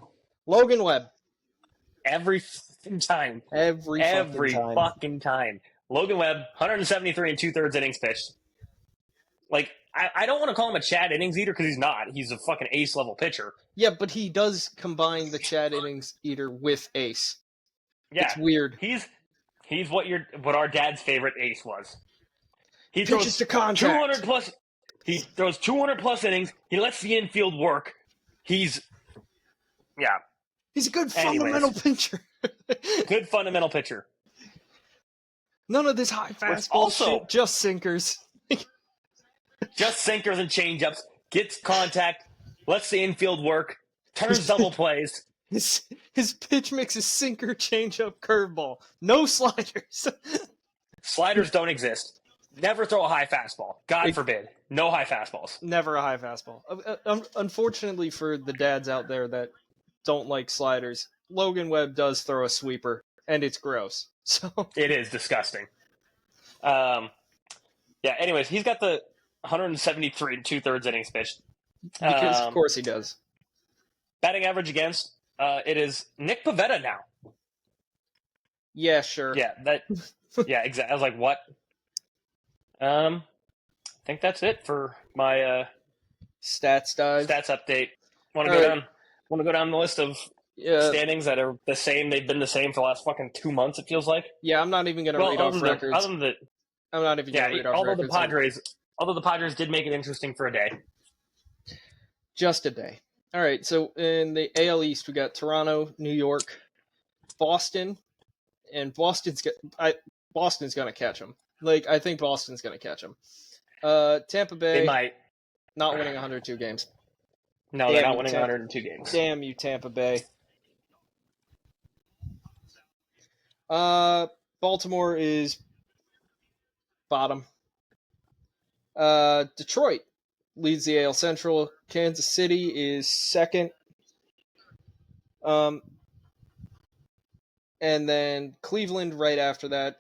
A: Logan Webb.
B: Every fucking time.
A: Every
B: fucking time. Logan Webb, 173 and 2/3 innings pitched. Like, I don't want to call him a Chad innings eater because he's not. He's a fucking ace level pitcher.
A: Yeah, but he does combine the Chad innings eater with ace.
B: Yeah,
A: it's weird.
B: He's what our dad's favorite ace was. He
A: pitches to contact.
B: 200 plus. He throws 200 plus innings. He lets the infield work. He's
A: a good fundamental pitcher.
B: Good fundamental pitcher.
A: None of this high fastball shit, just sinkers.
B: Just sinkers and changeups. Gets contact. Lets the infield work. Turns double plays.
A: His pitch mix is sinker, changeup, curveball. No sliders.
B: Sliders don't exist. Never throw a high fastball. God forbid. No high fastballs.
A: Never a high fastball. Unfortunately for the dads out there that don't like sliders, Logan Webb does throw a sweeper, and it's gross. So
B: it is disgusting. Anyways, he's got the 173 and 2/3 innings pitched.
A: Because of course he does.
B: Batting average against, it is Nick Pivetta now.
A: Yeah, sure.
B: Yeah, exactly. I was like, what? I think that's it for my
A: stats dive.
B: Stats update. Want to go down the list of standings that are the same? They've been the same for the last fucking 2 months. It feels like.
A: Yeah, I'm not even going to read off records. I'm not even going to read off records.
B: Although the Padres did make it interesting for a day.
A: Just a day. All right, so in the AL East, we got Toronto, New York, Boston, and Boston's going to catch them. Like, I think Boston's going to catch them. Tampa Bay,
B: they might.
A: Not winning 102 games.
B: No, they're not winning 102 games.
A: Damn you, Tampa Bay. Baltimore is bottom. Detroit leads the AL Central. Kansas City is second. And then Cleveland right after that.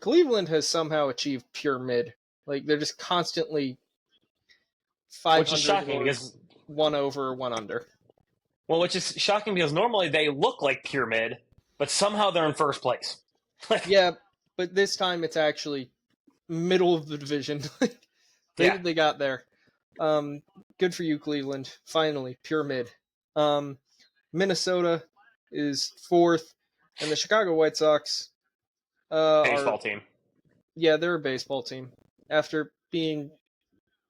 A: Cleveland has somehow achieved pure mid. Like, they're just constantly 500,
B: which is shocking because
A: one over, one under.
B: Well, which is shocking because normally they look like pure mid, but somehow they're in first place.
A: Yeah, but this time it's actually middle of the division. They got there. Good for you, Cleveland. Finally, pure mid. Minnesota is fourth, and the Chicago White Sox
B: baseball team.
A: Yeah, they're a baseball team. After being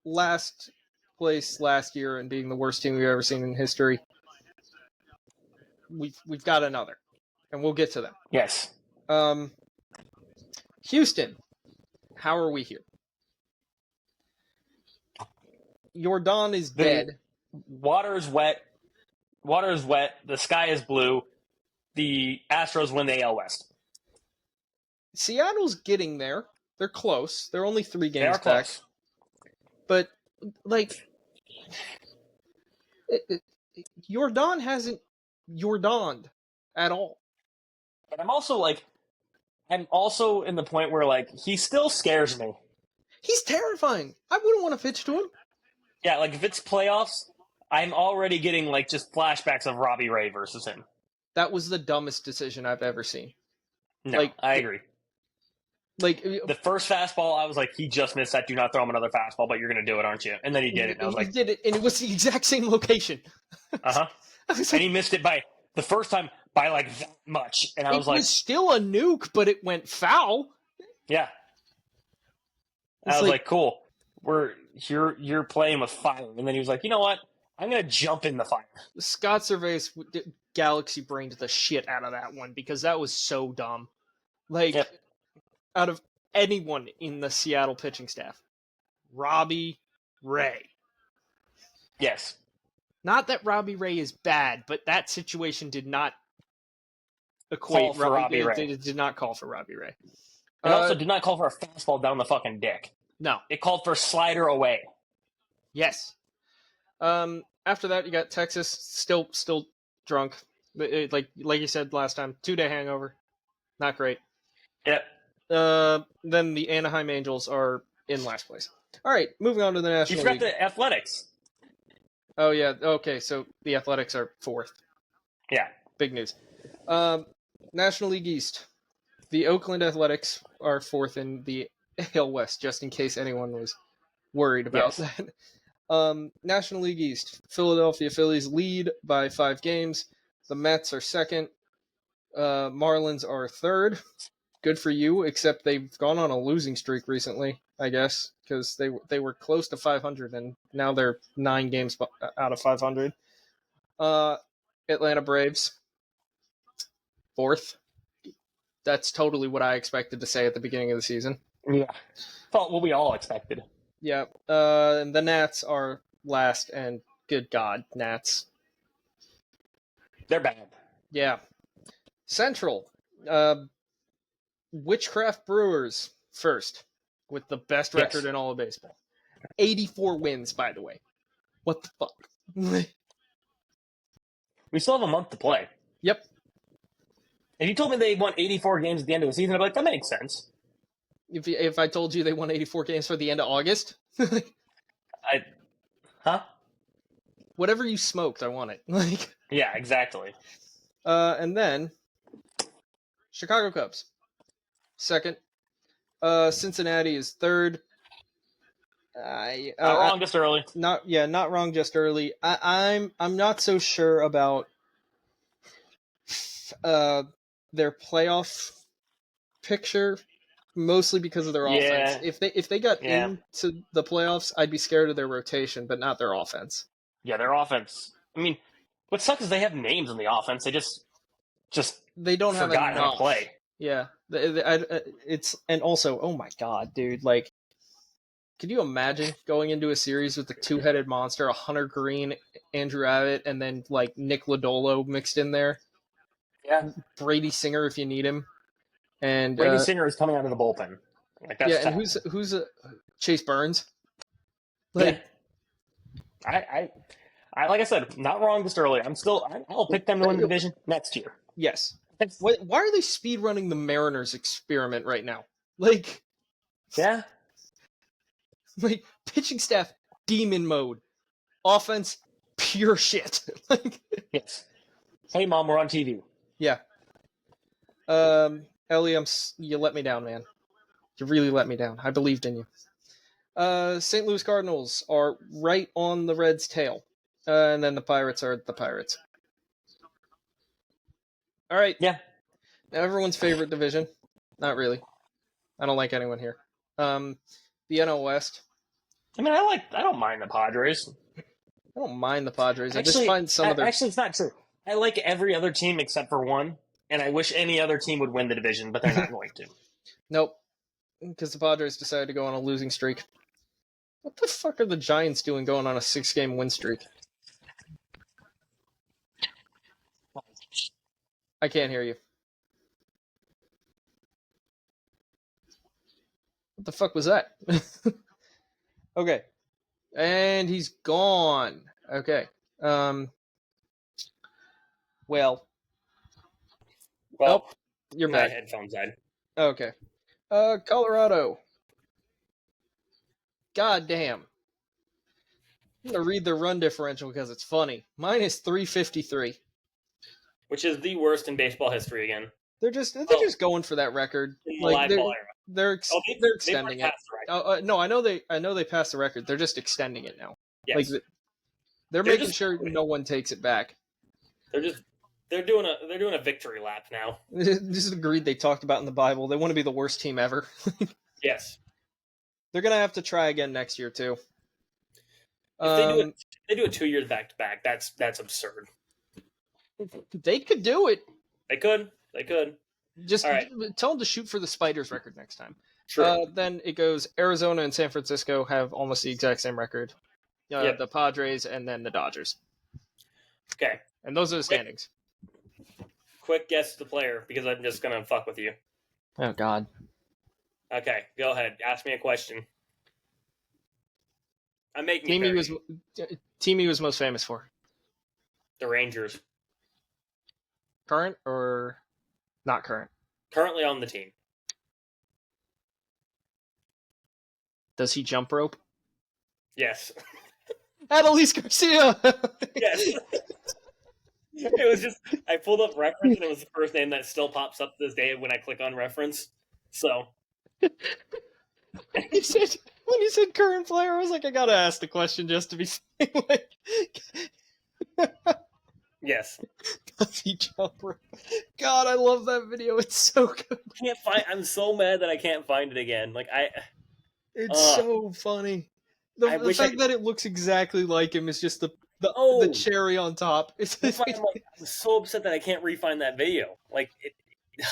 A: last place last year and being the worst team we've ever seen in history, we've got another, and we'll get to them.
B: Yes.
A: Houston, how are we here? Jordan is dead.
B: Water is wet. The sky is blue. the Astros win the AL West.
A: Seattle's getting there. They're close. They're only 3
B: They
A: games
B: are
A: back.
B: close.
A: But, like, Jordan hasn't Jordaned at all.
B: But I'm also in the point where, like, he still scares me.
A: He's terrifying. I wouldn't want to pitch to him.
B: Yeah, like, if it's playoffs, I'm already getting, like, just flashbacks of Robbie Ray versus him.
A: That was the dumbest decision I've ever seen.
B: No,
A: Like,
B: I agree.
A: Like,
B: The first fastball, I was like, he just missed that. Do not throw him another fastball, but you're going to do it, aren't you? And then he did it, and I was
A: he
B: like,
A: did it, and it was the exact same location.
B: uh-huh.
A: I was
B: And
A: like,
B: he missed it by, the first time, by, like, that much. And I was
A: it
B: like,
A: was still a nuke, but it went foul.
B: yeah. I was like, cool. You're playing with fire. And then he was like, you know what? I'm going to jump in the fire.
A: Scott Cervais galaxy brained the shit out of that one because that was so dumb. Like,
B: Yep.
A: out of anyone in the Seattle pitching staff, Robbie Ray.
B: Yes.
A: Not that Robbie Ray is bad, but that situation did not equate.
B: Call for Robbie Ray.
A: It did not call for Robbie Ray.
B: It also did not call for a fastball down the fucking dick.
A: No.
B: It called for slider away.
A: Yes. After that, you got Texas, still drunk. Like you said last time, 2-day hangover. Not great.
B: Yep.
A: Then the Anaheim Angels are in last place. All right, moving on to the National
B: You forgot
A: League.
B: the Athletics.
A: Oh, yeah. Okay, so the Athletics are 4th.
B: Yeah.
A: Big news. National League East. The Oakland Athletics are 4th in the AL West, just in case anyone was worried about that. National League East. Philadelphia Phillies lead by 5 games. The Mets are 2nd. Marlins are 3rd. Good for you, except they've gone on a losing streak recently, I guess, because they were close to 500, and now they're 9 games out of 500. Atlanta Braves, 4th. That's totally what I expected to say at the beginning of the season.
B: Yeah. Thought what we all expected.
A: Yeah. And the Nats are last, and good God, Nats.
B: They're bad.
A: Yeah. Central. Witchcraft Brewers, 1st, with the best record in all of baseball. 84 wins, by the way. What the fuck?
B: We still have a month to play.
A: Yep.
B: If you told me they won 84 games at the end of the season, I'd be like, that makes sense.
A: If I told you they won 84 games for the end of August, whatever you smoked, I want it.
B: Yeah, exactly.
A: And then Chicago Cubs, 2nd. Cincinnati is 3rd.
B: Not wrong, just early.
A: Not wrong, just early. I'm not so sure about their playoff picture, mostly because of their offense. If they got into the playoffs, I'd be scared of their rotation, but not their offense.
B: Yeah, their offense. I mean, what sucks is they have names in the offense. They just
A: they don't have enough.
B: How to play.
A: Yeah, it's and also, oh my god, dude! Like, could you imagine going into a series with the 2-headed monster, a Hunter Green, Andrew Abbott, and then like Nick Lodolo mixed in there?
B: Yeah,
A: Brady Singer if you need him. And
B: Brady Singer is coming out of the bullpen. Like, that's
A: and who's Chase Burns? Like,
B: I like I said, not wrong just early. I'll pick them to win the division next year.
A: Yes. Why are they speed running the Mariners experiment right now? Like,
B: yeah,
A: like pitching staff demon mode, offense pure shit. Like,
B: yes. Hey, Mom, we're on TV.
A: Yeah. Ellie, you let me down, man. You really let me down. I believed in you. St. Louis Cardinals are right on the Reds' tail. And then the Pirates are the Pirates. All right.
B: Yeah.
A: Now, everyone's favorite division. Not really. I don't like anyone here. The NL West.
B: I mean, I don't mind the Padres.
A: I don't mind the Padres. I just find some of their...
B: Actually, it's not true. I like every other team except for one, and I wish any other team would win the division, but they're not going to.
A: Nope. Because the Padres decided to go on a losing streak. What the fuck are the Giants doing going on a 6-game win streak? I can't hear you. What the fuck was that? Okay. And he's gone. Okay. Well.
B: Well,
A: You're
B: my
A: back.
B: headphones died.
A: Okay. Colorado. God damn. I'm gonna read the run differential because it's funny. Minus 353.
B: Which is the worst in baseball history again.
A: They're just going for that record.
B: In the
A: Like
B: live ball era.
A: they're
B: They've
A: extending
B: already
A: it.
B: passed the record.
A: No, I know they passed the record. They're just extending it now.
B: Yes.
A: Like they're making sure no one takes it back.
B: They're doing a victory lap now.
A: This is the greed they talked about in the Bible. They want to be the worst team ever.
B: Yes.
A: They're gonna have to try again next year too.
B: If they do it 2 years back to back, that's absurd.
A: They could do it.
B: They could.
A: Just
B: all right.
A: Tell them to shoot for the Spiders record next time.
B: True.
A: Then it goes Arizona and San Francisco have almost the exact same record.
B: Yep.
A: The Padres and then the Dodgers.
B: Okay.
A: And those are the standings.
B: Quick guess the player because I'm just gonna fuck with you.
A: Oh God.
B: Okay, go ahead. Ask me a question. I'm making
A: team he was most famous for.
B: The Rangers.
A: Current or not current?
B: Currently on the team.
A: Does he jump rope?
B: Yes.
A: Adolis Garcia.
B: Yes. It was just I pulled up reference and it was the first name that still pops up to this day when I click on reference. So
A: when you said current player, I was like, I gotta ask the question just to be like,
B: yes.
A: does he jump rope? God, I love that video. It's so good.
B: I'm so mad that I can't find it again.
A: It's so funny. The fact that it looks exactly like him is just the cherry on top.
B: I'm so upset that I can't re-find that video.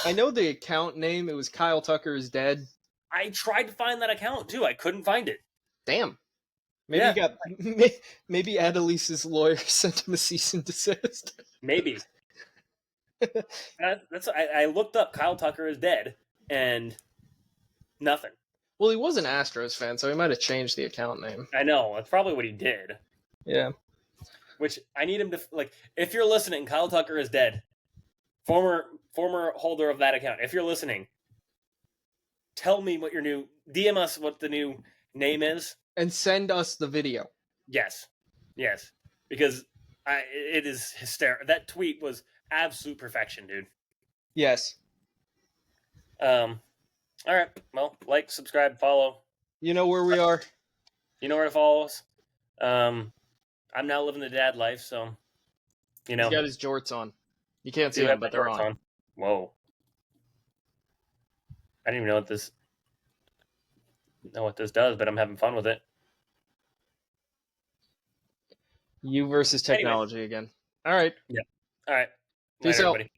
A: I know the account name. It was Kyle Tucker is dead.
B: I tried to find that account too. I couldn't find it.
A: Damn. Maybe maybe Adolis's lawyer sent him a cease and desist.
B: Maybe. I looked up Kyle Tucker is dead and nothing.
A: Well, he was an Astros fan, so he might have changed the account name.
B: I know. That's probably what he did.
A: Yeah.
B: Which I need him to if you're listening, Kyle Tucker is dead. Former holder of that account. If you're listening, tell me what DM us what the new name is.
A: And send us the video.
B: Yes. Because it is hysterical. That tweet was absolute perfection, dude.
A: Yes.
B: All right. Well, subscribe, follow.
A: You know where we are.
B: You know where to follow us. I'm now living the dad life, so
A: He's got his jorts on. You can't see them, but they're on.
B: Whoa. I didn't even know what this does, but I'm having fun with it.
A: You versus technology again. All right.
B: Yeah. All right.
A: Peace
B: Later,
A: out.
B: everybody.